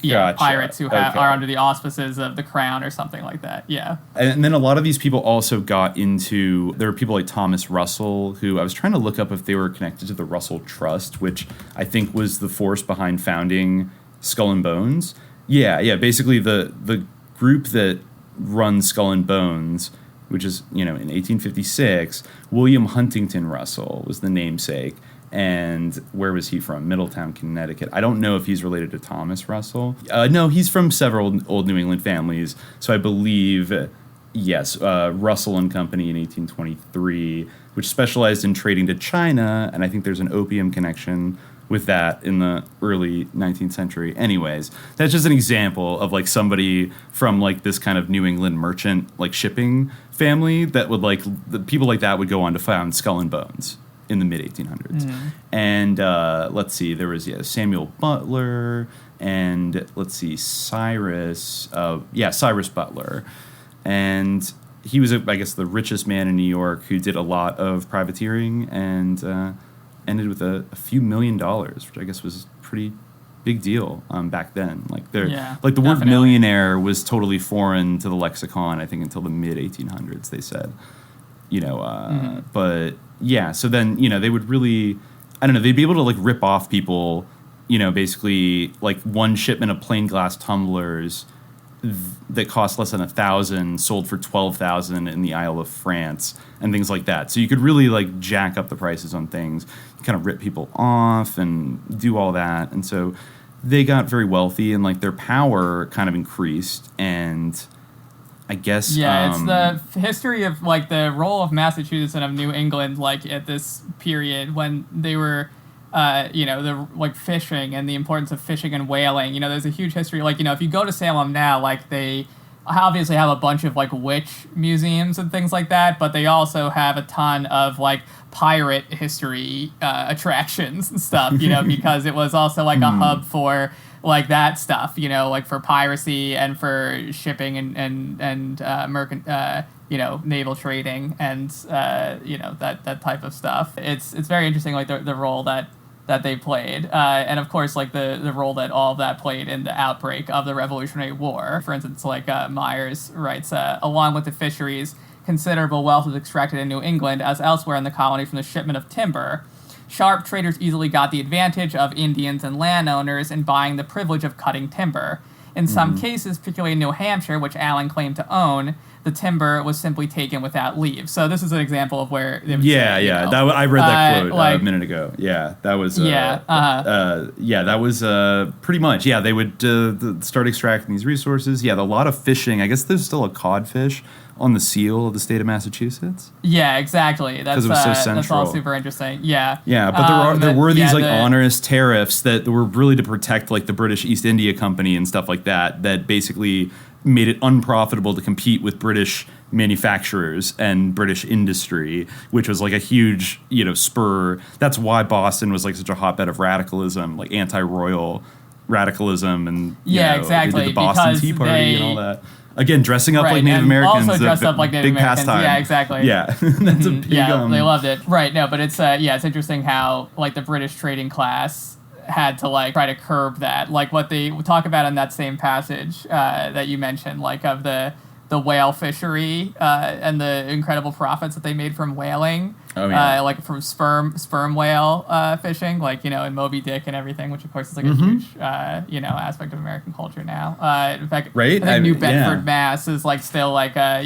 Gotcha. pirates who are Okay. under the auspices of the crown or something like that. Yeah. And then a lot of these people also got into, there were people like Thomas Russell, who I was trying to look up if they were connected to the Russell Trust, which I think was the force behind founding Skull and Bones. Yeah, basically the group that runs Skull and Bones, which is, in 1856, William Huntington Russell was the namesake. And where was he from? Middletown, Connecticut. I don't know if he's related to Thomas Russell. No, he's from several old New England families. So I believe, yes, Russell and Company in 1823, which specialized in trading to China. And I think there's an opium connection with that in the early 19th century. Anyways, that's just an example of like somebody from like this kind of New England merchant like shipping family that would like, the people like that would go on to found Skull and Bones in the mid-1800s. And let's see, there was Samuel Butler, and let's see, Cyrus Butler. And he was, I guess, the richest man in New York who did a lot of privateering and ended with a few $1 million, which I guess was a pretty big deal back then. Like the word millionaire was totally foreign to the lexicon, I think, until the mid-1800s, they said. But yeah, so then, they would really, I don't know, they'd be able to like rip off people, basically like one shipment of plain glass tumblers that cost less than $1,000 sold for $12,000 in the Isle of France and things like that. So you could really like jack up the prices on things, kind of rip people off and do all that. And so they got very wealthy and like their power kind of increased. And I guess it's the history of like the role of Massachusetts and of New England like at this period when they were the like fishing and the importance of fishing and whaling. There's a huge history, like, if you go to Salem now, like they obviously have a bunch of like witch museums and things like that, but they also have a ton of like pirate history attractions and stuff, because it was also like a hub for like that stuff, like for piracy and for shipping and naval trading and that type of stuff. It's very interesting, like the role that they played, and of course like the role that all of that played in the outbreak of the Revolutionary War. For instance, like Myers writes, along with the fisheries, considerable wealth was extracted in New England as elsewhere in the colony from the shipment of timber. Sharp traders easily got the advantage of Indians and landowners in buying the privilege of cutting timber. In some cases, particularly in New Hampshire, which Allen claimed to own, the timber was simply taken without leave. So this is an example of where they would say, I read that quote a minute ago. Yeah, that was that was pretty much. Yeah, they would start extracting these resources. Yeah, a lot of fishing. I guess there's still a codfish on the seal of the state of Massachusetts. Yeah, exactly. That's it was so central. That's all super interesting. Yeah. Yeah, but there were these onerous tariffs that were really to protect like the British East India Company and stuff like that basically made it unprofitable to compete with British manufacturers and British industry, which was like a huge, spur. That's why Boston was like such a hotbed of radicalism, like anti-royal radicalism, and exactly, they did the Boston Tea Party and all that. Again, dressing up like Native and Americans. Also dressed up like Native Americans. Pastime. Yeah, exactly. Yeah, that's a big. Yeah, they loved it. Right. No, but it's it's interesting how like the British trading class had to like try to curb that, like what they talk about in that same passage that you mentioned, like of the whale fishery and the incredible profits that they made from whaling. Oh, yeah. Like from sperm whale fishing, like in Moby Dick and everything, which of course is like a huge aspect of American culture now. In fact, right? I think New Bedford, Mass is like still like a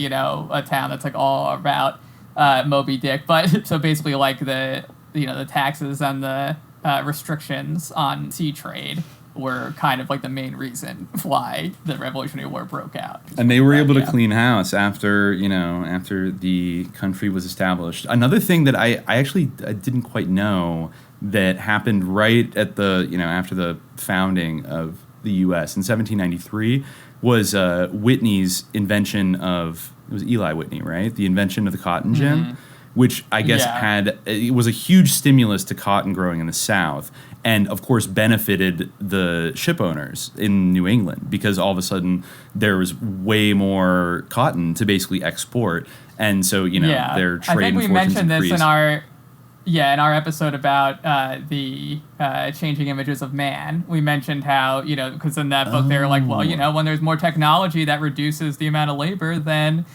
town that's like all about Moby Dick. But so basically like the taxes and the restrictions on sea trade were kind of like the main reason why the Revolutionary War broke out. And they were able to clean house after the country was established. Another thing that I didn't quite know that happened right at the, after the founding of the U.S. in 1793 was Whitney's invention of, it was Eli Whitney, right? The invention of the cotton gin, which I guess it was a huge stimulus to cotton growing in the South, and of course benefited the ship owners in New England because all of a sudden there was way more cotton to basically export, and so their trade. I think we mentioned increased. this in our episode about the changing images of man. We mentioned how, because in that book they were like, well, when there's more technology that reduces the amount of labor, then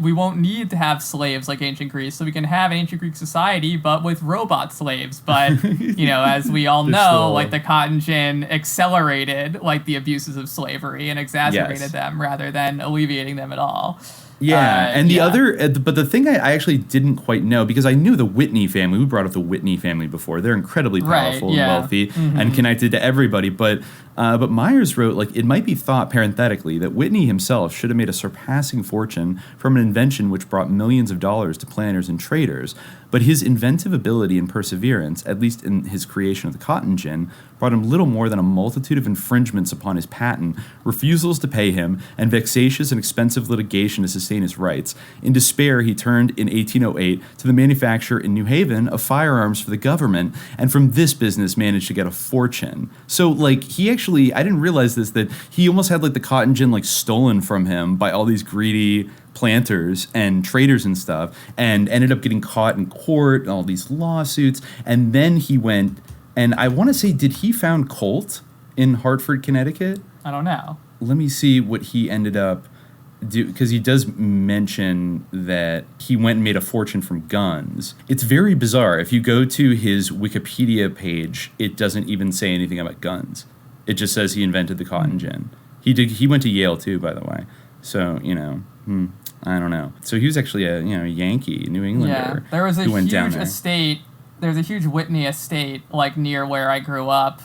we won't need to have slaves like ancient Greece. So we can have an ancient Greek society, but with robot slaves. But, as we all know, like the cotton gin accelerated like the abuses of slavery and exacerbated them rather than alleviating them at all. Yeah, and the other, but the thing I actually didn't quite know, because I knew the Whitney family, we brought up the Whitney family before, they're incredibly powerful and wealthy and connected to everybody, but Myers wrote, like, it might be thought parenthetically that Whitney himself should have made a surpassing fortune from an invention which brought millions of dollars to planters and traders, but his inventive ability and perseverance, at least in his creation of the cotton gin, brought him little more than a multitude of infringements upon his patent, refusals to pay him, and vexatious and expensive litigation to sustain his rights. In despair, he turned in 1808 to the manufacture in New Haven of firearms for the government, and from this business managed to get a fortune. So, like, he actually, I didn't realize this, that he almost had, like, the cotton gin, like, stolen from him by all these greedy planters and traders and stuff, and ended up getting caught in court and all these lawsuits, and then he went, and I want to say, did he found Colt in Hartford, Connecticut? I don't know. Let me see what he ended up because he does mention that he went and made a fortune from guns. It's very bizarre. If you go to his Wikipedia page, it doesn't even say anything about guns. It just says he invented the cotton gin. He went to Yale too, by the way. So, I don't know. So he was actually a Yankee, New Englander. Yeah, there was a huge estate. There's a huge Whitney estate like near where I grew up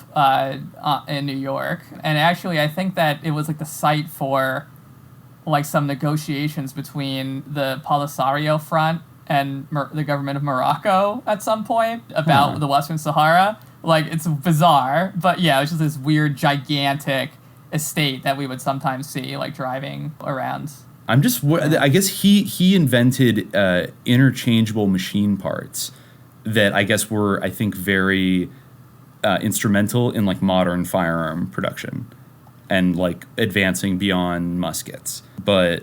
in New York, and actually I think that it was like the site for like some negotiations between the Polisario Front and the government of Morocco at some point about the Western Sahara. Like, it's bizarre, but yeah, it's just this weird, gigantic estate that we would sometimes see like driving around. I guess he invented interchangeable machine parts that I guess were, I think, very instrumental in like modern firearm production and like advancing beyond muskets. But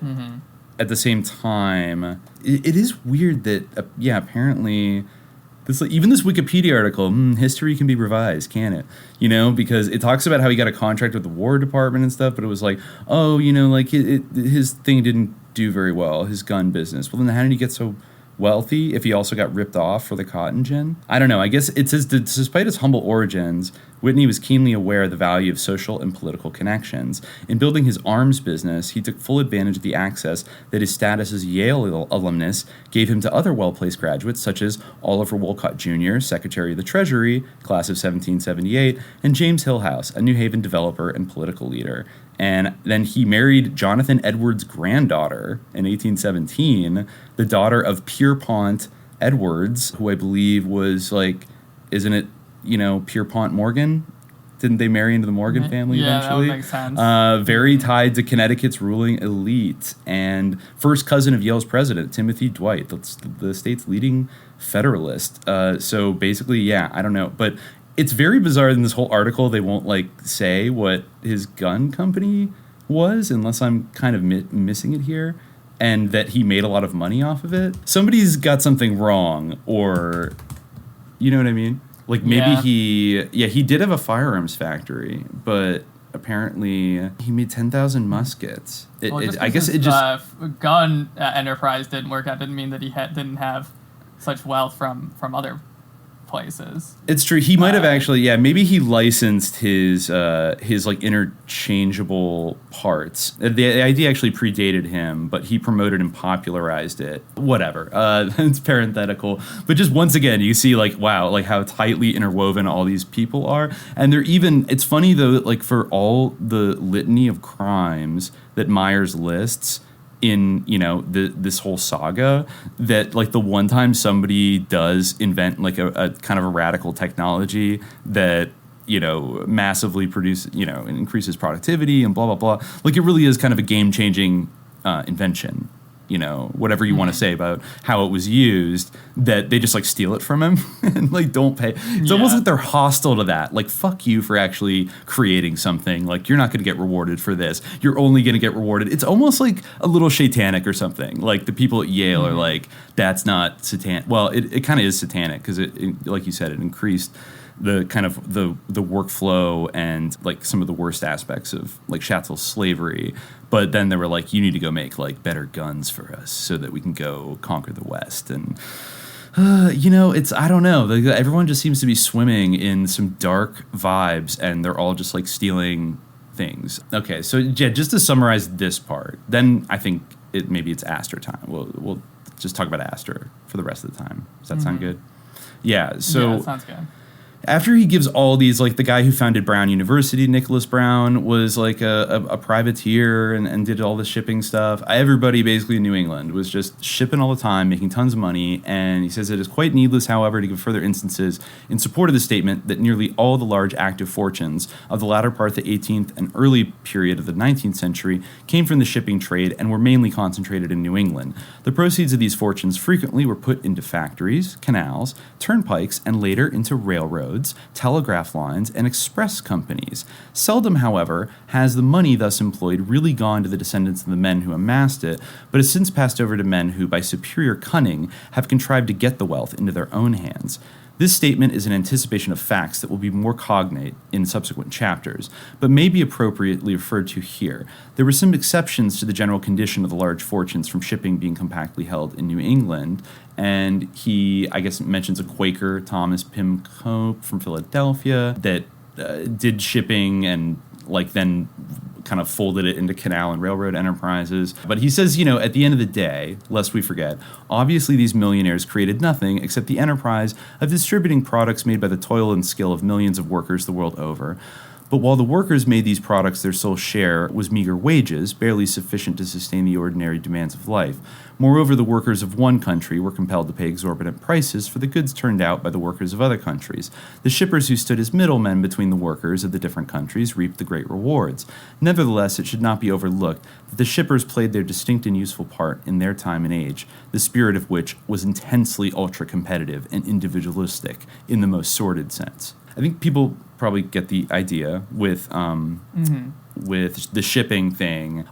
at the same time, it is weird that apparently even this Wikipedia article, history can be revised, can it? Because it talks about how he got a contract with the War Department and stuff, but it was like, his thing didn't do very well, his gun business. Well, then how did he get so wealthy if he also got ripped off for the cotton gin? I don't know. I guess it says that despite his humble origins, Whitney was keenly aware of the value of social and political connections. In building his arms business, he took full advantage of the access that his status as Yale alumnus gave him to other well-placed graduates, such as Oliver Wolcott Jr., Secretary of the Treasury, class of 1778, and James Hillhouse, a New Haven developer and political leader. And then he married Jonathan Edwards' granddaughter in 1817, the daughter of Pierpont Edwards, who I believe was like, isn't it, Pierpont Morgan? Didn't they marry into the Morgan family eventually? Yeah, that would make sense. Very tied to Connecticut's ruling elite, and first cousin of Yale's president, Timothy Dwight, the state's leading Federalist. So basically, I don't know. But it's very bizarre in this whole article they won't like say what his gun company was, unless I'm kind of missing it here, and that he made a lot of money off of it. Somebody's got something wrong, or you know what I mean? Like maybe he did have a firearms factory, but apparently he made 10,000 muskets. I guess it just gun enterprise didn't work out. Didn't mean that he didn't have such wealth from other places. It's true. He might have actually, maybe he licensed his like interchangeable parts. The idea actually predated him, but he promoted and popularized it. Whatever. It's parenthetical. But just once again, you see like, wow, like how tightly interwoven all these people are. And they're even, it's funny though, like for all the litany of crimes that Myers lists in, this whole saga, that like the one time somebody does invent like a kind of a radical technology that, massively increases productivity and blah, blah, blah. Like it really is kind of a game-changing invention. whatever you want to say about how it was used, that they just like steal it from him and like don't pay. It's almost like they're hostile to that. Like, fuck you for actually creating something. Like, you're not going to get rewarded for this. You're only going to get rewarded. It's almost like a little satanic or something. Like the people at Yale are like, that's not satanic. Well, it kind of is satanic because it, like you said, it increased the kind of the workflow and like some of the worst aspects of like chattel slavery. But then they were like, you need to go make like better guns for us so that we can go conquer the West. And it's, I don't know, everyone just seems to be swimming in some dark vibes, and they're all just like stealing things. Okay, so yeah, just to summarize this part, then I think maybe it's Astor time. We'll just talk about Astor for the rest of the time. Does that sound good? Yeah, so yeah, that sounds good. After he gives all these, like the guy who founded Brown University, Nicholas Brown, was like a privateer and did all the shipping stuff. Everybody basically in New England was just shipping all the time, making tons of money. And he says it is quite needless, however, to give further instances in support of the statement that nearly all the large active fortunes of the latter part of the 18th and early period of the 19th century came from the shipping trade and were mainly concentrated in New England. The proceeds of these fortunes frequently were put into factories, canals, turnpikes, and later into railroads, telegraph lines, and express companies. Seldom, however, has the money thus employed really gone to the descendants of the men who amassed it, but has since passed over to men who, by superior cunning, have contrived to get the wealth into their own hands. This statement is an anticipation of facts that will be more cognate in subsequent chapters, but may be appropriately referred to here. There were some exceptions to the general condition of the large fortunes from shipping being compactly held in New England, and he, I guess, mentions a Quaker, Thomas Pimcope from Philadelphia, that did shipping and then kind of folded it into canal and railroad enterprises. But he says, at the end of the day, lest we forget, obviously these millionaires created nothing except the enterprise of distributing products made by the toil and skill of millions of workers the world over. But while the workers made these products their sole share was meager wages, barely sufficient to sustain the ordinary demands of life. Moreover, the workers of one country were compelled to pay exorbitant prices for the goods turned out by the workers of other countries. The shippers who stood as middlemen between the workers of the different countries reaped the great rewards. Nevertheless, it should not be overlooked that the shippers played their distinct and useful part in their time and age, the spirit of which was intensely ultra-competitive and individualistic in the most sordid sense. I think people probably get the idea with the shipping thing.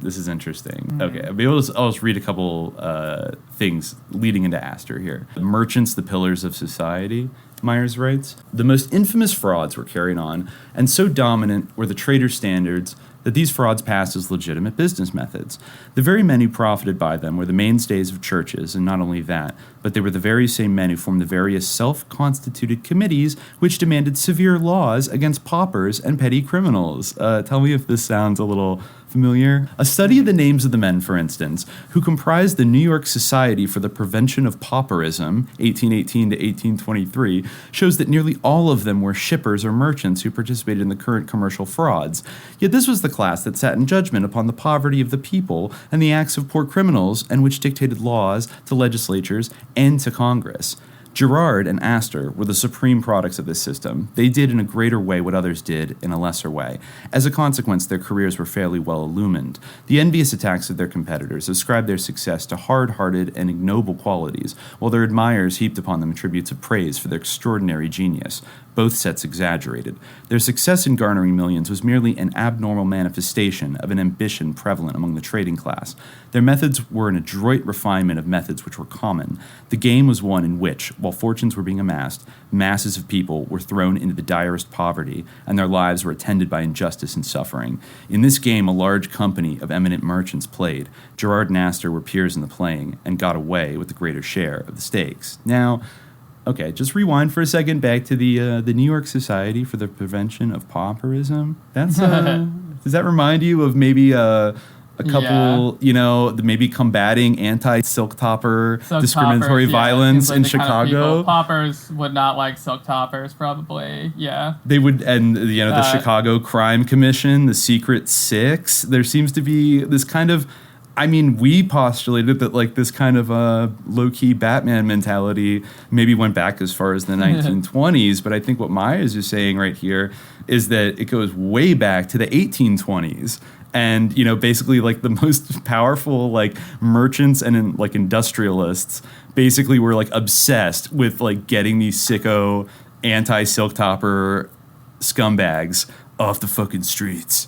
This is interesting. Okay, I'll just read a couple things leading into Astor here. Merchants, the pillars of society, Myers writes. The most infamous frauds were carried on, and so dominant were the trader standards that these frauds passed as legitimate business methods. The very men who profited by them were the mainstays of churches, and not only that, but they were the very same men who formed the various self-constituted committees which demanded severe laws against paupers and petty criminals. Tell me if this sounds a little familiar. A study of the names of the men, for instance, who comprised the New York Society for the Prevention of Pauperism, 1818 to 1823, shows that nearly all of them were shippers or merchants who participated in the current commercial frauds. Yet this was the class that sat in judgment upon the poverty of the people and the acts of poor criminals, and which dictated laws to legislatures and to Congress. Girard and Astor were the supreme products of this system. They did in a greater way what others did in a lesser way. As a consequence, their careers were fairly well illumined. The envious attacks of their competitors ascribed their success to hard-hearted and ignoble qualities, while their admirers heaped upon them tributes of praise for their extraordinary genius. Both sets exaggerated. Their success in garnering millions was merely an abnormal manifestation of an ambition prevalent among the trading class. Their methods were an adroit refinement of methods which were common. The game was one in which, while fortunes were being amassed, masses of people were thrown into the direst poverty, and their lives were attended by injustice and suffering. In this game, a large company of eminent merchants played. Girard and Astor were peers in the playing, and got away with the greater share of the stakes. Now, okay, just rewind for a second back to the New York Society for the Prevention of Pauperism. That's does that remind you of maybe a couple, maybe combating anti-silk topper discriminatory violence in Chicago? Paupers would not like silk toppers, probably. Yeah, they would, and the Chicago Crime Commission, the Secret Six. There seems to be this kind of. I mean, we postulated that this kind of low-key Batman mentality maybe went back as far as the 1920s, but I think what Myers is saying right here is that it goes way back to the 1820s, And, basically like the most powerful like merchants and like industrialists basically were like obsessed with like getting these sicko anti-silk topper scumbags off the fucking streets.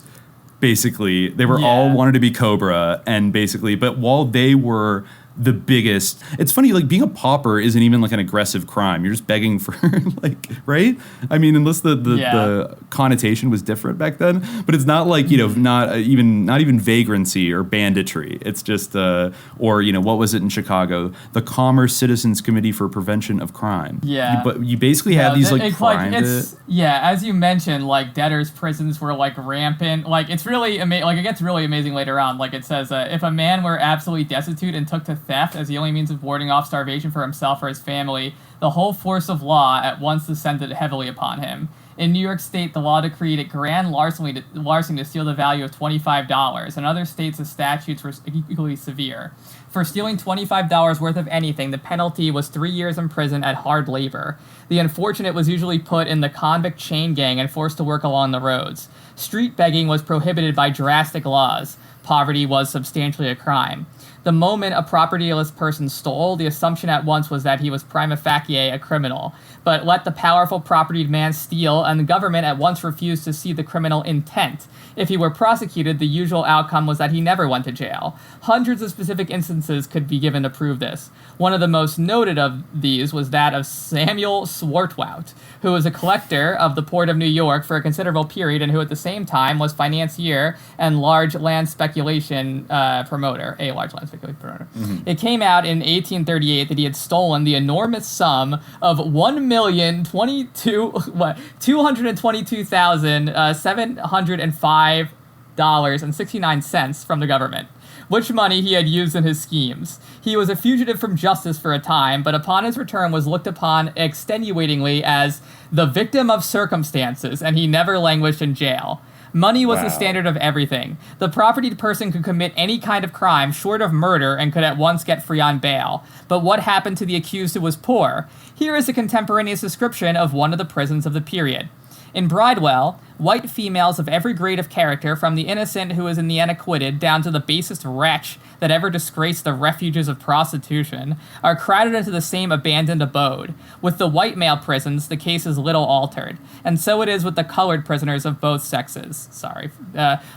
Basically, they were all wanted to be Cobra, and basically, but while they were the biggest, it's funny, like being a pauper isn't even like an aggressive crime. You're just begging for like, right? I mean, unless the connotation was different back then, but it's not like, not even vagrancy or banditry. It's just, or, what was it in Chicago? The Commerce Citizens Committee for Prevention of Crime. Yeah. But you basically have these like private. As you mentioned, like debtors' prisons were like rampant. Like it's really like it gets really amazing later on. Like it says, if a man were absolutely destitute and took to theft as the only means of warding off starvation for himself or his family, the whole force of law at once descended heavily upon him. In New York State, the law decreed a grand larceny to steal the value of $25. In other states, the statutes were equally severe. For stealing $25 worth of anything, the penalty was 3 years in prison at hard labor. The unfortunate was usually put in the convict chain gang and forced to work along the roads. Street begging was prohibited by drastic laws. Poverty was substantially a crime. The moment a propertyless person stole, the assumption at once was that he was prima facie a criminal. But let the powerful propertied man steal, and the government at once refused to see the criminal intent. If he were prosecuted, the usual outcome was that he never went to jail. Hundreds of specific instances could be given to prove this. One of the most noted of these was that of Samuel Swartwout, who was a collector of the Port of New York for a considerable period and who at the same time was financier and large land speculation promoter. Mm-hmm. It came out in 1838 that he had stolen the enormous sum of $1,222,705.69 from the government, which money he had used in his schemes. He was a fugitive from justice for a time, but upon his return was looked upon extenuatingly as the victim of circumstances, and he never languished in jail. Money was the standard of everything. The propertied person could commit any kind of crime short of murder and could at once get free on bail. But what happened to the accused who was poor? Here is a contemporaneous description of one of the prisons of the period. In Bridewell, white females of every grade of character, from the innocent who is in the end acquitted down to the basest wretch that ever disgraced the refuges of prostitution, are crowded into the same abandoned abode. With the white male prisons, the case is little altered, and so it is with the colored prisoners of both sexes.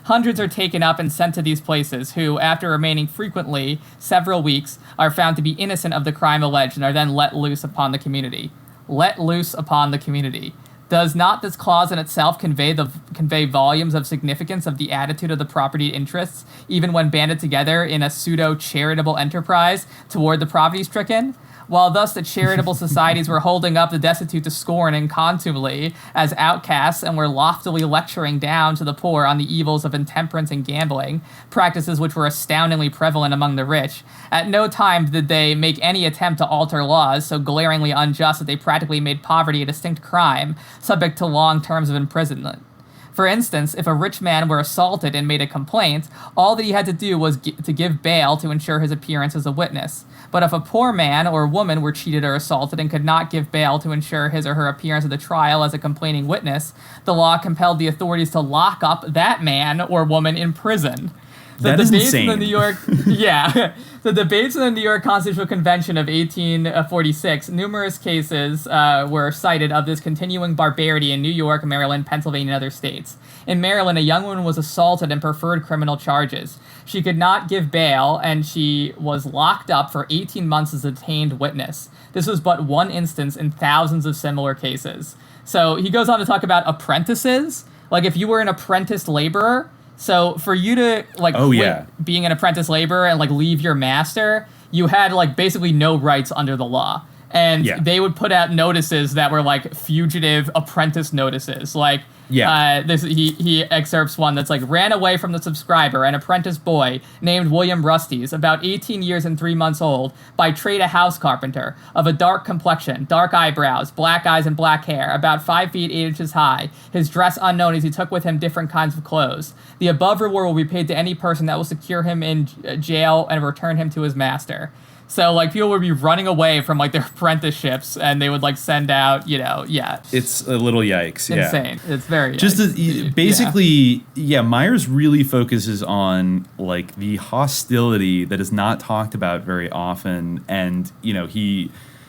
Hundreds are taken up and sent to these places, who, after remaining frequently several weeks, are found to be innocent of the crime alleged and are then let loose upon the community. Let loose upon the community. Does not this clause in itself convey volumes of significance of the attitude of the property interests, even when banded together in a pseudo-charitable enterprise toward the poverty-stricken? While thus the charitable societies were holding up the destitute to scorn and contumely as outcasts and were loftily lecturing down to the poor on the evils of intemperance and gambling, practices which were astoundingly prevalent among the rich, at no time did they make any attempt to alter laws so glaringly unjust that they practically made poverty a distinct crime, subject to long terms of imprisonment. For instance, if a rich man were assaulted and made a complaint, all that he had to do was to give bail to ensure his appearance as a witness. But if a poor man or woman were cheated or assaulted and could not give bail to ensure his or her appearance at the trial as a complaining witness, the law compelled the authorities to lock up that man or woman in prison. That is insane. The debates in the New York Constitutional Convention of 1846, numerous cases were cited of this continuing barbarity in New York, Maryland, Pennsylvania, and other states. In Maryland, a young woman was assaulted and preferred criminal charges. She could not give bail, and she was locked up for 18 months as a detained witness. This was but one instance in thousands of similar cases. So he goes on to talk about apprentices. Like if you were an apprentice laborer, so for you to quit being an apprentice laborer and leave your master, you had basically no rights under the law. And they would put out notices that were fugitive apprentice notices. He excerpts one that's ran away from the subscriber, an apprentice boy named William Rusties, about 18 years and 3 months old, by trade a house carpenter, of a dark complexion, dark eyebrows, black eyes and black hair, about 5 feet 8 inches high, his dress unknown as he took with him different kinds of clothes. The above reward will be paid to any person that will secure him in jail and return him to his master. So, like, people would be running away from, like, their apprenticeships, and they would, like, send out, It's a little yikes. Insane. It's very basically, Myers really focuses on, like, the hostility that is not talked about very often, and,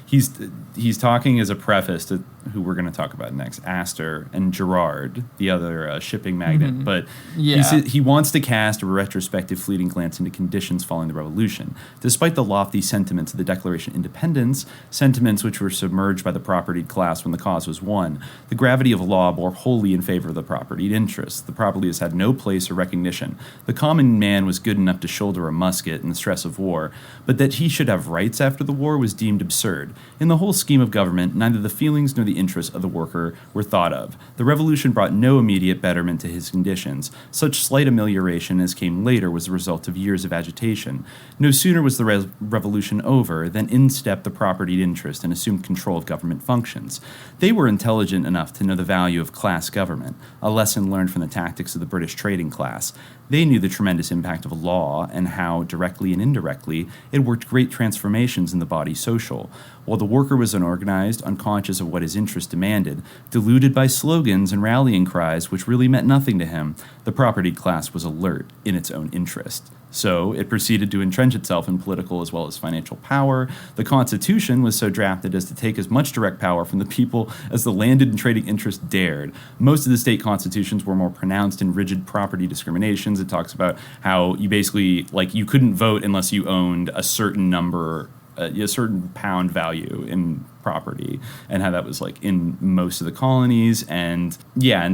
he's talking as a preface to who we're going to talk about next, Astor and Gerard, the other shipping magnate. But he wants to cast a retrospective fleeting glance into conditions following the revolution. Despite the lofty sentiments of the Declaration of Independence, sentiments which were submerged by the propertied class when the cause was won, the gravity of law bore wholly in favor of the propertied interests. The propertists had no place or recognition. The common man was good enough to shoulder a musket in the stress of war, but that he should have rights after the war was deemed absurd. In the whole scheme of government, neither the feelings nor the interests of the worker were thought of. The revolution brought no immediate betterment to his conditions. Such slight amelioration as came later was the result of years of agitation. No sooner was the revolution over than in stepped the propertied interest and assumed control of government functions. They were intelligent enough to know the value of class government, a lesson learned from the tactics of the British trading class. They knew the tremendous impact of law and how, directly and indirectly, it worked great transformations in the body social. While the worker was unorganized, unconscious of what his interest demanded, deluded by slogans and rallying cries which really meant nothing to him, the propertied class was alert in its own interest. So it proceeded to entrench itself in political as well as financial power. The Constitution was so drafted as to take as much direct power from the people as the landed and trading interest dared. Most of the state constitutions were more pronounced in rigid property discriminations. It talks about how you basically, you couldn't vote unless you owned a certain number, a certain pound value in property, and how that was in most of the colonies, and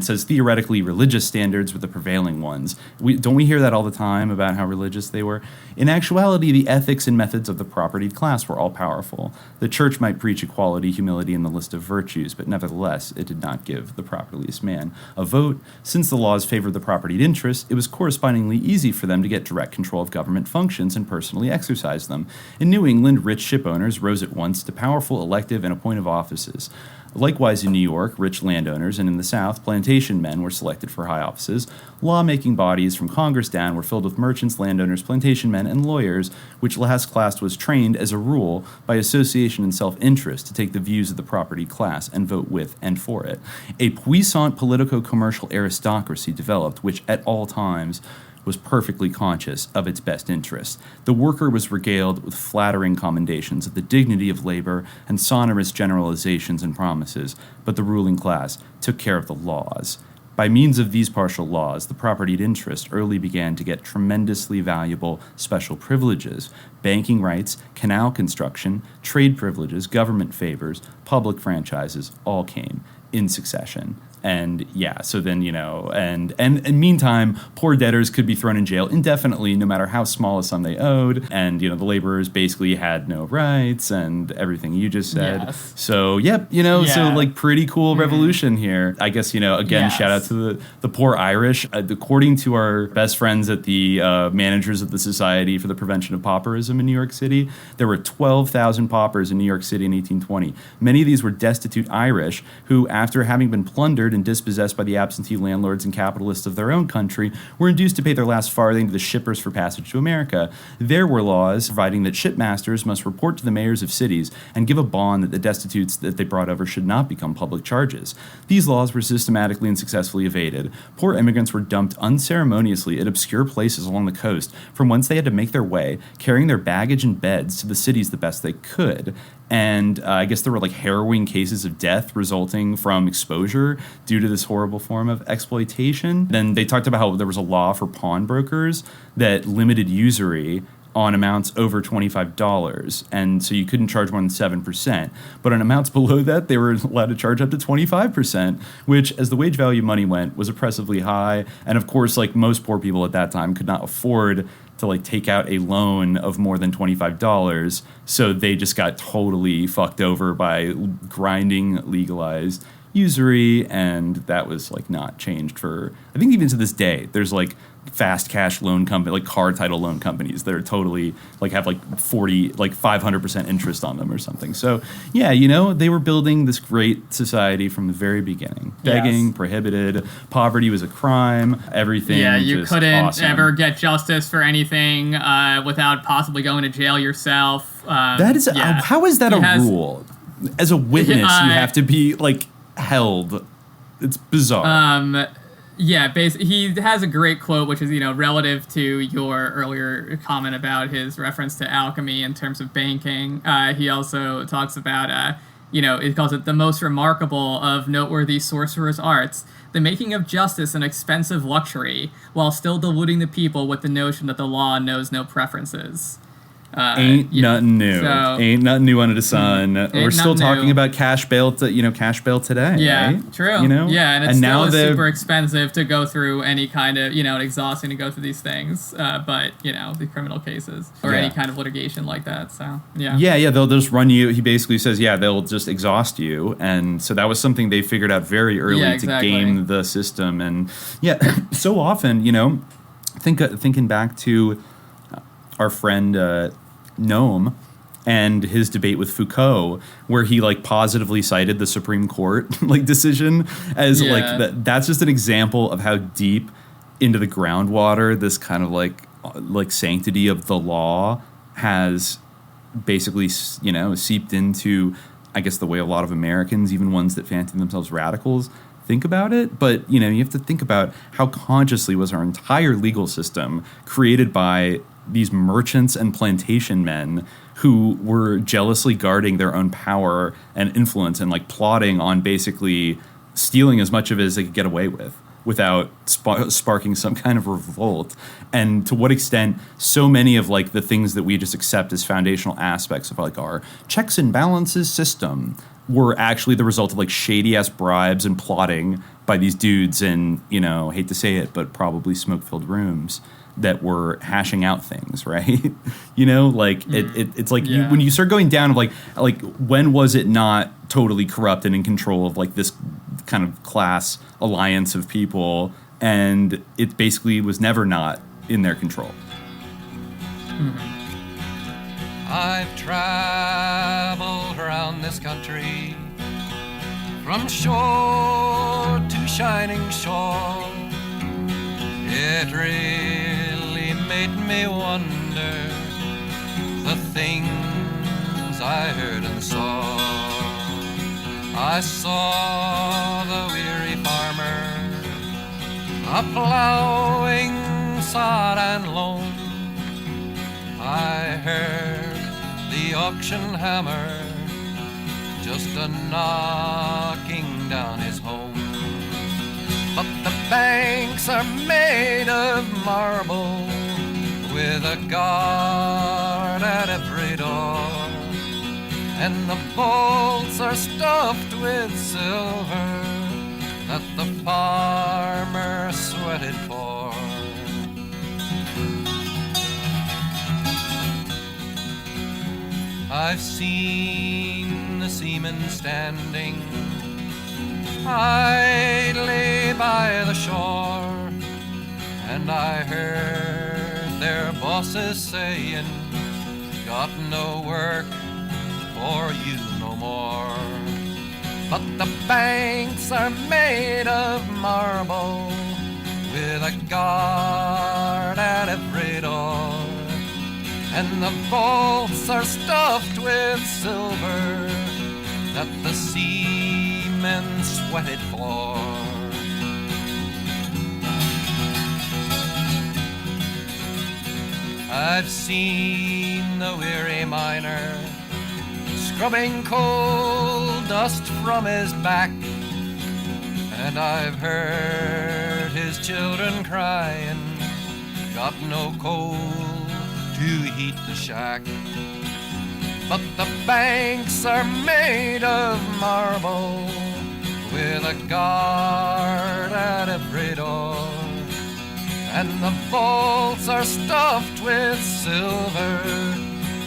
says theoretically religious standards were the prevailing ones. Don't we hear that all the time about how religious they were? In actuality, the ethics and methods of the propertied class were all powerful. The church might preach equality, humility, and the list of virtues, but nevertheless, it did not give the propertiest man a vote. Since the laws favored the propertied interest, it was correspondingly easy for them to get direct control of government functions and personally exercise them. In New England, rich ship owners rose at once to powerful elective and appointive offices. Likewise, in New York, rich landowners, and in the South, plantation men were selected for high offices. Lawmaking bodies from Congress down were filled with merchants, landowners, plantation men, and lawyers, which last class was trained, as a rule, by association and self-interest to take the views of the property class and vote with and for it. A puissant politico-commercial aristocracy developed, which at all times was perfectly conscious of its best interests. The worker was regaled with flattering commendations of the dignity of labor and sonorous generalizations and promises, but the ruling class took care of the laws. By means of these partial laws, the propertied interest early began to get tremendously valuable special privileges. Banking rights, canal construction, trade privileges, government favors, public franchises all came in succession. And so then, and meantime, poor debtors could be thrown in jail indefinitely, no matter how small a sum they owed. And, the laborers basically had no rights and everything you just said. Yes. So, so pretty cool revolution here. I guess, again, shout out to the poor Irish. According to our best friends at the managers of the Society for the Prevention of Pauperism in New York City, there were 12,000 paupers in New York City in 1820. Many of these were destitute Irish who, after having been plundered and dispossessed by the absentee landlords and capitalists of their own country, were induced to pay their last farthing to the shippers for passage to America. There were laws providing that shipmasters must report to the mayors of cities and give a bond that the destitutes that they brought over should not become public charges. These laws were systematically and successfully evaded. Poor immigrants were dumped unceremoniously at obscure places along the coast, from whence they had to make their way, carrying their baggage and beds to the cities the best they could. And I guess there were harrowing cases of death resulting from exposure due to this horrible form of exploitation. Then they talked about how there was a law for pawnbrokers that limited usury on amounts over $25, and so you couldn't charge more than 7%. But on amounts below that, they were allowed to charge up to 25%, which, as the wage value of money went, was oppressively high. And of course, most poor people at that time could not afford to take out a loan of more than $25, so they just got totally fucked over by grinding legalized usury, and that was like not changed for, I think even to this day. There's like fast cash loan company, like car title loan companies that are totally like have like 500% interest on them or something. So yeah, they were building this great society from the very beginning. Begging prohibited, poverty was a crime, everything. Yeah, you just couldn't awesome. ever get justice for anything without possibly going to jail yourself. That is how is that rule? As a witness, you have to be like held. It's bizarre. Yeah, he has a great quote, which is, relative to your earlier comment about his reference to alchemy in terms of banking. He also talks about, he calls it the most remarkable of noteworthy sorcerer's arts, the making of justice an expensive luxury, while still deluding the people with the notion that the law knows no preferences. Ain't nothing new. Ain't nothing new under the sun. We're still talking about cash bail today. Yeah, right? true. Yeah, and it's still super expensive to go through any kind of, exhausting to go through these things. But the criminal cases or any kind of litigation like that. So yeah, they'll just run you. He basically says, they'll just exhaust you, and so that was something they figured out very early to game the system. And so often, thinking back to our friend Noam and his debate with Foucault, where he like positively cited the Supreme Court like decision as that's just an example of how deep into the groundwater this kind of like sanctity of the law has basically seeped into, I guess, the way a lot of Americans, even ones that fancy themselves radicals, think about it. But you have to think about how consciously was our entire legal system created by these merchants and plantation men who were jealously guarding their own power and influence and like plotting on basically stealing as much of it as they could get away with without sparking some kind of revolt. And to what extent so many of like the things that we just accept as foundational aspects of like our checks and balances system were actually the result of like shady ass bribes and plotting by these dudes in, hate to say it, but probably smoke-filled rooms that were hashing out things, right? It's like when you start going down of like when was it not totally corrupt and in control of like this kind of class alliance of people, and it basically was never not in their control. I've traveled around this country from shore to shining shore. It really made me wonder the things I heard and saw. I saw the weary farmer a-plowing sod and loam. I heard the auction hammer just a-knocking down his home. But the banks are made of marble with a guard at every door, and the bolts are stuffed with silver that the farmer sweated for. I've seen the seamen standing idly by the shore, and I heard their bosses saying, got no work for you no more. But the banks are made of marble with a guard at every door, and the vaults are stuffed with silver that the seamen sweated for. I've seen the weary miner scrubbing coal dust from his back, and I've heard his children crying, got no coal to heat the shack. But the banks are made of marble with a guard at every door, and the vaults are stuffed with silver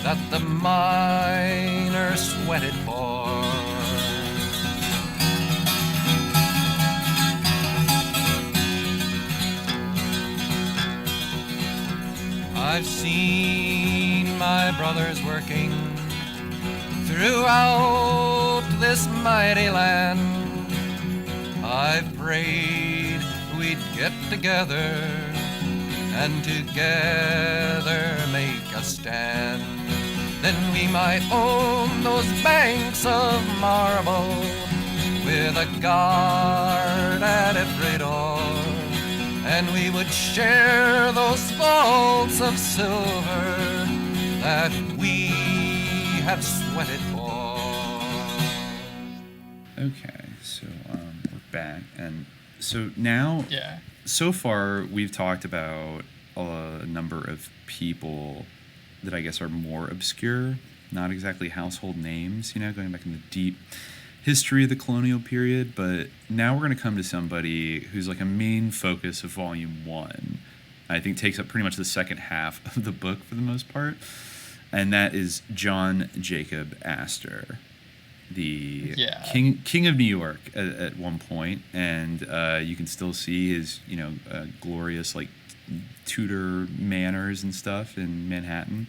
that the miner sweated for. I've seen my brothers working throughout this mighty land. I've prayed we'd get together and together make a stand. Then we might own those banks of marble with a guard at every door, and we would share those vaults of silver that we have sweated for. Okay, so we're back, and so now, so far we've talked about a number of people that I guess are more obscure, not exactly household names, going back in the deep history of the colonial period, but now we're going to come to somebody who's like a main focus of volume 1. I think takes up pretty much the second half of the book for the most part, and that is John Jacob Astor, the king of New York at one point, and you can still see his glorious like Tudor manors and stuff in Manhattan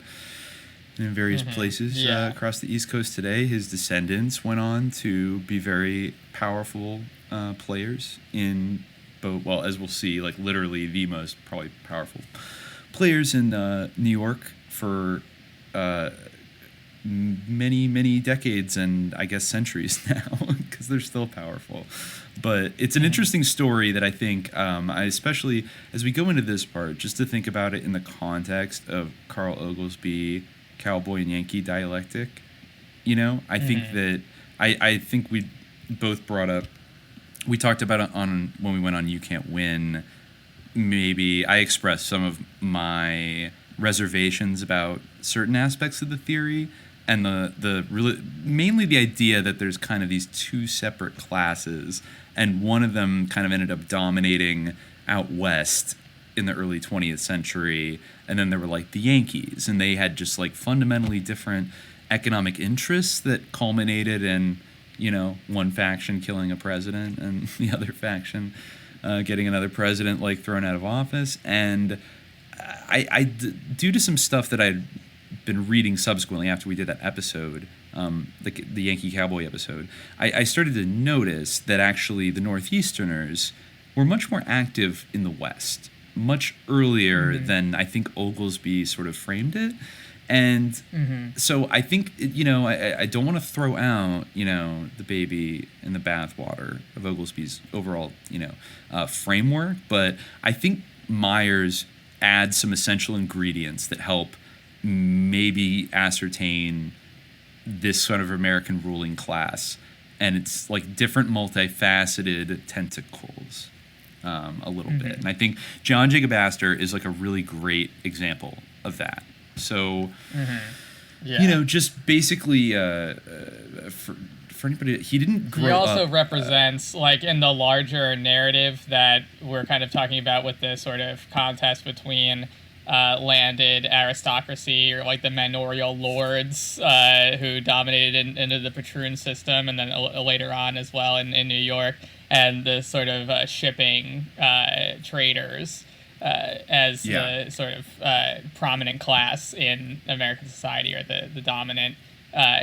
and in various places across the East Coast today. His descendants went on to be very powerful players in both, well, as we'll see, like literally the most probably powerful players in New York for many decades and I guess centuries now, because they're still powerful. But it's an interesting story that I think, I especially as we go into this part, just to think about it in the context of Carl Oglesby, cowboy and Yankee dialectic. I think that I think we both brought up, we talked about it on when we went on You Can't Win. Maybe I expressed some of my reservations about certain aspects of the theory, and the really mainly the idea that there's kind of these two separate classes, and one of them kind of ended up dominating out west in the early 20th century, and then there were like the Yankees, and they had just like fundamentally different economic interests that culminated in one faction killing a president and the other faction getting another president like thrown out of office. And I due to some stuff that I'd been reading subsequently after we did that episode, the Yankee Cowboy episode, I started to notice that actually the Northeasterners were much more active in the West, much earlier than I think Oglesby sort of framed it. And so I think, I don't want to throw out, the baby in the bathwater of Oglesby's overall, framework, but I think Myers adds some essential ingredients that help maybe ascertain this sort of American ruling class, and it's like different multifaceted tentacles a little bit. And I think John Jacob Astor is like a really great example of that. So, just basically for anybody, he didn't grow up. He also represents, like, in the larger narrative that we're kind of talking about with this sort of contest between landed aristocracy, or like the manorial lords who dominated into the patroon system, and then later on as well in New York, and the sort of shipping traders as the sort of prominent class in American society, or the dominant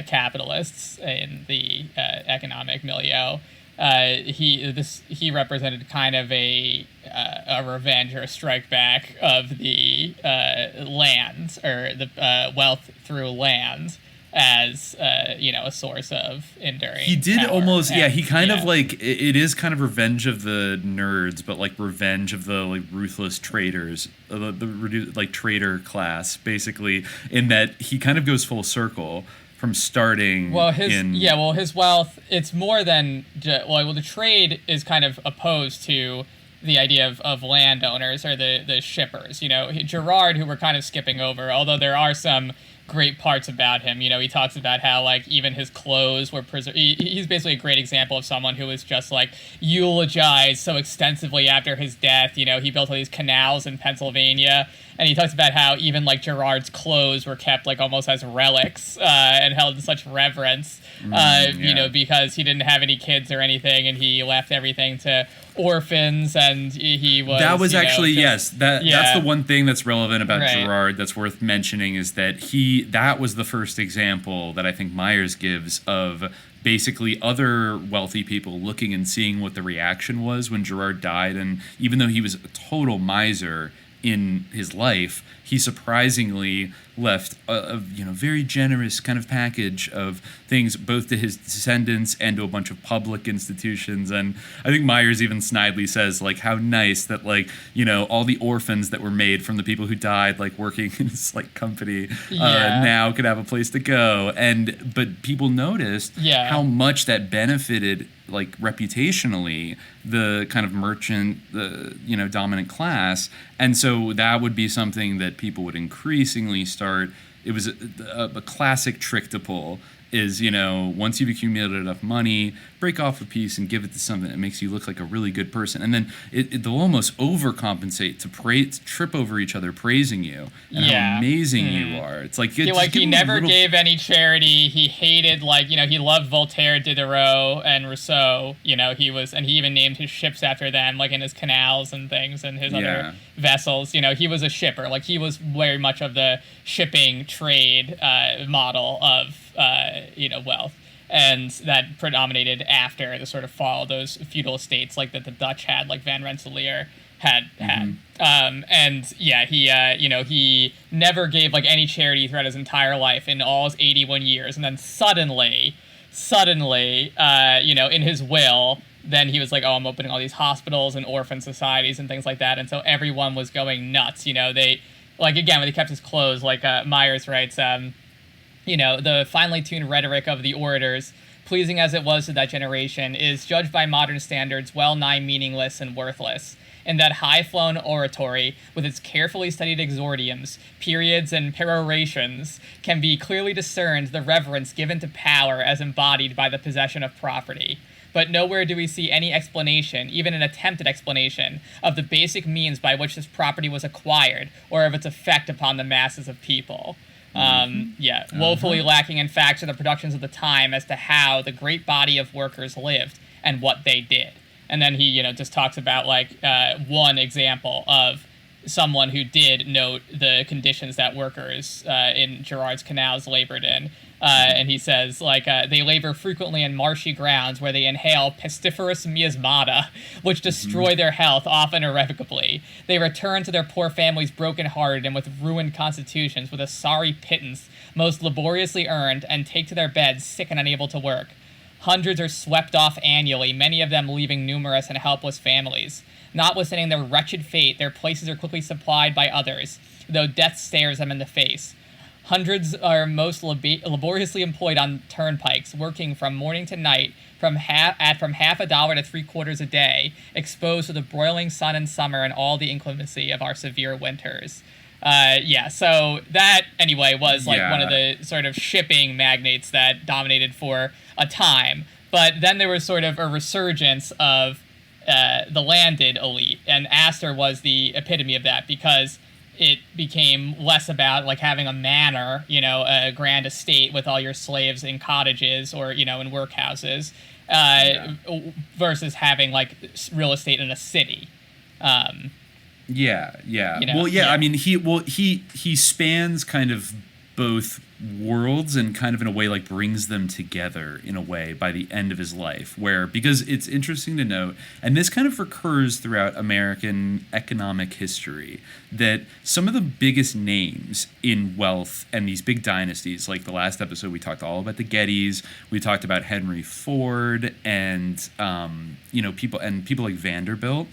capitalists in the economic milieu. He represented kind of a revenge or a strike back of the land, or the wealth through land, as a source of enduring. He did power. almost, he kind of like, it is kind of revenge of the nerds, but like revenge of the like ruthless traders, the like trader class, basically, in that he kind of goes full circle from starting. His wealth, it's more than the trade is kind of opposed to the idea of landowners or the shippers. Gerard, who we're kind of skipping over, although there are some great parts about him. He talks about how like even his clothes were preserved. He's basically a great example of someone who was just like eulogized so extensively after his death. He built all these canals in Pennsylvania, and he talks about how even like Gerard's clothes were kept like almost as relics and held in such reverence. Because he didn't have any kids or anything, and he left everything to orphans, and he was. That was actually just, yes. That's the one thing that's relevant about Girard that's worth mentioning is that that was the first example that I think Myers gives of basically other wealthy people looking and seeing what the reaction was when Girard died, and even though he was a total miser in his life, he surprisingly left a very generous kind of package of things both to his descendants and to a bunch of public institutions. And I think Myers even snidely says, like, how nice that, like, all the orphans that were made from the people who died, like, working in this, like, company now could have a place to go. But people noticed how much that benefited, like, reputationally, the kind of merchant, the dominant class. And so that would be something that people would increasingly start. It was a classic trick to pull is, once you've accumulated enough money, break off a piece and give it to something that makes you look like a really good person. And then they'll almost overcompensate to trip over each other praising you and how amazing you are. It's like... he never gave any charity. He hated, he loved Voltaire, Diderot, and Rousseau. He even named his ships after them, like in his canals and things and his other vessels. He was a shipper. Like, he was very much of the shipping trade model of wealth, and that predominated after the sort of fall of those feudal estates like that the Dutch had, like Van Rensselaer had. He never gave like any charity throughout his entire life in all his 81 years, and then suddenly, in his will, then he was like, oh, I'm opening all these hospitals and orphan societies and things like that, and so everyone was going nuts. They, like, again, when he kept his clothes, like Myers writes, the finely tuned rhetoric of the orators, pleasing as it was to that generation, is judged by modern standards well-nigh meaningless and worthless. In that high-flown oratory, with its carefully studied exordiums, periods, and perorations, can be clearly discerned the reverence given to power as embodied by the possession of property. But nowhere do we see any explanation, even an attempted explanation, of the basic means by which this property was acquired, or of its effect upon the masses of people. Woefully lacking in facts are the productions of the time as to how the great body of workers lived and what they did. And then he, just talks about, one example of someone who did note the conditions that workers in Girard's canals labored in. And he says, they labor frequently in marshy grounds where they inhale pestiferous miasmata, which destroy their health, often irrevocably. They return to their poor families broken-hearted and with ruined constitutions, with a sorry pittance, most laboriously earned, and take to their beds sick and unable to work. Hundreds are swept off annually, many of them leaving numerous and helpless families. Notwithstanding their wretched fate, their places are quickly supplied by others, though death stares them in the face. Hundreds are most laboriously employed on turnpikes, working from morning to night, from half $1 to $3/4 a day, exposed to the broiling sun in summer and all the inclemency of our severe winters. So that, anyway, was one of the sort of shipping magnates that dominated for a time. But then there was sort of a resurgence of the landed elite, and Astor was the epitome of that, because it became less about having a manor, a grand estate with all your slaves in cottages or, in workhouses, versus having real estate in a city. I mean, he spans kind of both worlds and kind of in a way brings them together in a way by the end of his life, because it's interesting to note, and this kind of recurs throughout American economic history, that some of the biggest names in wealth and these big dynasties, like the last episode we talked all about the Gettys, we talked about Henry Ford and people like Vanderbilt,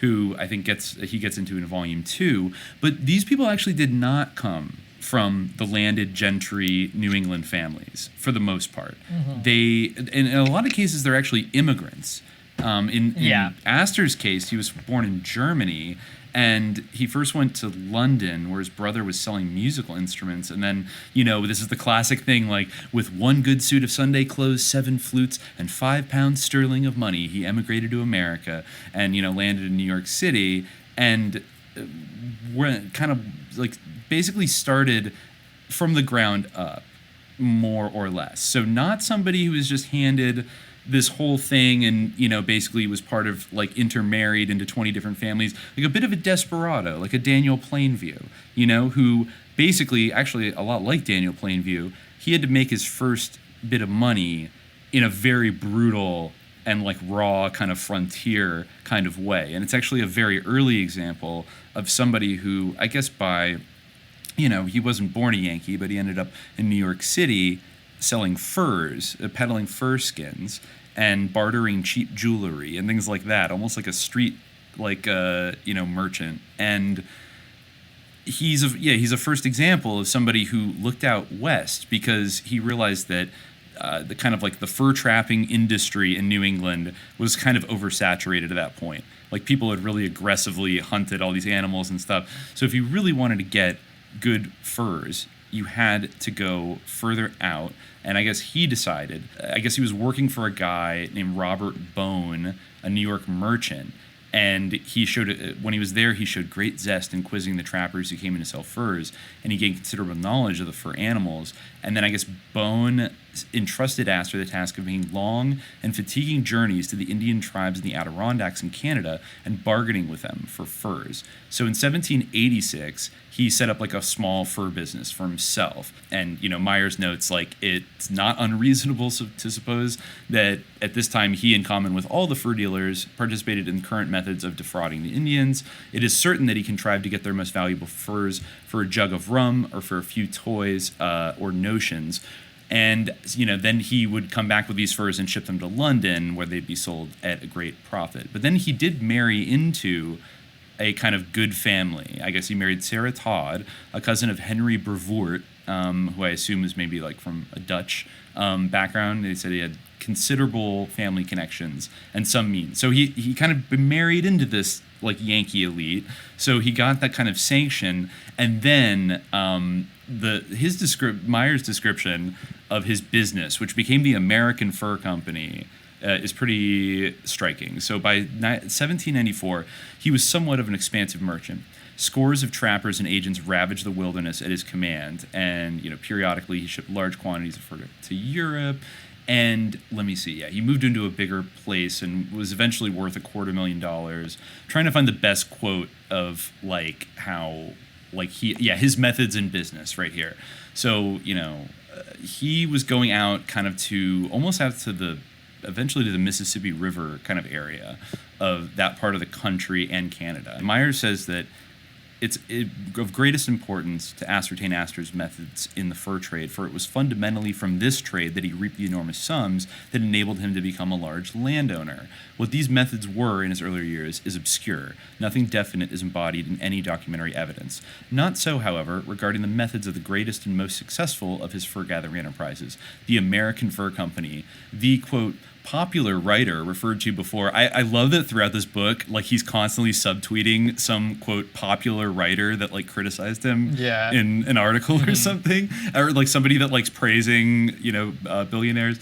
who I think he gets into in volume 2, but these people actually did not come from the landed gentry New England families for the most part. They, in a lot of cases, they're actually immigrants. In Astor's case, he was born in Germany, and he first went to London, where his brother was selling musical instruments, and then, this is the classic thing, with one good suit of Sunday clothes, 7 flutes, and 5 pounds sterling of money, he emigrated to America and, landed in New York City, and kind of, basically started from the ground up, more or less. So not somebody who was just handed this whole thing, and basically was part of like intermarried into 20 different families, like a bit of a desperado, like a Daniel Plainview, who basically, actually a lot like Daniel Plainview, he had to make his first bit of money in a very brutal and like raw kind of frontier kind of way. And it's actually a very early example of somebody who, I guess by, he wasn't born a Yankee, but he ended up in New York City selling furs, peddling fur skins, and bartering cheap jewelry and things like that, almost like a street, like merchant. And he's a first example of somebody who looked out west because he realized that the kind of like the fur trapping industry in New England was kind of oversaturated at that point. Like people had really aggressively hunted all these animals and stuff. So if you really wanted to get good furs, you had to go further out. And I guess he decided, he was working for a guy named Robert Bone, a New York merchant. And he showed, when he was there, he showed great zest in quizzing the trappers who came in to sell furs, and he gained considerable knowledge of the fur animals. And then I guess Bone entrusted Astor the task of making long and fatiguing journeys to the Indian tribes in the Adirondacks in Canada and bargaining with them for furs. So in 1786, he set up like a small fur business for himself. And, Myers notes, like, it's not unreasonable to suppose that at this time he, in common with all the fur dealers, participated in current methods of defrauding the Indians. It is certain that he contrived to get their most valuable furs for a jug of rum or for a few toys or notions. And, then he would come back with these furs and ship them to London, where they'd be sold at a great profit. But then he did marry into a kind of good family. I guess he married Sarah Todd, a cousin of Henry Brevoort, who I assume is maybe like from a Dutch background. They said he had considerable family connections and some means. So he kind of been married into this like Yankee elite. So he got that kind of sanction. And then Myers' description of his business, which became the American Fur Company, is pretty striking. So by 1794, he was somewhat of an expansive merchant. Scores of trappers and agents ravaged the wilderness at his command, and periodically he shipped large quantities of fur to Europe. And let me see, he moved into a bigger place and was eventually worth $250,000. Trying to find the best quote of like how like his methods in business right here. So he was going out kind of to almost out to eventually to the Mississippi River kind of area of that part of the country and Canada. Myers says that it's of greatest importance to ascertain Astor's methods in the fur trade, for it was fundamentally from this trade that he reaped the enormous sums that enabled him to become a large landowner. What these methods were in his earlier years is obscure. Nothing definite is embodied in any documentary evidence. Not so, however, regarding the methods of the greatest and most successful of his fur-gathering enterprises, the American Fur Company, the, quote, popular writer referred to before. I love that throughout this book, like he's constantly subtweeting some quote popular writer that like criticized him in an article or something, or like somebody that likes praising billionaires.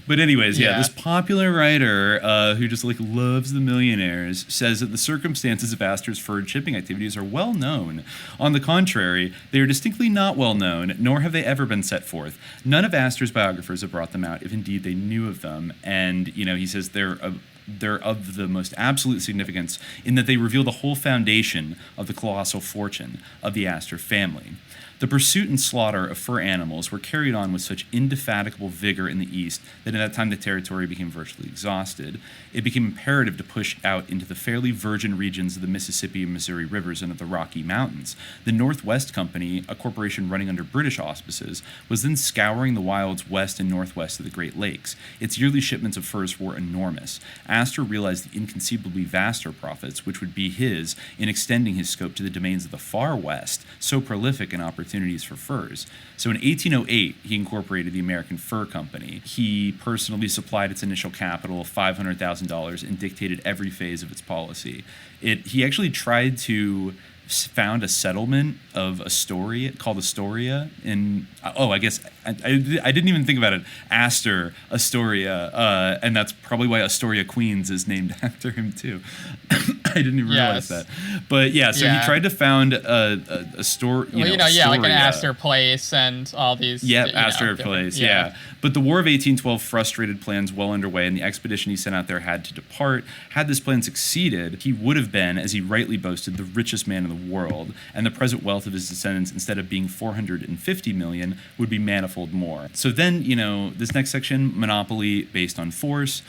But anyways, this popular writer who just like loves the millionaires says that the circumstances of Astor's fur shipping activities are well known. On the contrary, they are distinctly not well known, nor have they ever been set forth. None of Astor's biographers have brought them out, if indeed they knew of them. And he says they're of the most absolute significance in that they reveal the whole foundation of the colossal fortune of the Astor family. The pursuit and slaughter of fur animals were carried on with such indefatigable vigor in the East that in that time the territory became virtually exhausted. It became imperative to push out into the fairly virgin regions of the Mississippi and Missouri rivers and of the Rocky Mountains. The Northwest Company, a corporation running under British auspices, was then scouring the wilds west and northwest of the Great Lakes. Its yearly shipments of furs were enormous. Astor realized the inconceivably vaster profits which would be his in extending his scope to the domains of the far west, so prolific in opportunities for furs. So in 1808, he incorporated the American Fur Company. He personally supplied its initial capital of $500,000 and dictated every phase of its policy. He actually tried to found a settlement of Astoria called Astoria I guess I didn't even think about it. Astor Astoria, and that's probably why Astoria, Queens is named after him too. I didn't even realize that. But yeah, so he tried to found a store, like an Astor Place and all these. Yep, Astor Place, yeah. But the War of 1812 frustrated plans well underway, and the expedition he sent out there had to depart. Had this plan succeeded, he would have been, as he rightly boasted, the richest man in the world, and the present wealth of his descendants, instead of being 450 million, would be manifold more. So then, this next section, monopoly based on force.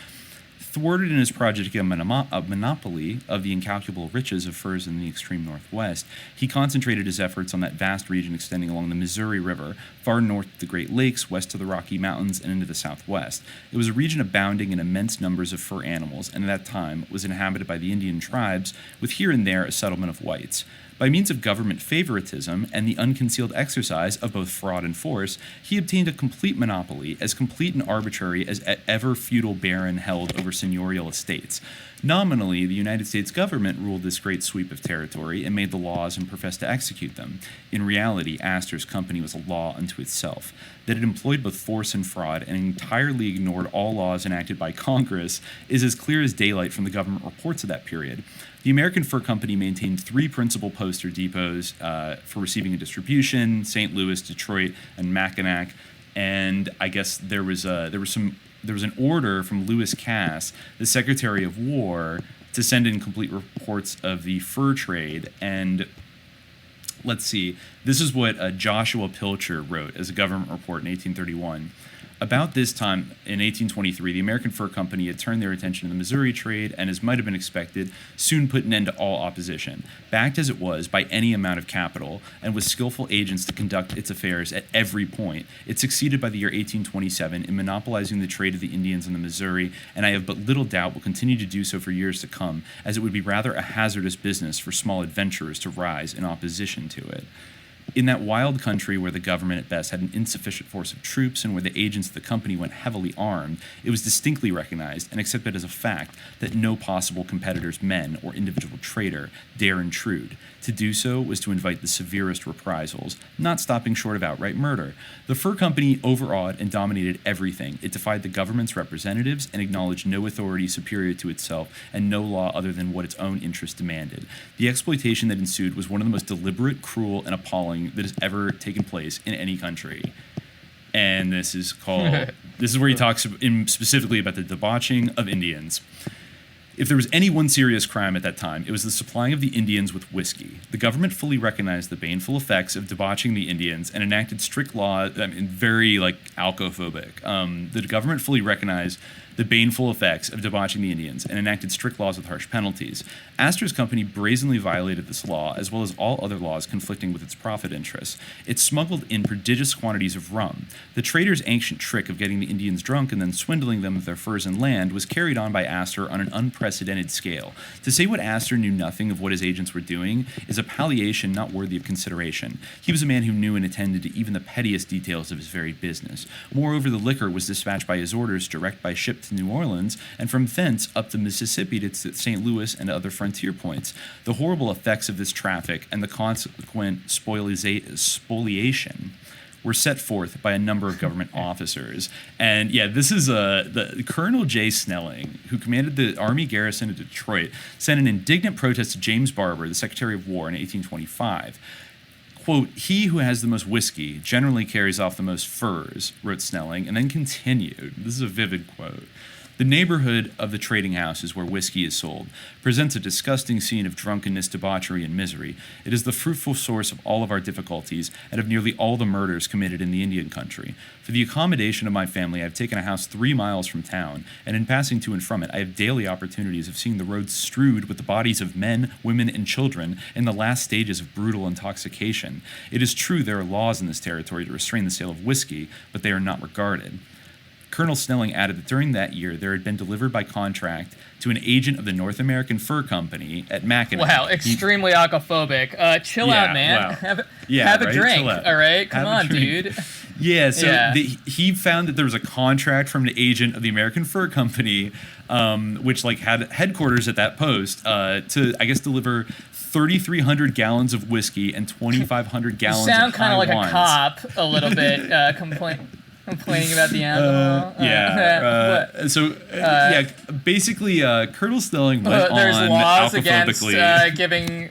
Thwarted in his project to get a monopoly of the incalculable riches of furs in the extreme northwest, he concentrated his efforts on that vast region extending along the Missouri River, far north of the Great Lakes, west of the Rocky Mountains, and into the southwest. It was a region abounding in immense numbers of fur animals, and at that time was inhabited by the Indian tribes, with here and there a settlement of whites. By means of government favoritism and the unconcealed exercise of both fraud and force, he obtained a complete monopoly, as complete and arbitrary as ever feudal baron held over seigneurial estates. Nominally, the United States government ruled this great sweep of territory and made the laws and professed to execute them. In reality, Astor's company was a law unto itself. That it employed both force and fraud and entirely ignored all laws enacted by Congress is as clear as daylight from the government reports of that period. The American Fur Company maintained 3 principal poster depots for receiving and distribution: St. Louis, Detroit, and Mackinac. And I guess there was an order from Lewis Cass, the Secretary of War, to send in complete reports of the fur trade. And let's see, this is what Joshua Pilcher wrote as a government report in 1831. About this time, in 1823, the American Fur Company had turned their attention to the Missouri trade and, as might have been expected, soon put an end to all opposition. Backed as it was by any amount of capital, and with skillful agents to conduct its affairs at every point, it succeeded by the year 1827 in monopolizing the trade of the Indians in the Missouri, and I have but little doubt will continue to do so for years to come, as it would be rather a hazardous business for small adventurers to rise in opposition to it. In that wild country where the government at best had an insufficient force of troops and where the agents of the company went heavily armed, it was distinctly recognized and accepted as a fact that no possible competitor's men or individual trader dare intrude. To do so was to invite the severest reprisals, not stopping short of outright murder. The fur company overawed and dominated everything. It defied the government's representatives and acknowledged no authority superior to itself and no law other than what its own interests demanded. The exploitation that ensued was one of the most deliberate, cruel, and appalling that has ever taken place in any country. And this is where he talks specifically about the debauching of Indians. If there was any one serious crime at that time, it was the supplying of the Indians with whiskey. The government fully recognized the baneful effects of debauching the Indians and enacted strict laws, very alcophobic. The government fully recognized the baneful effects of debauching the Indians and enacted strict laws with harsh penalties. Astor's company brazenly violated this law, as well as all other laws conflicting with its profit interests. It smuggled in prodigious quantities of rum. The traders' ancient trick of getting the Indians drunk and then swindling them of their furs and land was carried on by Astor on an unprecedented scale. To say what Astor knew nothing of what his agents were doing is a palliation not worthy of consideration. He was a man who knew and attended to even the pettiest details of his very business. Moreover, the liquor was dispatched by his orders direct by ship to New Orleans, and from thence up the Mississippi to St. Louis and other frontier points. The horrible effects of this traffic and the consequent spoliation were set forth by a number of government officers. And this is the Colonel J. Snelling, who commanded the Army garrison of Detroit, sent an indignant protest to James Barber, the Secretary of War, in 1825. Quote, "He who has the most whiskey generally carries off the most furs," wrote Snelling, and then continued. This is a vivid quote. "The neighborhood of the trading houses where whiskey is sold presents a disgusting scene of drunkenness, debauchery, and misery. It is the fruitful source of all of our difficulties and of nearly all the murders committed in the Indian country. For the accommodation of my family, I have taken a house 3 miles from town, and in passing to and from it, I have daily opportunities of seeing the roads strewed with the bodies of men, women, and children in the last stages of brutal intoxication. It is true there are laws in this territory to restrain the sale of whiskey, but they are not regarded." Colonel Snelling added that during that year there had been delivered by contract to an agent of the North American Fur Company at Mackinac. Wow, extremely alcophobic. Chill out, man. Wow. Have a drink, all right? Come on, dude. Yeah, so he found that there was a contract from an agent of the American Fur Company, which like had headquarters at that post, to I guess deliver 3,300 gallons of whiskey and 2,500 gallons of sound kind of like wines. a cop a little bit, complaining about the alcohol. Basically, Colonel Stelling went there's on laws against alphabetically. giving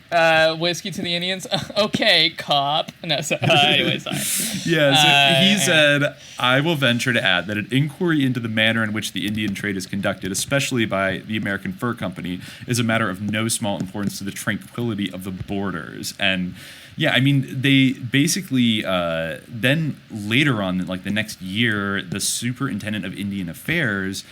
whiskey to the Indians. Okay, cop. No, so, anyway, sorry. He said, I will venture to add that an inquiry into the manner in which the Indian trade is conducted, especially by the American Fur Company, is a matter of no small importance to the tranquility of the borders. And yeah, I mean, they basically then later on, like the next year, the Superintendent of Indian Affairs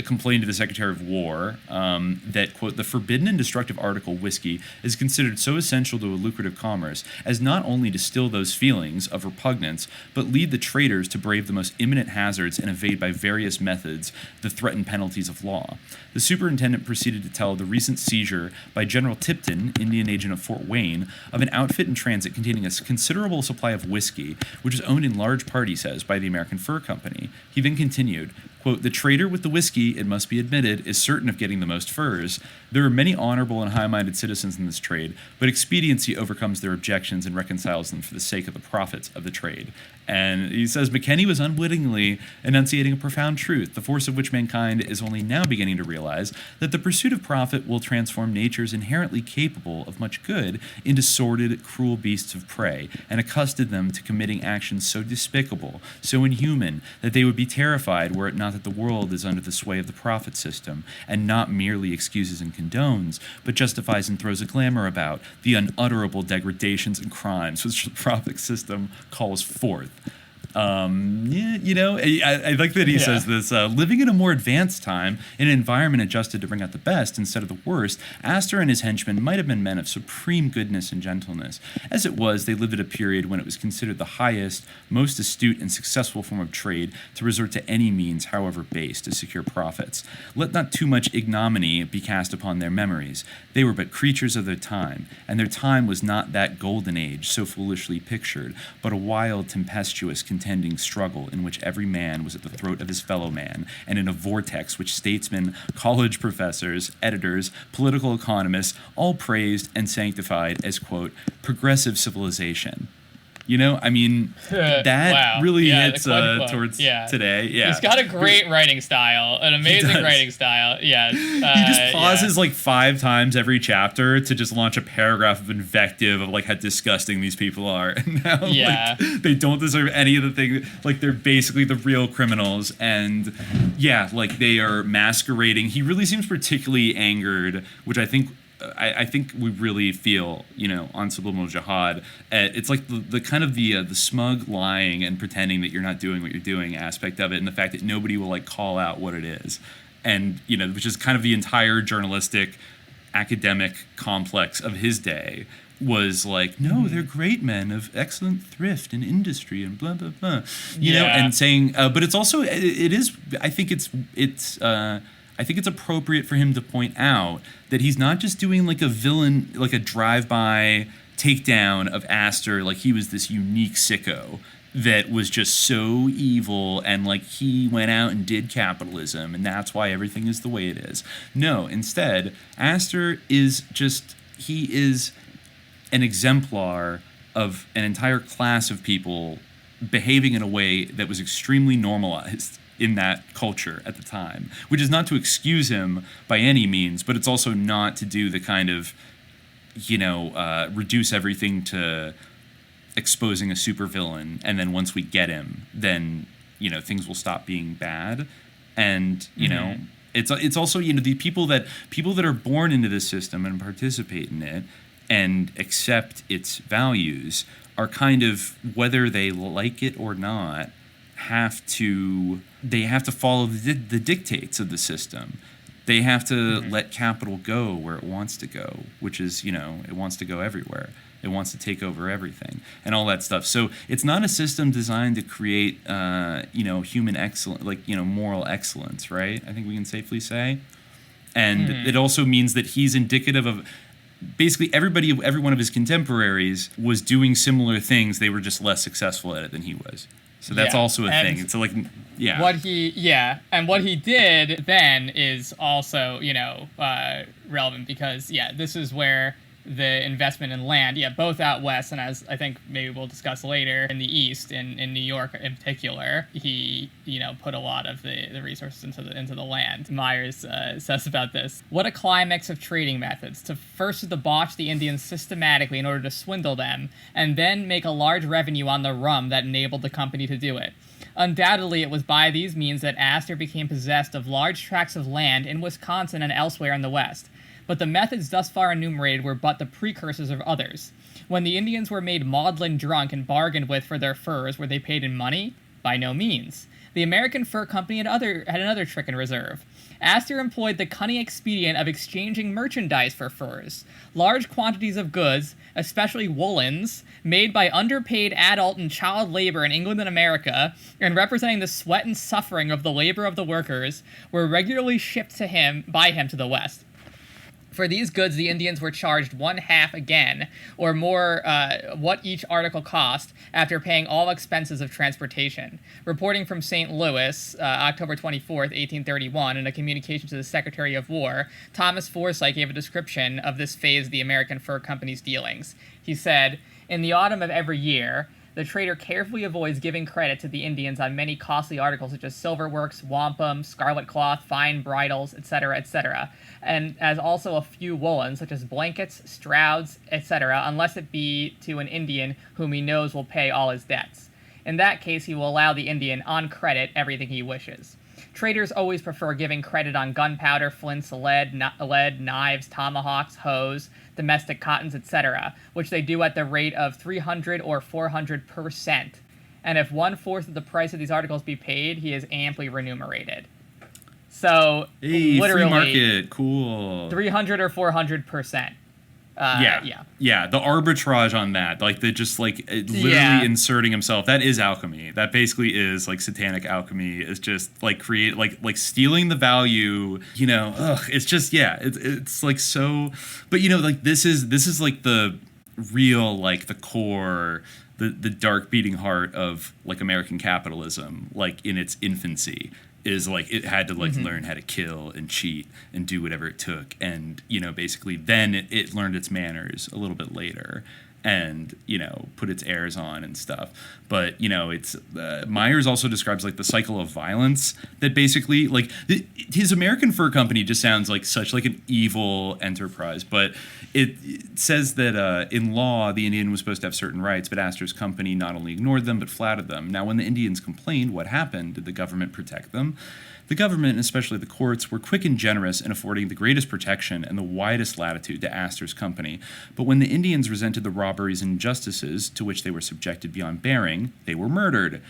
complained to the Secretary of War that, quote, the forbidden and destructive article whiskey is considered so essential to a lucrative commerce as not only to still those feelings of repugnance, but lead the traders to brave the most imminent hazards and evade by various methods the threatened penalties of law. The superintendent proceeded to tell of the recent seizure by General Tipton, Indian agent of Fort Wayne, of an outfit in transit containing a considerable supply of whiskey, which is owned in large part, he says, by the American Fur Company. He then continued, quote, the trader with the whiskey, it must be admitted, is certain of getting the most furs. There are many honorable and high-minded citizens in this trade, but expediency overcomes their objections and reconciles them for the sake of the profits of the trade. And he says McKenney was unwittingly enunciating a profound truth, the force of which mankind is only now beginning to realize, that the pursuit of profit will transform natures inherently capable of much good into sordid, cruel beasts of prey, and accustom them to committing actions so despicable, so inhuman, that they would be terrified were it not that the world is under the sway of the profit system, and not merely excuses and condones, but justifies and throws a glamour about the unutterable degradations and crimes which the profit system calls forth. I like that he says this, living in a more advanced time, in an environment adjusted to bring out the best instead of the worst, Astor and his henchmen might have been men of supreme goodness and gentleness. As it was, they lived at a period when it was considered the highest, most astute and successful form of trade to resort to any means, however base, to secure profits. Let not too much ignominy be cast upon their memories. They were but creatures of their time, and their time was not that golden age so foolishly pictured, but a wild, tempestuous, contending struggle in which every man was at the throat of his fellow man, and in a vortex which statesmen, college professors, editors, political economists all praised and sanctified as, quote, progressive civilization. You know, I mean, that really hits towards today. Yeah, he's got a great writing style, an amazing writing style. Yeah, he just pauses like 5 times every chapter to just launch a paragraph of invective of like how disgusting these people are, and now like, they don't deserve any of the things. Like they're basically the real criminals, and like they are masquerading. He really seems particularly angered, which I think we really feel, on Subliminal Jihad. It's like the kind of the smug lying and pretending that you're not doing what you're doing aspect of it, and the fact that nobody will like call out what it is, and which is kind of the entire journalistic academic complex of his day was like, no, they're great men of excellent thrift and industry and blah blah blah, and saying, but it's also it is I think it's appropriate for him to point out that he's not just doing like a villain, like a drive-by takedown of Astor, like he was this unique sicko that was just so evil and like he went out and did capitalism and that's why everything is the way it is. No, instead, Astor is he is an exemplar of an entire class of people behaving in a way that was extremely normalized in that culture at the time, which is not to excuse him by any means, but it's also not to do the kind of, reduce everything to exposing a supervillain, and then once we get him, then, things will stop being bad. And, it's also, the people that are born into this system and participate in it and accept its values are kind of, whether they like it or not, have to follow the dictates of the system. They have to let capital go where it wants to go, which is, it wants to go everywhere. It wants to take over everything and all that stuff. So it's not a system designed to create, human excellence, like, moral excellence, right? I think we can safely say. And it also means that he's indicative of basically every one of his contemporaries was doing similar things. They were just less successful at it than he was. So that's also a thing. It's like, yeah. What he did then is also, relevant because, this is where the investment in land, both out west and, as I think maybe we'll discuss later, in the east, in New York in particular, he, put a lot of the resources into the land. Myers says about this: "What a climax of trading methods, to first debauch the Indians systematically in order to swindle them, and then make a large revenue on the rum that enabled the company to do it. Undoubtedly, it was by these means that Astor became possessed of large tracts of land in Wisconsin and elsewhere in the West. But the methods thus far enumerated were but the precursors of others. When the Indians were made maudlin drunk and bargained with for their furs, were they paid in money? By no means. The American Fur Company had another trick in reserve. Astor employed the cunning expedient of exchanging merchandise for furs. Large quantities of goods, especially woolens, made by underpaid adult and child labor in England and America, and representing the sweat and suffering of the labor of the workers, were regularly shipped by him to the West. For these goods, the Indians were charged 1/2 again, or more, what each article cost, after paying all expenses of transportation." Reporting from St. Louis, October 24th, 1831, in a communication to the Secretary of War, Thomas Forsyth gave a description of this phase of the American Fur Company's dealings. He said, "In the autumn of every year, the trader carefully avoids giving credit to the Indians on many costly articles such as silver works, wampum, scarlet cloth, fine bridles, etc., etc., and as also a few woolens, such as blankets, strouds, etc., unless it be to an Indian whom he knows will pay all his debts. In that case, he will allow the Indian, on credit, everything he wishes. Traders always prefer giving credit on gunpowder, flints, lead, knives, tomahawks, hoes, domestic cottons, etc., which they do at the rate of 300 or 400%. And if 1/4 of the price of these articles be paid, he is amply remunerated." So, literally, free market, cool. 300 or 400%. Yeah, the arbitrage on that, like the just like literally inserting himself, that is alchemy. That basically is like satanic alchemy. Is just like create like stealing the value. It's just it's like so. But like this is like the real, like the core, the dark beating heart of like American capitalism, like in its infancy. Is like it had to like learn how to kill and cheat and do whatever it took, and basically then it learned its manners a little bit later, and put its airs on and stuff. But it's Myers also describes like the cycle of violence that basically like his American Fur Company just sounds like such like an evil enterprise, but it says that in law the Indian was supposed to have certain rights, but Astor's company not only ignored them but flouted them. Now when the Indians complained, what happened? Did the government protect them? The government, and especially the courts, were quick and generous in affording the greatest protection and the widest latitude to Astor's company. But when the Indians resented the robberies and injustices to which they were subjected beyond bearing, they were murdered.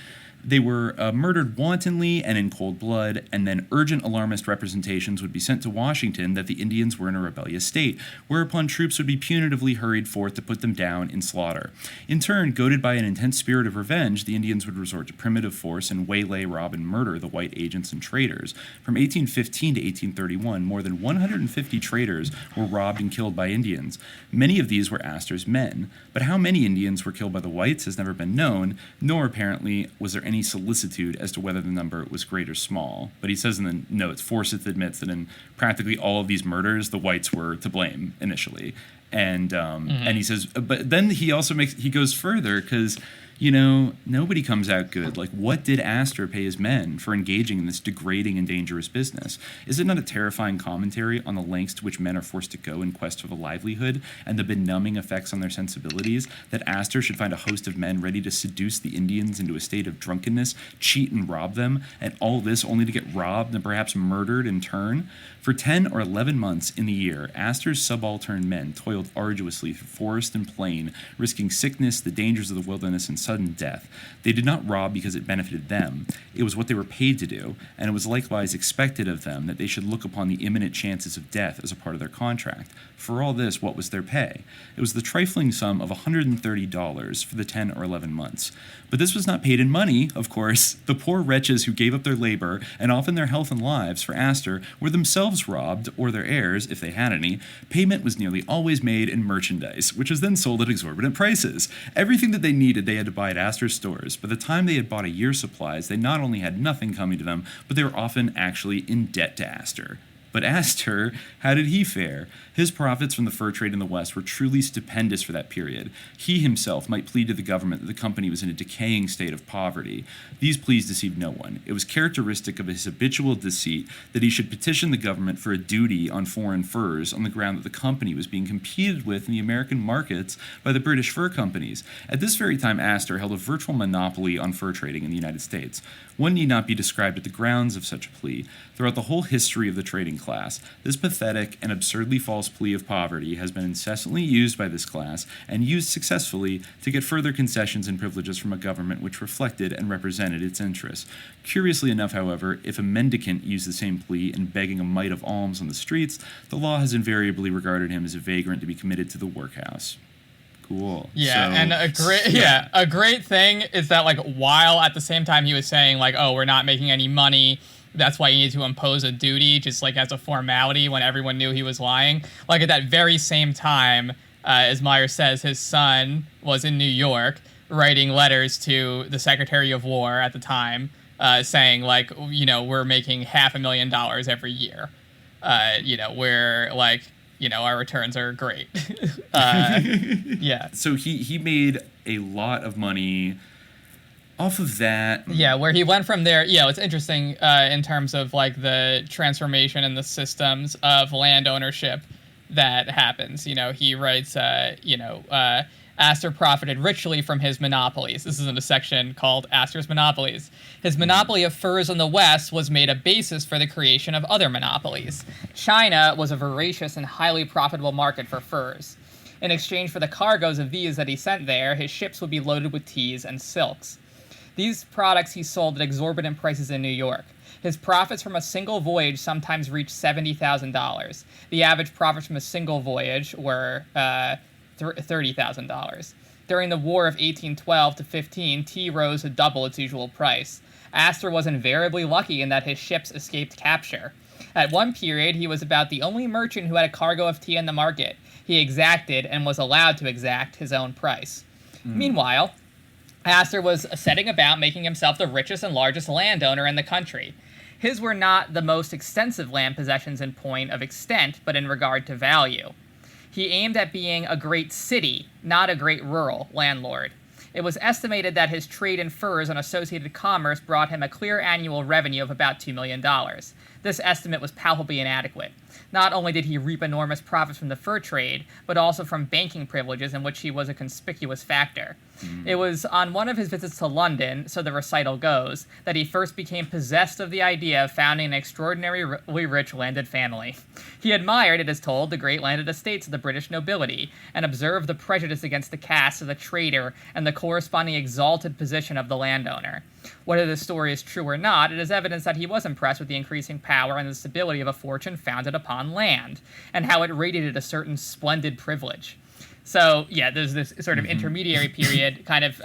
They were murdered wantonly and in cold blood, and then urgent alarmist representations would be sent to Washington that the Indians were in a rebellious state, whereupon troops would be punitively hurried forth to put them down in slaughter. In turn, goaded by an intense spirit of revenge, the Indians would resort to primitive force and waylay, rob, and murder the white agents and traders. From 1815 to 1831, more than 150 traders were robbed and killed by Indians. Many of these were Astor's men, but how many Indians were killed by the whites has never been known, nor apparently was there any solicitude as to whether the number was great or small. But he says in the notes, Forsyth admits that in practically all of these murders, the whites were to blame initially. And and he says, but then he also he goes further because, nobody comes out good. Like, what did Astor pay his men for engaging in this degrading and dangerous business? Is it not a terrifying commentary on the lengths to which men are forced to go in quest of a livelihood and the benumbing effects on their sensibilities, that Astor should find a host of men ready to seduce the Indians into a state of drunkenness, cheat and rob them, and all this only to get robbed and perhaps murdered in turn? For 10 or 11 months in the year, Astor's subaltern men toiled arduously through forest and plain, risking sickness, the dangers of the wilderness, and sudden death. They did not rob because it benefited them. It was what they were paid to do, and it was likewise expected of them that they should look upon the imminent chances of death as a part of their contract. For all this, what was their pay? It was the trifling sum of $130 for the 10 or 11 months. But this was not paid in money, of course. The poor wretches who gave up their labor, and often their health and lives, for Astor, were themselves robbed, or their heirs, if they had any. Payment was nearly always made in merchandise, which was then sold at exorbitant prices. Everything that they needed they had to buy at Astor's stores. By the time they had bought a year's supplies, they not only had nothing coming to them, but they were often actually in debt to Astor. But Astor, how did he fare? His profits from the fur trade in the West were truly stupendous for that period. He himself might plead to the government that the company was in a decaying state of poverty. These pleas deceived no one. It was characteristic of his habitual deceit that he should petition the government for a duty on foreign furs on the ground that the company was being competed with in the American markets by the British fur companies. At this very time, Astor held a virtual monopoly on fur trading in the United States. One need not be described at the grounds of such a plea. Throughout the whole history of the trading class, this pathetic and absurdly false plea of poverty has been incessantly used by this class, and used successfully, to get further concessions and privileges from a government which reflected and represented its interests. Curiously enough, however, if a mendicant used the same plea in begging a mite of alms on the streets, the law has invariably regarded him as a vagrant to be committed to the workhouse. Cool. Yeah, so, and a great thing is that, like, while at the same time he was saying, like, oh, we're not making any money, that's why you need to impose a duty, just like as a formality when everyone knew he was lying. Like, at that very same time, as Meyer says, his son was in New York writing letters to the Secretary of War at the time, saying, like, you know, we're making $500,000 every year. You know, we're like, you know, our returns are great. Yeah. So he made a lot of money off of that. Yeah, where he went from there. Yeah, it's interesting in terms of like the transformation in the systems of land ownership that happens. You know, he writes, Astor profited richly from his monopolies. This is in a section called Astor's Monopolies. His monopoly of furs in the West was made a basis for the creation of other monopolies. China was a voracious and highly profitable market for furs. In exchange for the cargoes of these that he sent there, his ships would be loaded with teas and silks. These products he sold at exorbitant prices in New York. His profits from a single voyage sometimes reached $70,000. The average profits from a single voyage were $30,000. During the War of 1812 to 15, tea rose to double its usual price. Astor was invariably lucky in that his ships escaped capture. At one period, he was about the only merchant who had a cargo of tea in the market. He exacted, and was allowed to exact, his own price. Meanwhile, Astor was setting about making himself the richest and largest landowner in the country. His were not the most extensive land possessions in point of extent, but in regard to value. He aimed at being a great city, not a great rural landlord. It was estimated that his trade in furs and associated commerce brought him a clear annual revenue of about $2 million. This estimate was palpably inadequate. Not only did he reap enormous profits from the fur trade, but also from banking privileges in which he was a conspicuous factor. It was on one of his visits to London, so the recital goes, that he first became possessed of the idea of founding an extraordinarily rich landed family. He admired, it is told, the great landed estates of the British nobility, and observed the prejudice against the caste of the trader and the corresponding exalted position of the landowner. Whether this story is true or not, it is evidence that he was impressed with the increasing power and the stability of a fortune founded upon land, and how it radiated a certain splendid privilege. So, yeah, there's this sort of intermediary period, kind of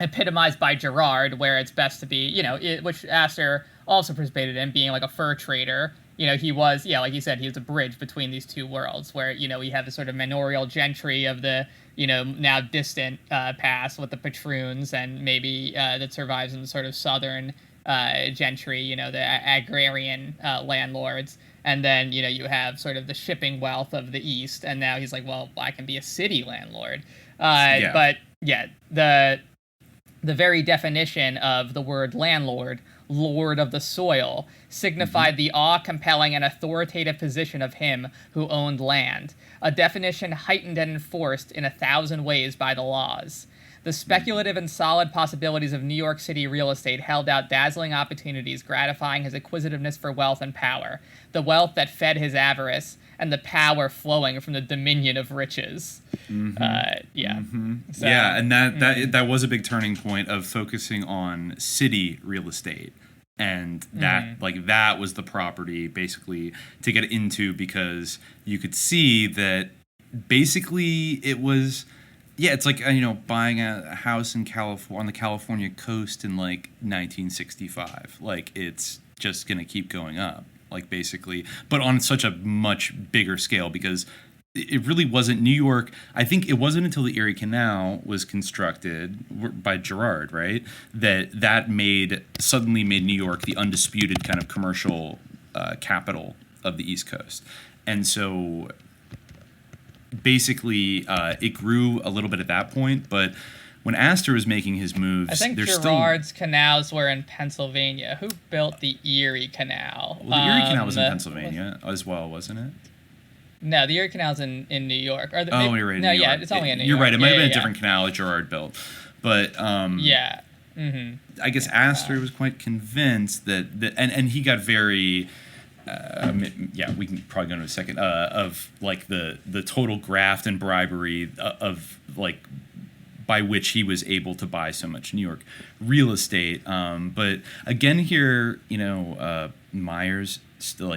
epitomized by Gerard, where it's best to be, which Astor also participated in, being like a fur trader. You know, he was, like you said, he was a bridge between these two worlds, where, we have the sort of manorial gentry of the, now distant past with the patroons, and maybe that survives in the sort of southern gentry, the agrarian landlords. And then, you have sort of the shipping wealth of the East, and now he's like, well, I can be a city landlord. But, the very definition of the word landlord, lord of the soil, signified the awe-compelling and authoritative position of him who owned land, a definition heightened and enforced in 1,000 ways by the laws. The speculative and solid possibilities of New York City real estate held out dazzling opportunities, gratifying his acquisitiveness for wealth and power, the wealth that fed his avarice, and the power flowing from the dominion of riches. So, and that was a big turning point of focusing on city real estate. And that that was the property basically to get into, because you could see that basically it was... Yeah, it's like, buying a house in on the California coast in, 1965. It's just going to keep going up, basically. But on such a much bigger scale, because it really wasn't New York. I think it wasn't until the Erie Canal was constructed by Girard, right, that suddenly made New York the undisputed kind of commercial capital of the East Coast. And so basically it grew a little bit at that point, but when Astor was making his moves, I think Girard's canals were in Pennsylvania. Who built the Erie Canal? Well, the Erie Canal was in Pennsylvania as well, wasn't it? No, the Erie Canal's in New York. You're right. No, yeah, it's only in New York. You're right. It might have been a different canal that Girard built, but yeah. Mm-hmm. I guess Astor was quite convinced that and he got very. We can probably go into a second of like the total graft and bribery of like by which he was able to buy so much New York real estate. But again, here Myers still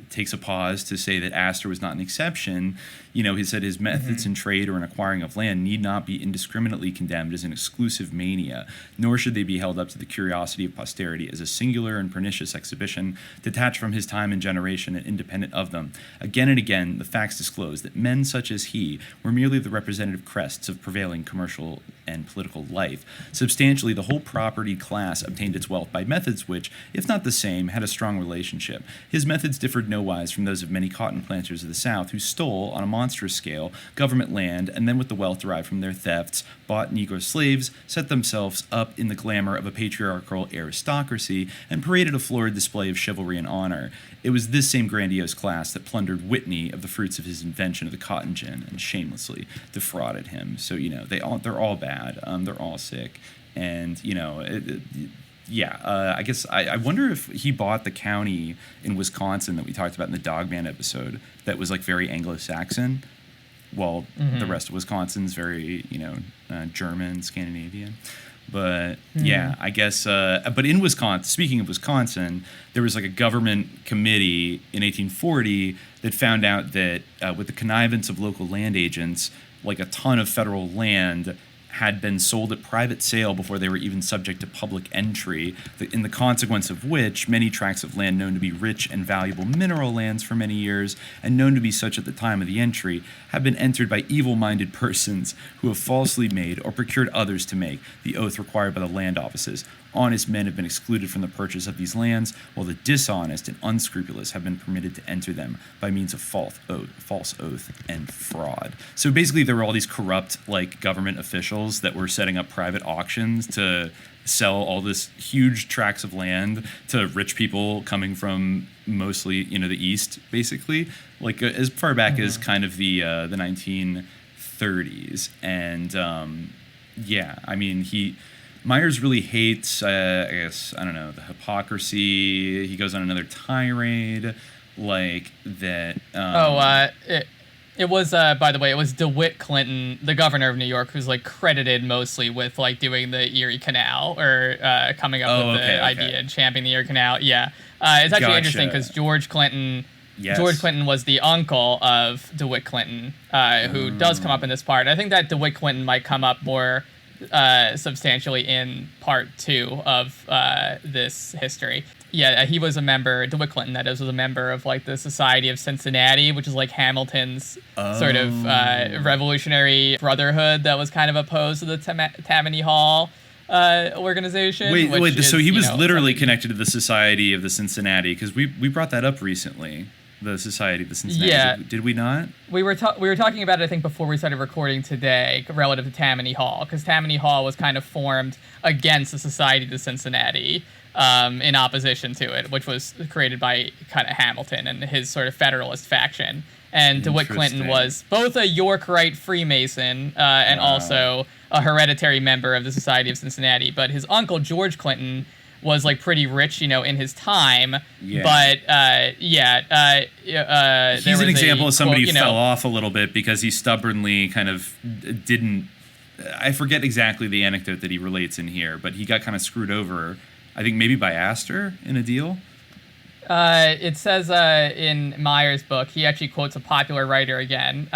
takes a pause to say that Astor was not an exception. He said his methods in trade or in acquiring of land need not be indiscriminately condemned as an exclusive mania, nor should they be held up to the curiosity of posterity as a singular and pernicious exhibition, detached from his time and generation and independent of them. Again and again, the facts disclose that men such as he were merely the representative crests of prevailing commercial and political life. Substantially, the whole propertied class obtained its wealth by methods which, if not the same, had a strong relationship. His methods differed nowise from those of many cotton planters of the South who stole, on a monstrous scale, government land, and then with the wealth derived from their thefts, bought Negro slaves, set themselves up in the glamour of a patriarchal aristocracy, and paraded a florid display of chivalry and honor. It was this same grandiose class that plundered Whitney of the fruits of his invention of the cotton gin and shamelessly defrauded him. So, they're all bad. They're all sick. And, I guess I wonder if he bought the county in Wisconsin that we talked about in the Dogman episode that was very Anglo-Saxon, while the rest of Wisconsin's very, German, Scandinavian. But I guess, but in Wisconsin, speaking of Wisconsin, there was a government committee in 1840 that found out that with the connivance of local land agents, a ton of federal land had been sold at private sale before they were even subject to public entry, in the consequence of which many tracts of land known to be rich and valuable mineral lands for many years, and known to be such at the time of the entry, have been entered by evil-minded persons who have falsely made or procured others to make the oath required by the land offices. Honest men have been excluded from the purchase of these lands, while the dishonest and unscrupulous have been permitted to enter them by means of false oath and fraud. So basically, there were all these corrupt, government officials that were setting up private auctions to sell all this huge tracts of land to rich people coming from mostly, the East, basically, as far back as kind of the 1930s. And Myers really hates, the hypocrisy. He goes on another tirade that. It was, by the way, it was DeWitt Clinton, the governor of New York, who's credited mostly with doing the Erie Canal or coming up with the idea and championing the Erie Canal. Yeah, it's actually interesting because George Clinton was the uncle of DeWitt Clinton, who does come up in this part. I think that DeWitt Clinton might come up more substantially in part 2 of this history. Yeah, he was a member, DeWitt Clinton, that is, was a member of the Society of Cincinnati, which is Hamilton's sort of revolutionary brotherhood that was kind of opposed to the Tammany Hall organization. Wait, so he was literally connected to the Society of the Cincinnati, because we brought that up recently. The Society of the Cincinnati. Yeah. Did we not? We were talking about it, I think, before we started recording today, relative to Tammany Hall, because Tammany Hall was kind of formed against the Society of the Cincinnati, in opposition to it, which was created by kind of Hamilton and his sort of Federalist faction. And DeWitt Clinton was both a Yorkite Freemason and also a hereditary member of the Society of Cincinnati. But his uncle, George Clinton, was pretty rich, in his time. Yeah. But he's an example of somebody who fell off a little bit because he stubbornly kind of didn't. I forget exactly the anecdote that he relates in here, but he got kind of screwed over, I think maybe by Astor in a deal. It says in Myers' book, he actually quotes a popular writer again.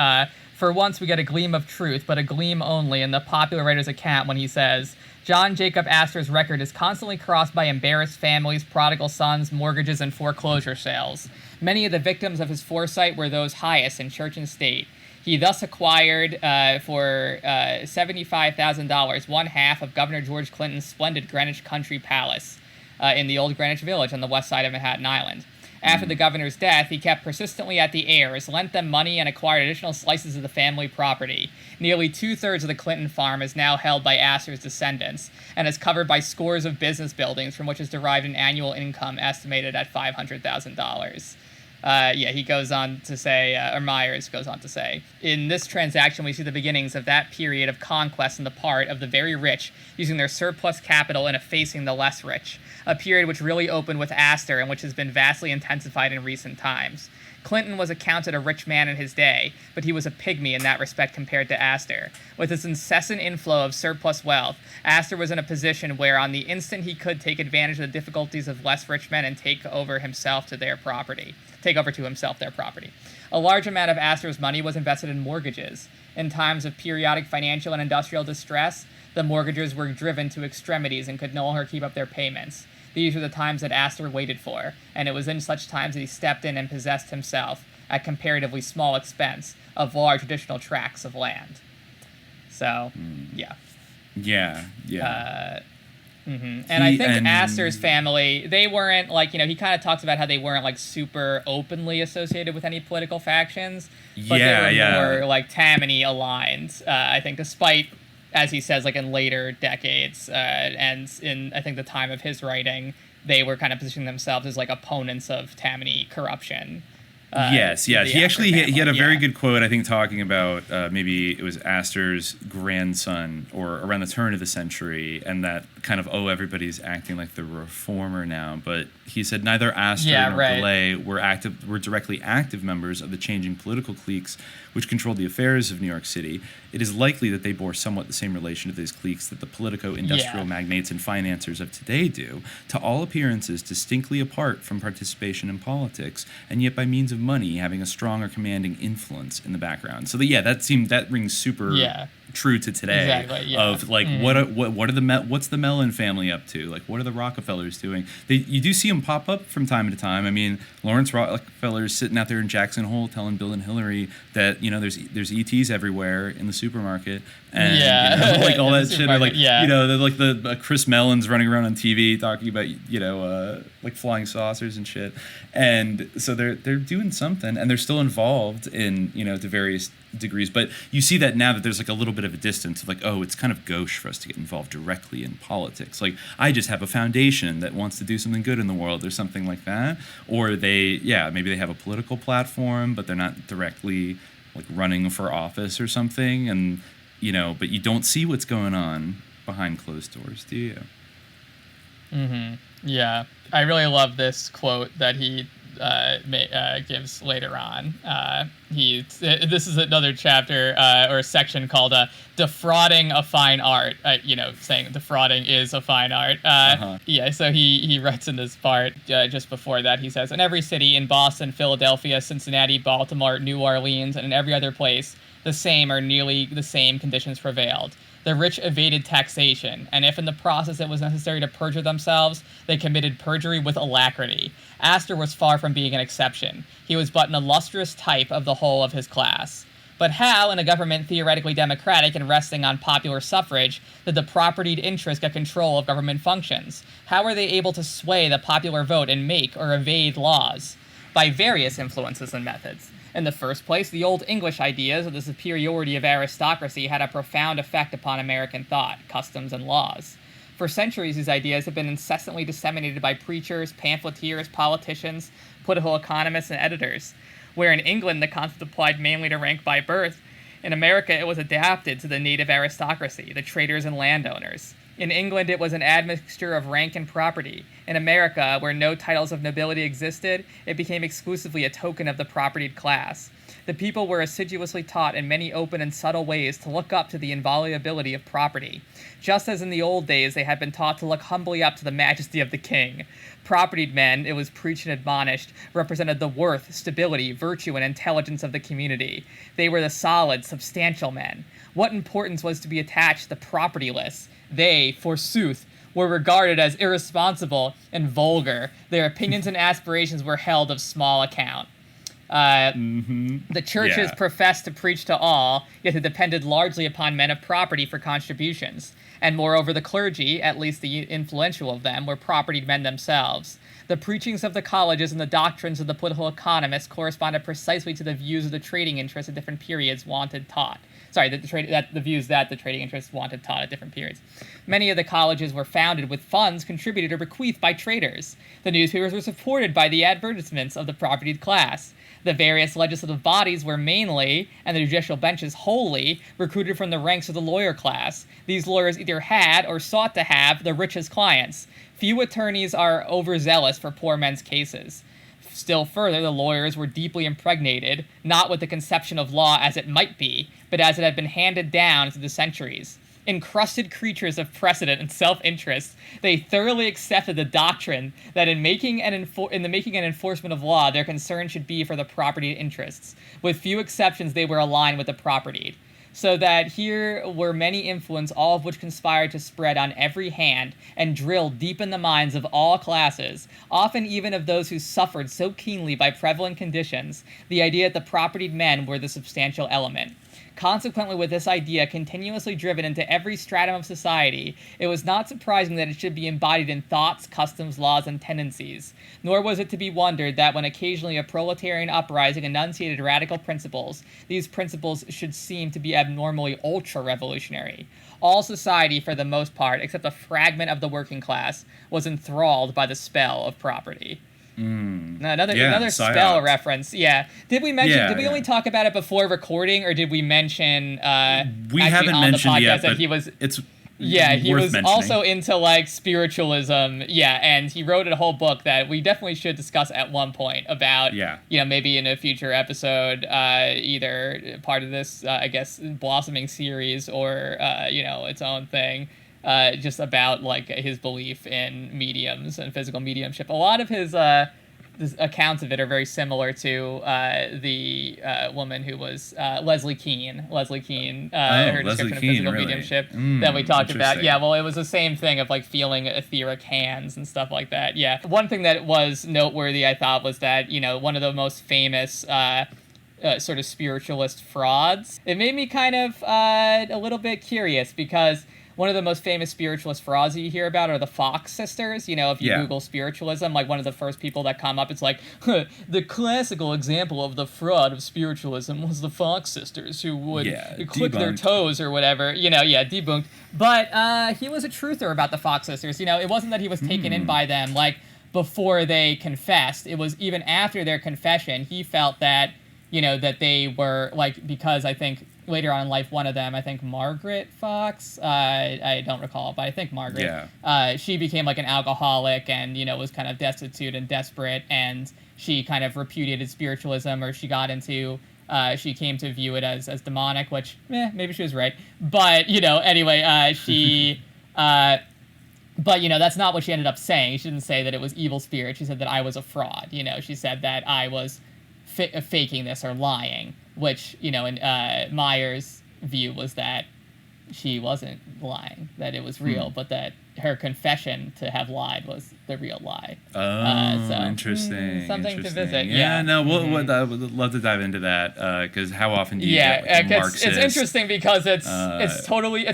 For once, we get a gleam of truth, but a gleam only, in the popular writer's account when he says, John Jacob Astor's record is constantly crossed by embarrassed families, prodigal sons, mortgages, and foreclosure sales. Many of the victims of his foresight were those highest in church and state. He thus acquired for $75,000 one half of Governor George Clinton's splendid Greenwich Country Palace in the old Greenwich Village on the west side of Manhattan Island. After the governor's death, he kept persistently at the heirs, lent them money, and acquired additional slices of the family property. Nearly 2/3 of the Clinton farm is now held by Astor's descendants, and is covered by scores of business buildings from which is derived an annual income estimated at $500,000. He goes on to say, or Myers goes on to say, in this transaction we see the beginnings of that period of conquest on the part of the very rich, using their surplus capital and effacing the less rich, a period which really opened with Astor and which has been vastly intensified in recent times. Clinton was accounted a rich man in his day, but he was a pygmy in that respect compared to Astor. With his incessant inflow of surplus wealth, Astor was in a position where on the instant he could take advantage of the difficulties of less rich men and take over to himself their property. A large amount of Astor's money was invested in mortgages. In times of periodic financial and industrial distress, the mortgagers were driven to extremities and could no longer keep up their payments. These were the times that Astor waited for, and it was in such times that he stepped in and possessed himself, at comparatively small expense, of large additional tracts of land. So, yeah. Yeah. And I think Astor's family, they weren't he kind of talks about how they weren't super openly associated with any political factions, but they were more Tammany aligned, I think, despite, as he says, in later decades, and in, I think, the time of his writing, they were kind of positioning themselves as opponents of Tammany corruption. He actually he had a very good quote, I think, talking about maybe it was Astor's grandson or around the turn of the century, and that kind of everybody's acting like the reformer now. But he said neither Astor nor DeLay were directly active members of the changing political cliques which controlled the affairs of New York City. It is likely that they bore somewhat the same relation to these cliques that the politico-industrial magnates and financiers of today do, to all appearances distinctly apart from participation in politics, and yet by means of money having a strong or commanding influence in the background. So that rings super true to today. Of what's the Mellon family up to? What are the Rockefellers doing? You do see them pop up from time to time. I mean, Lawrence Rockefeller's sitting out there in Jackson Hole telling Bill and Hillary that there's ETs everywhere in the supermarket, and all that shit. Or the Chris Mellon's running around on TV talking about flying saucers and shit. And so they're doing something, and they're still involved in to various degrees. But you see that now that there's a little bit of a distance of it's kind of gauche for us to get involved directly in politics. I just have a foundation that wants to do something good in the world or something like that. Or maybe they have a political platform, but they're not directly running for office or something. And but you don't see what's going on behind closed doors, do you? Yeah, I really love this quote that he gives later on. This is another chapter or a section called "Defrauding a Fine Art." Saying defrauding is a fine art. So he writes in this part just before that. He says, "In every city, in Boston, Philadelphia, Cincinnati, Baltimore, New Orleans, and in every other place, the same or nearly the same conditions prevailed. The rich evaded taxation, and if in the process it was necessary to perjure themselves, they committed perjury with alacrity. Astor was far from being an exception. He was but an illustrious type of the whole of his class. But how, in a government theoretically democratic and resting on popular suffrage, did the propertied interest get control of government functions? How were they able to sway the popular vote and make or evade laws? By various influences and methods. In the first place, the old English ideas of the superiority of aristocracy had a profound effect upon American thought, customs, and laws. For centuries, these ideas have been incessantly disseminated by preachers, pamphleteers, politicians, political economists, and editors. Where in England the concept applied mainly to rank by birth, in America it was adapted to the native aristocracy, the traders and landowners. In England, it was an admixture of rank and property. In America, where no titles of nobility existed, it became exclusively a token of the propertied class. The people were assiduously taught in many open and subtle ways to look up to the inviolability of property, just as in the old days they had been taught to look humbly up to the majesty of the king. Propertied men, it was preached and admonished, represented the worth, stability, virtue, and intelligence of the community. They were the solid, substantial men. What importance was to be attached to the propertyless? They, forsooth, were regarded as irresponsible and vulgar. Their opinions and aspirations were held of small account. The churches professed to preach to all, yet it depended largely upon men of property for contributions. And moreover, the clergy, at least the influential of them, were propertied men themselves. The preachings of the colleges and the doctrines of the political economists corresponded precisely to the views of the trading interests at different periods wanted taught. The views that the trading interests wanted taught at different periods. Many of the colleges were founded with funds contributed or bequeathed by traders. The newspapers were supported by the advertisements of the propertied class. The various legislative bodies were mainly, and the judicial benches wholly, recruited from the ranks of the lawyer class. These lawyers either had or sought to have the richest clients. Few attorneys are overzealous for poor men's cases. Still further, the lawyers were deeply impregnated, not with the conception of law as it might be, but as it had been handed down through the centuries. Encrusted creatures of precedent and self-interest, they thoroughly accepted the doctrine that in the making and enforcement of law, their concern should be for the property interests. With few exceptions, they were aligned with the propertied. So that here were many influences, all of which conspired to spread on every hand and drill deep in the minds of all classes, often even of those who suffered so keenly by prevalent conditions, the idea that the propertied men were the substantial element. Consequently, with this idea continuously driven into every stratum of society, it was not surprising that it should be embodied in thoughts, customs, laws, and tendencies. Nor was it to be wondered that when occasionally a proletarian uprising enunciated radical principles, these principles should seem to be abnormally ultra-revolutionary. All society, for the most part, except a fragment of the working class, was enthralled by the spell of property. Another spell reference. Yeah. Did we mention? Did we only talk about it before recording, or did we mention? We haven't mentioned yet, that but he was. He was also into like spiritualism. Yeah, and he wrote a whole book that we definitely should discuss at one point about. Maybe in a future episode, either part of this, I guess, blossoming series or its own thing. Just about like his belief in mediums and physical mediumship. A lot of his accounts of it are very similar to the woman who was Leslie Kean. Her description of physical mediumship that we talked about. Yeah, well, it was the same thing of like feeling etheric hands and stuff like that. Yeah. One thing that was noteworthy, I thought, was that, one of the most famous sort of spiritualist frauds. It made me kind of a little bit curious because one of the most famous spiritualist frauds that you hear about are the Fox sisters. If you Google spiritualism, like one of the first people that come up, it's like, the classical example of the fraud of spiritualism was the Fox sisters who would click their toes or whatever. Debunked. But he was a truther about the Fox sisters. It wasn't that he was taken in by them like before they confessed. It was even after their confession, he felt that, that they were like, because I think later on in life, one of them, I think Margaret Fox, I don't recall, but I think Margaret, she became like an alcoholic and, was kind of destitute and desperate, and she kind of repudiated spiritualism, or she got into, she came to view it as demonic, which, maybe she was right. But, anyway, she, but, that's not what she ended up saying. She didn't say that it was evil spirit. She said that I was a fraud. She said that I was faking this or lying, which, in Meyer's view was that she wasn't lying, that it was real, but that her confession to have lied was the real lie. Interesting. Something to visit. I would love to dive into that, because how often do you get like, Marxist? It's interesting because it's a totally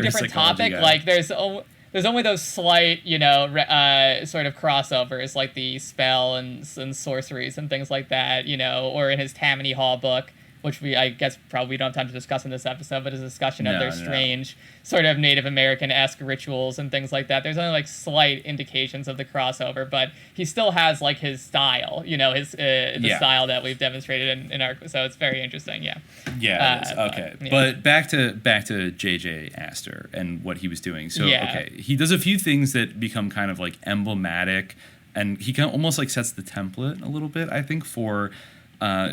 different topic. Like there's only those slight, sort of crossovers, like the spell and sorceries and things like that, or in his Tammany Hall book, which I guess probably don't have time to discuss in this episode, but is a discussion of their strange sort of Native American-esque rituals and things like that. There's only like slight indications of the crossover, but he still has like his style, his style that we've demonstrated in our. So it's very interesting. Yeah. Yeah. It is. Okay. But back to J.J. Astor and what he was doing. So okay, he does a few things that become kind of like emblematic, and he kind of almost like sets the template a little bit, I think, for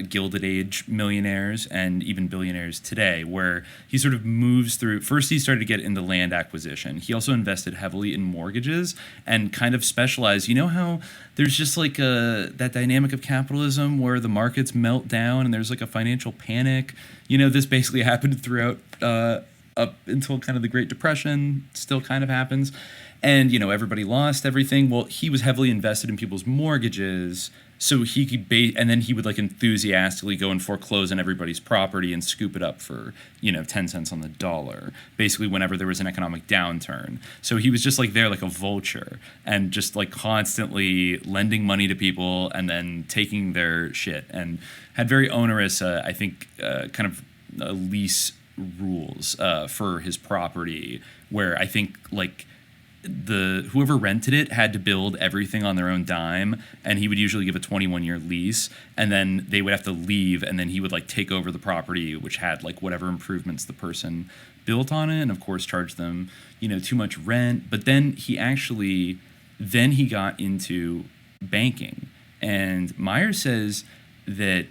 Gilded Age millionaires and even billionaires today, where he sort of moves through. First, he started to get into land acquisition. He also invested heavily in mortgages and kind of specialized. You know how there's just like that dynamic of capitalism where the markets melt down and there's like a financial panic? You know, this basically happened throughout up until kind of the Great Depression, still kind of happens. And, you know, everybody lost everything. Well, he was heavily invested in people's mortgages, so he could and then he would like enthusiastically go and foreclose on everybody's property and scoop it up for, you know, 10 cents on the dollar, basically whenever there was an economic downturn. So he was just like there like a vulture and just like constantly lending money to people and then taking their shit, and had very onerous, I think, kind of lease rules for his property, where I think like whoever rented it had to build everything on their own dime, and he would usually give a 21-year lease, and then they would have to leave, and then he would like take over the property, which had like whatever improvements the person built on it, and of course charge them, you know, too much rent. But then he got into banking, and Myers says that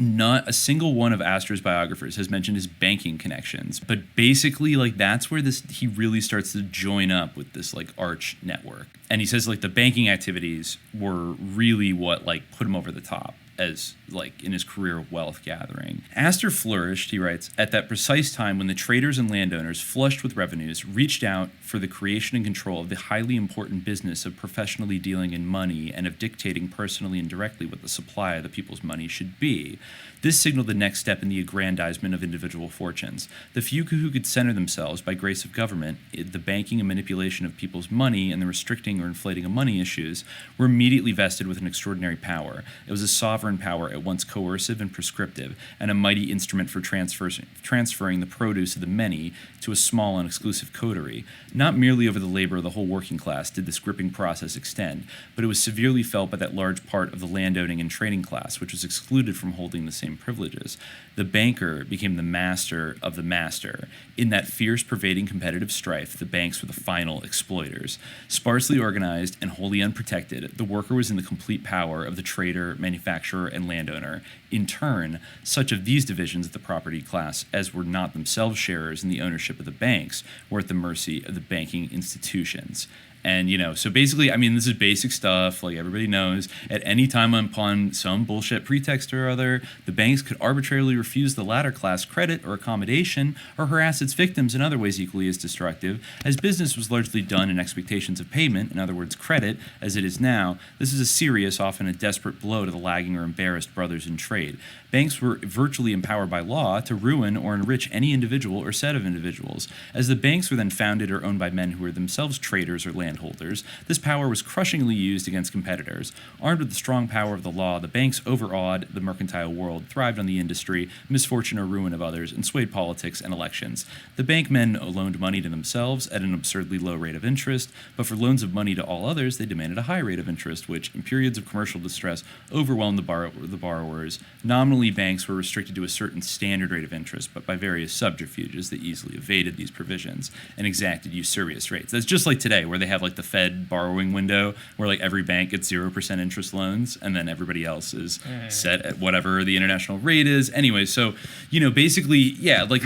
not a single one of Astor's biographers has mentioned his banking connections, but basically like that's where he really starts to join up with this like arch network. And he says like the banking activities were really what like put him over the top as like in his career of wealth gathering. Astor flourished, he writes, at that precise time when the traders and landowners, flushed with revenues, reached out for the creation and control of the highly important business of professionally dealing in money and of dictating personally and directly what the supply of the people's money should be. This signaled the next step in the aggrandizement of individual fortunes. The few who could center themselves, by grace of government, in the banking and manipulation of people's money and the restricting or inflating of money issues, were immediately vested with an extraordinary power. It was a sovereign power at once coercive and prescriptive, and a mighty instrument for transferring the produce of the many to a small and exclusive coterie. Not merely over the labor of the whole working class did this gripping process extend, but it was severely felt by that large part of the landowning and trading class which was excluded from holding the same privileges. The banker became the master of the master. In that fierce, pervading competitive strife, the banks were the final exploiters. Sparsely organized and wholly unprotected, the worker was in the complete power of the trader, manufacturer, and landowner. In turn, such of these divisions of the property class as were not themselves sharers in the ownership of the banks were at the mercy of the banking institutions. And, you know, so basically, I mean, this is basic stuff, like everybody knows. At any time upon some bullshit pretext or other, the banks could arbitrarily refuse the latter class credit or accommodation or harass its victims in other ways equally as destructive. As business was largely done in expectations of payment, in other words, credit, as it is now, this is a serious, often a desperate blow to the lagging or embarrassed brothers in trade. Banks were virtually empowered by law to ruin or enrich any individual or set of individuals. As the banks were then founded or owned by men who were themselves traders or landholders, this power was crushingly used against competitors. Armed with the strong power of the law, the banks overawed the mercantile world, thrived on the industry, misfortune or ruin of others, and swayed politics and elections. The bank men loaned money to themselves at an absurdly low rate of interest, but for loans of money to all others, they demanded a high rate of interest, which, in periods of commercial distress, overwhelmed the borrowers. Nominally, banks were restricted to a certain standard rate of interest, but by various subterfuges they easily evaded these provisions and exacted usurious rates. That's just like today, where they have like the Fed borrowing window, where like every bank gets 0% interest loans, and then everybody else is set at whatever the international rate is. Anyway, so, you know, basically, yeah, like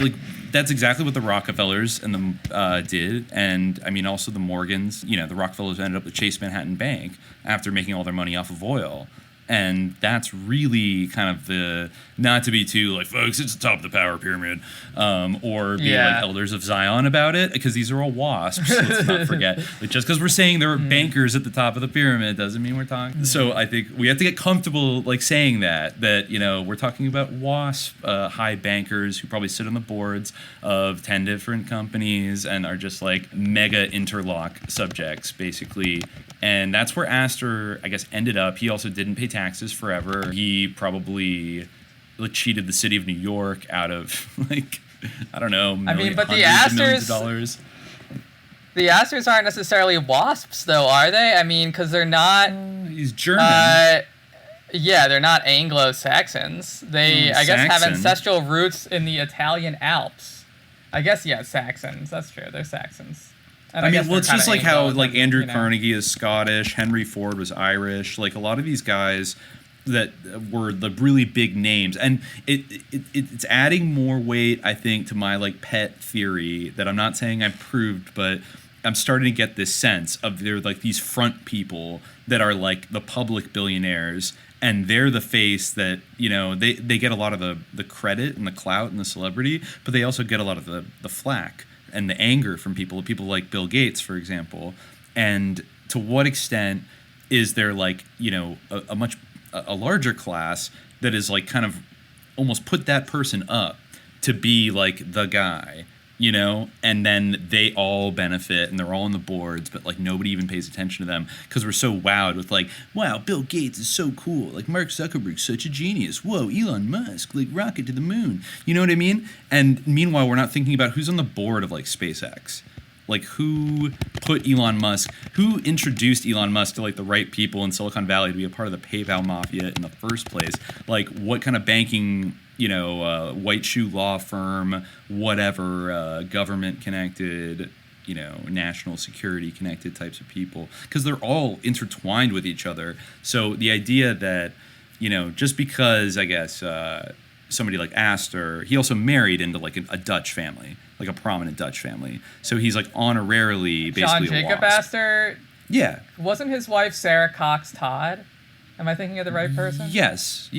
that's exactly what the Rockefellers and them did, and I mean also the Morgans. You know, the Rockefellers ended up with Chase Manhattan Bank after making all their money off of oil. And that's really kind of the, not to be too like, folks, it's the top of the power pyramid, or be like elders of Zion about it, because these are all wasps. Let's not forget. Like, just because we're saying there are bankers at the top of the pyramid doesn't mean we're talking. So I think we have to get comfortable like saying that, you know, we're talking about wasp high bankers who probably sit on the boards of 10 different companies and are just like mega interlock subjects, basically. And that's where Astor, I guess, ended up. He also didn't pay taxes forever. He probably cheated the city of New York out of, like, I don't know, millions of dollars. The Astors aren't necessarily wasps, though, are they? I mean, because they're not... he's German. Yeah, they're not Anglo-Saxons. They, I guess, have ancestral roots in the Italian Alps. I guess, yeah, Saxons. That's true. They're Saxons. And I mean, well, it's just like how like Andrew Carnegie is Scottish, Henry Ford was Irish. Like a lot of these guys that were the really big names, and it's adding more weight, I think, to my like pet theory that I'm not saying I proved, but I'm starting to get this sense of they're like these front people that are like the public billionaires, and they're the face that, you know, they get a lot of the credit and the clout and the celebrity, but they also get a lot of the flack and the anger from people like Bill Gates, for example. And to what extent is there like, you know, a larger class that is like kind of almost put that person up to be like the guy, you know, and then they all benefit and they're all on the boards, but like nobody even pays attention to them because we're so wowed with like, wow, Bill Gates is so cool, like Mark Zuckerberg's such a genius, whoa, Elon Musk, like rocket to the moon, you know what I mean? And meanwhile, we're not thinking about who's on the board of like SpaceX. Like, who put Elon Musk, who introduced Elon Musk to, like, the right people in Silicon Valley to be a part of the PayPal mafia in the first place? Like, what kind of banking, you know, white shoe law firm, whatever, government-connected, you know, national security-connected types of people? Because they're all intertwined with each other. So the idea that, you know, just because, I guess, somebody like Astor, he also married into, like, a Dutch family. Like a prominent Dutch family. So he's like honorarily basically John Jacob lost. Astor? Yeah. Wasn't his wife Sarah Cox Todd? Am I thinking of the right person? Yes.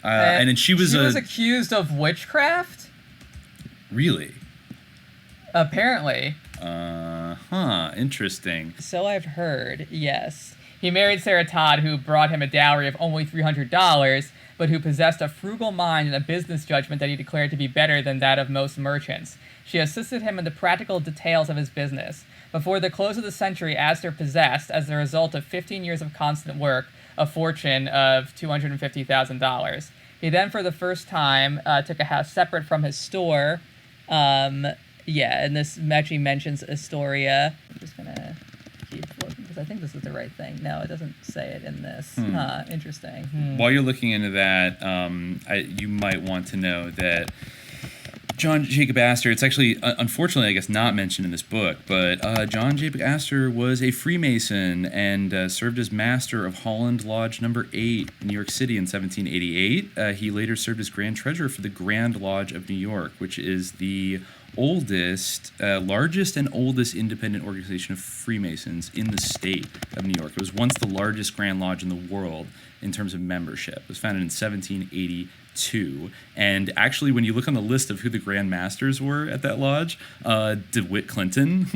And then she was accused of witchcraft? Really? Apparently. Interesting. So I've heard, yes. He married Sarah Todd, who brought him a dowry of only $300, but who possessed a frugal mind and a business judgment that he declared to be better than that of most merchants. She assisted him in the practical details of his business. Before the close of the century, Astor possessed, as the result of 15 years of constant work, a fortune of $250,000. He then, for the first time, took a house separate from his store. And this actually mentions Astoria. I'm just going to keep looking because I think this is the right thing. No, it doesn't say it in this. Interesting. While you're looking into that, you might want to know that John Jacob Astor, it's actually, unfortunately, I guess, not mentioned in this book, but John Jacob Astor was a Freemason and served as master of Holland Lodge No. 8, New York City in 1788. He later served as Grand Treasurer for the Grand Lodge of New York, which is the largest and oldest independent organization of Freemasons in the state of New York. It was once the largest Grand Lodge in the world in terms of membership. It was founded in 1782. And actually, when you look on the list of who the Grand Masters were at that lodge, DeWitt Clinton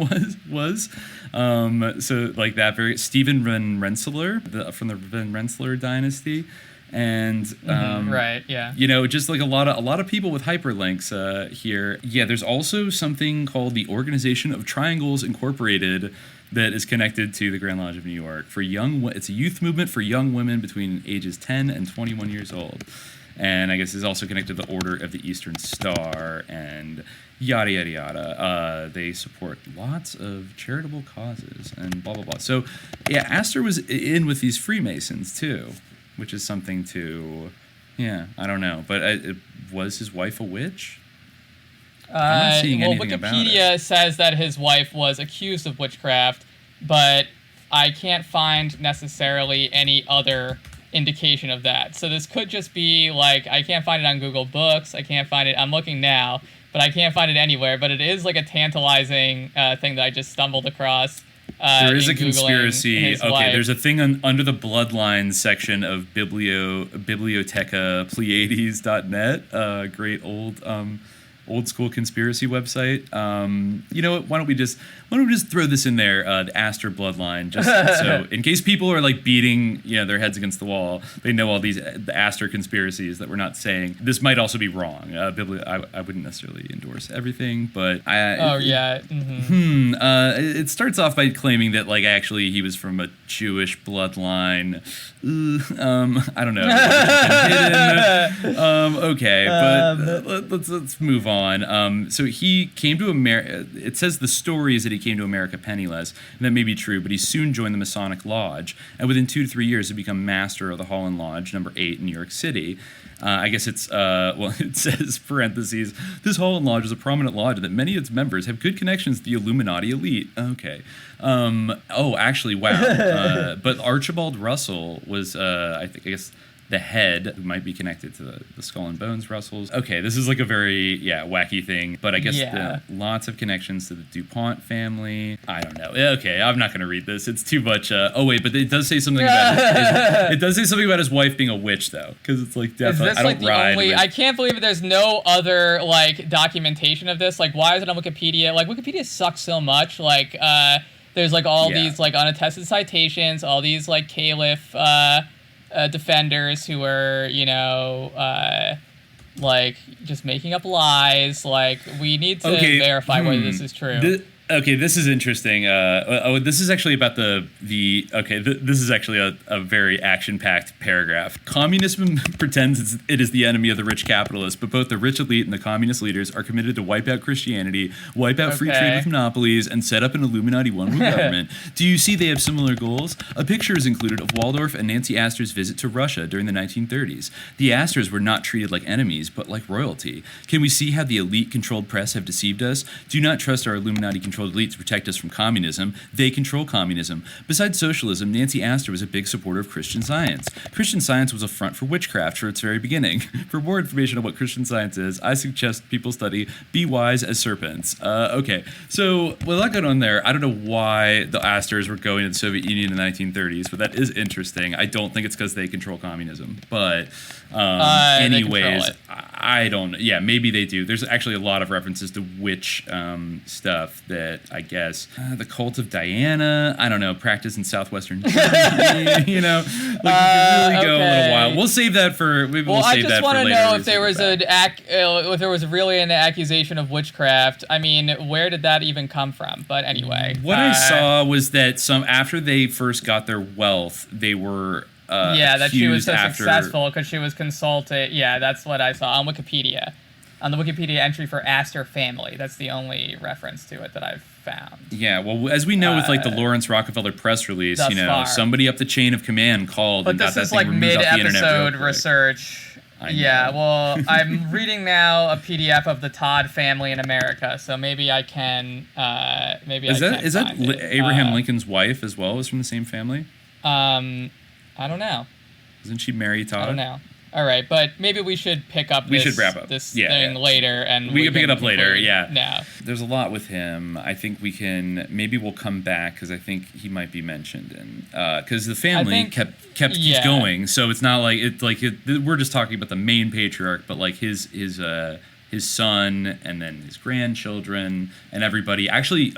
was. So like that very Stephen Van Rensselaer from the Van Rensselaer dynasty. And right, yeah, you know, just like a lot of people with hyperlinks here. Yeah, there's also something called the Organization of Triangles Incorporated that is connected to the Grand Lodge of New York for it's a youth movement for young women between ages 10 and 21 years old. And I guess it's also connected to the Order of the Eastern Star and yada, yada, yada. They support lots of charitable causes and blah, blah, blah. So, yeah, Astor was in with these Freemasons, too, which is something to, I don't know. But was his wife a witch? I'm not seeing anything about it. Wikipedia says that his wife was accused of witchcraft, but I can't find necessarily any other indication of that. So this could just be like, I can't find it on Google Books. I can't find it. I'm looking now, but I can't find it anywhere. But it is like a tantalizing thing that I just stumbled across. There is a conspiracy. Okay, there's a thing under the bloodlines section of bibliotecapleiades.net. Great old school conspiracy website. You know what? Why don't we just throw this in there? The Astor bloodline, just so in case people are like beating their heads against the wall, they know all the Astor conspiracies that we're not saying. This might also be wrong. I wouldn't necessarily endorse everything, but it starts off by claiming that like actually he was from a Jewish bloodline. I don't know. Okay, but let's move on. on. So he came to America. It says the story is that he came to America penniless, and that may be true, but he soon joined the Masonic Lodge, and within 2 to 3 years had become master of the Holland Lodge, number 8 in New York City. I guess it's, it says, parentheses, this Holland Lodge is a prominent lodge that many of its members have good connections to the Illuminati elite. Okay. Actually, wow. But Archibald Russell was, I guess, the head, who might be connected to the Skull and Bones Russells. Okay, this is like a very, wacky thing, but I guess lots of connections to the DuPont family. I don't know. Okay, I'm not going to read this. It's too much. But it does say something about it does say something about his wife being a witch, though, because it's like definitely. Is this I can't believe there's no other like documentation of this. Like, why is it on Wikipedia? Like, Wikipedia sucks so much. Like, there's like all these like unattested citations, all these like caliph defenders who are, like just making up lies. Like, we need to verify whether this is true. This is interesting. This is actually about this is actually a very action-packed paragraph. Communism pretends it is the enemy of the rich capitalists, but both the rich elite and the communist leaders are committed to wipe out Christianity, wipe out free trade with monopolies, and set up an Illuminati one-world government. Do you see they have similar goals? A picture is included of Waldorf and Nancy Astor's visit to Russia during the 1930s. The Astors were not treated like enemies, but like royalty. Can we see how the elite-controlled press have deceived us? Do not trust our Illuminati-controlled elite to protect us from communism. They control communism. Besides socialism, Nancy Astor was a big supporter of Christian Science. Christian Science was a front for witchcraft from its very beginning. For more information on what Christian Science is, I suggest people study Be Wise as Serpents. So with that going on there, I don't know why the Astors were going to the Soviet Union in the 1930s, but that is interesting. I don't think it's because they control communism, but anyways, I don't know. Yeah, maybe they do. There's actually a lot of references to witch stuff that I guess the cult of Diana, I don't know, practice in southwestern Germany, you can really go a little wild. We'll save that for maybe we'll save that for later. I just want to know if there was if there was really an accusation of witchcraft. I mean, where did that even come from? But anyway, what I saw was that after they first got their wealth, they were that she was so successful because she was consulted. Yeah, that's what I saw on Wikipedia. On the Wikipedia entry for Astor family. That's the only reference to it that I've found. Yeah, well, as we know with like the Lawrence Rockefeller press release, somebody up the chain of command called and got that thing removed off the internet. But this is like mid-episode research. Yeah, well, I'm reading now a PDF of the Todd family in America, so maybe I can. Is that Abraham Lincoln's wife as well? Is from the same family? I don't know. Isn't she Mary Todd? I don't know. All right, but maybe we should pick up this thing later. And we can pick it up later, No. There's a lot with him. I think we'll come back because I think he might be mentioned. Because the family keeps going. So it's not like, we're just talking about the main patriarch, but like his son and then his grandchildren and everybody. Actually,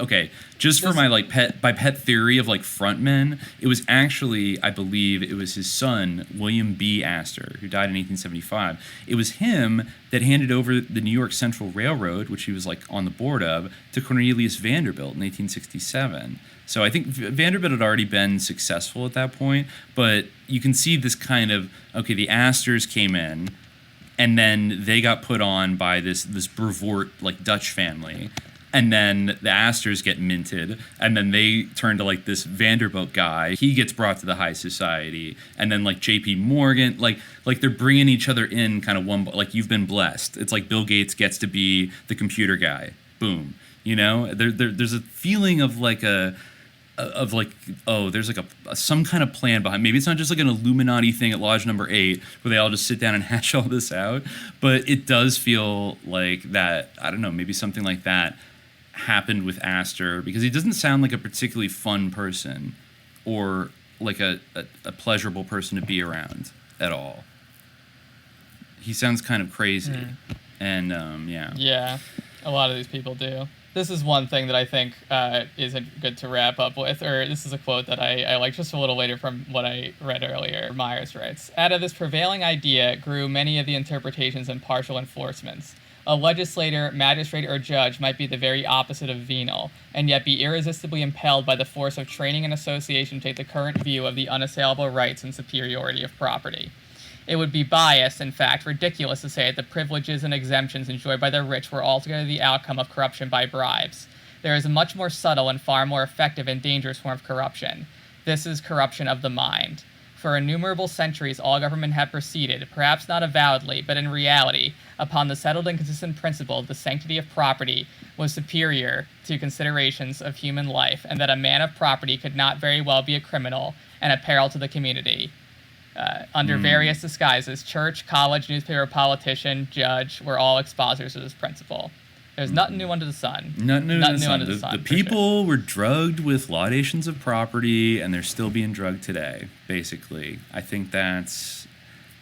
just for my pet theory of like frontmen, it was actually, I believe it was his son, William B. Astor, who died in 1875. It was him that handed over the New York Central Railroad, which he was like on the board of, to Cornelius Vanderbilt in 1867. So I think Vanderbilt had already been successful at that point, but you can see this kind of, the Astors came in, and then they got put on by this Brevoort like Dutch family, and then the Astors get minted, and then they turn to like this Vanderbilt guy. He gets brought to the high society, and then like J.P. Morgan, like they're bringing each other in kind of one. Like you've been blessed. It's like Bill Gates gets to be the computer guy. Boom. There's a feeling of like there's like some kind of plan behind. Maybe it's not just like an Illuminati thing at Lodge Number 8 where they all just sit down and hash all this out, but it does feel like that. I don't know, maybe something like that happened with Astor, because he doesn't sound like a particularly fun person or like a pleasurable person to be around at all. He sounds kind of crazy. And yeah, a lot of these people do. This is one thing that I think isn't good to wrap up with, or this is a quote that I like just a little later from what I read earlier. Myers writes, "Out of this prevailing idea grew many of the interpretations and partial enforcements. A legislator, magistrate, or judge might be the very opposite of venal, and yet be irresistibly impelled by the force of training and association to take the current view of the unassailable rights and superiority of property. It would be biased, in fact, ridiculous to say that the privileges and exemptions enjoyed by the rich were altogether the outcome of corruption by bribes. There is a much more subtle and far more effective and dangerous form of corruption. This is corruption of the mind. For innumerable centuries, all government had proceeded, perhaps not avowedly, but in reality, upon the settled and consistent principle that the sanctity of property was superior to considerations of human life, and that a man of property could not very well be a criminal and a peril to the community. Under various disguises, church, college, newspaper, politician, judge were all expositors of this principle. There's nothing new under the sun. Nothing new under the sun. The people were drugged with laudations of property, and they're still being drugged today, basically. I think that's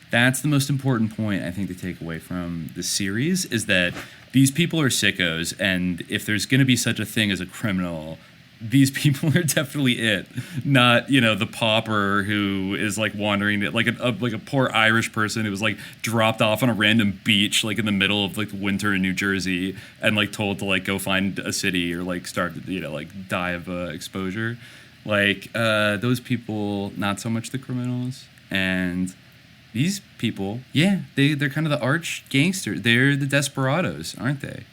the most important point, I think, to take away from the series, is that these people are sickos, and if there's going to be such a thing as a criminal, these people are definitely it. Not, the pauper who is like wandering, like a poor Irish person who was like dropped off on a random beach like in the middle of like winter in New Jersey and like told to like go find a city or like start like die of exposure. Like those people, not so much the criminals. And these people, yeah, they're kind of the arch gangsters. They're the desperados, aren't they?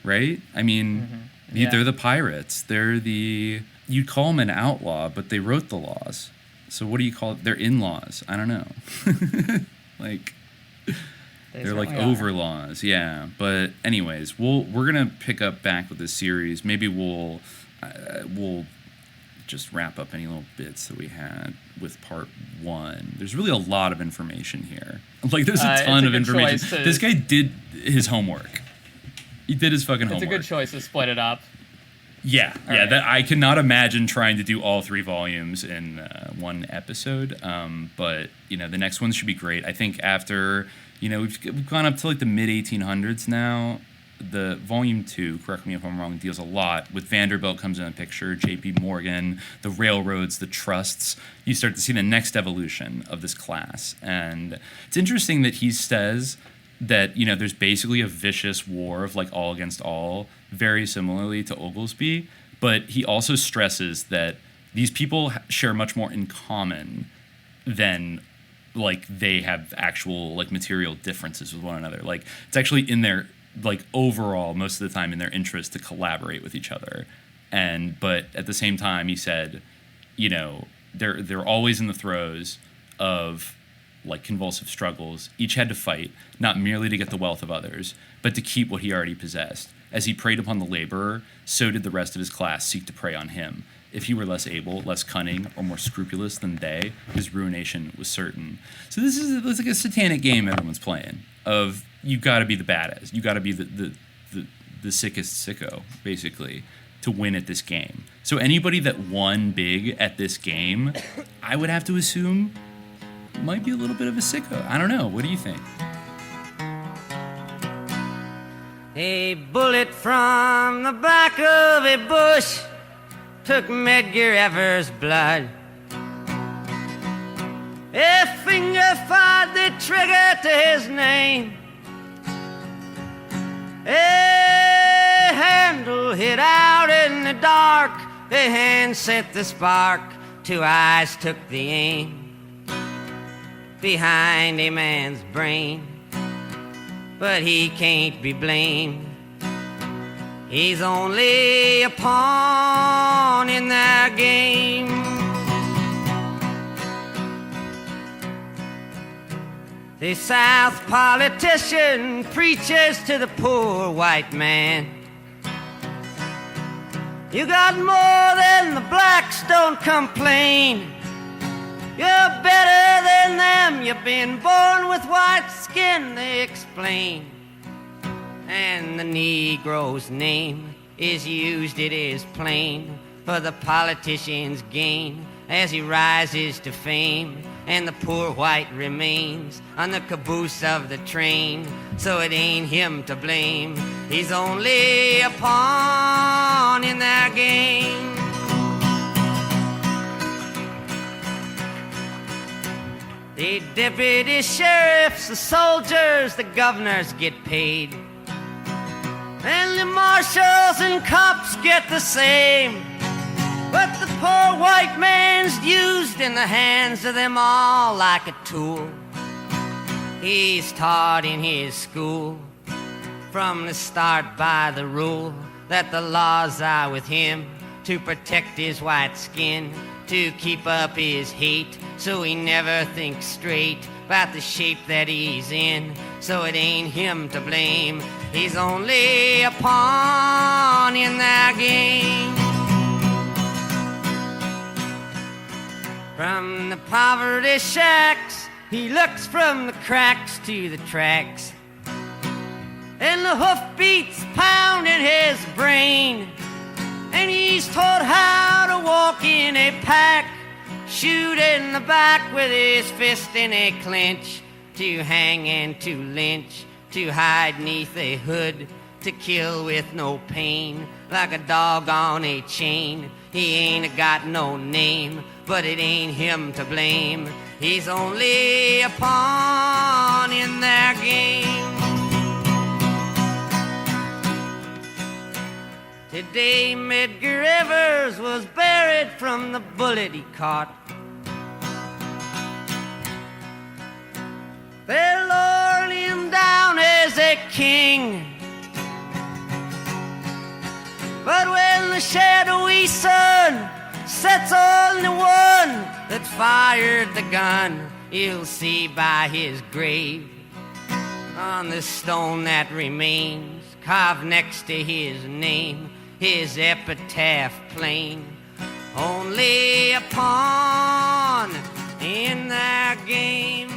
Right? I mean, they're the pirates. You'd call them an outlaw, but they wrote the laws. So what do you call it? They're in-laws. I don't know. Like, they're like overlaws. Yeah. But anyways, we're going to pick up back with this series. Maybe we'll just wrap up any little bits that we had with part 1. There's really a lot of information here. Like, there's a ton of information. This guy did his homework. He did his fucking homework. It's a good choice to split it up. Yeah, right. That I cannot imagine trying to do all 3 volumes in one episode. But the next one should be great. I think after we've gone up to like the mid 1800s now. The volume 2, correct me if I'm wrong, deals a lot with Vanderbilt comes in the picture, J.P. Morgan, the railroads, the trusts. You start to see the next evolution of this class, and it's interesting that he says that there's basically a vicious war of like all against all, very similarly to Oglesby, but he also stresses that these people share much more in common than like they have actual like material differences with one another. Like it's actually in their like overall most of the time in their interest to collaborate with each other, but at the same time he said they're always in the throes of like convulsive struggles. Each had to fight, not merely to get the wealth of others, but to keep what he already possessed. As he preyed upon the laborer, so did the rest of his class seek to prey on him. If he were less able, less cunning, or more scrupulous than they, his ruination was certain. So this is like a satanic game everyone's playing of you got to be the badass. You got to be the sickest sicko, basically, to win at this game. So anybody that won big at this game, I would have to assume might be a little bit of a sicko. I don't know. What do you think? A bullet from the back of a bush took Medgar Evers' blood. A finger fired the trigger to his name. A handle hit out in the dark. A hand set the spark. 2 eyes took the aim. Behind a man's brain, but he can't be blamed. He's only a pawn in their game. The South politician preaches to the poor white man. You got more than the blacks, don't complain. You're better than them, you've been born with white skin, they explain. And the Negro's name is used, it is plain, for the politician's gain as he rises to fame. And the poor white remains on the caboose of the train, so it ain't him to blame. He's only a pawn in their game. The deputy sheriffs, the soldiers, the governors get paid. And the marshals and cops get the same. But the poor white man's used in the hands of them all like a tool. he's taught in his school from the start by the rule that the laws are with him to protect his white skin, to keep up his hate, so he never thinks straight about the shape that he's in. So it ain't him to blame, he's only a pawn in their game. From the poverty shacks, he looks from the cracks to the tracks, and the hoofbeats pounding his brain, and he's taught how to walk in a pack, shoot in the back with his fist in a clinch, to hang and to lynch, to hide neath a hood, to kill with no pain, like a dog on a chain. He ain't got no name, but it ain't him to blame, he's only a pawn in their game. Today Medgar Evers was buried from the bullet he caught. They lowered him down as a king, but when the shadowy sun sets on the one that fired the gun, you'll see by his grave, on the stone that remains, carved next to his name, his epitaph plain, only a pawn in their game.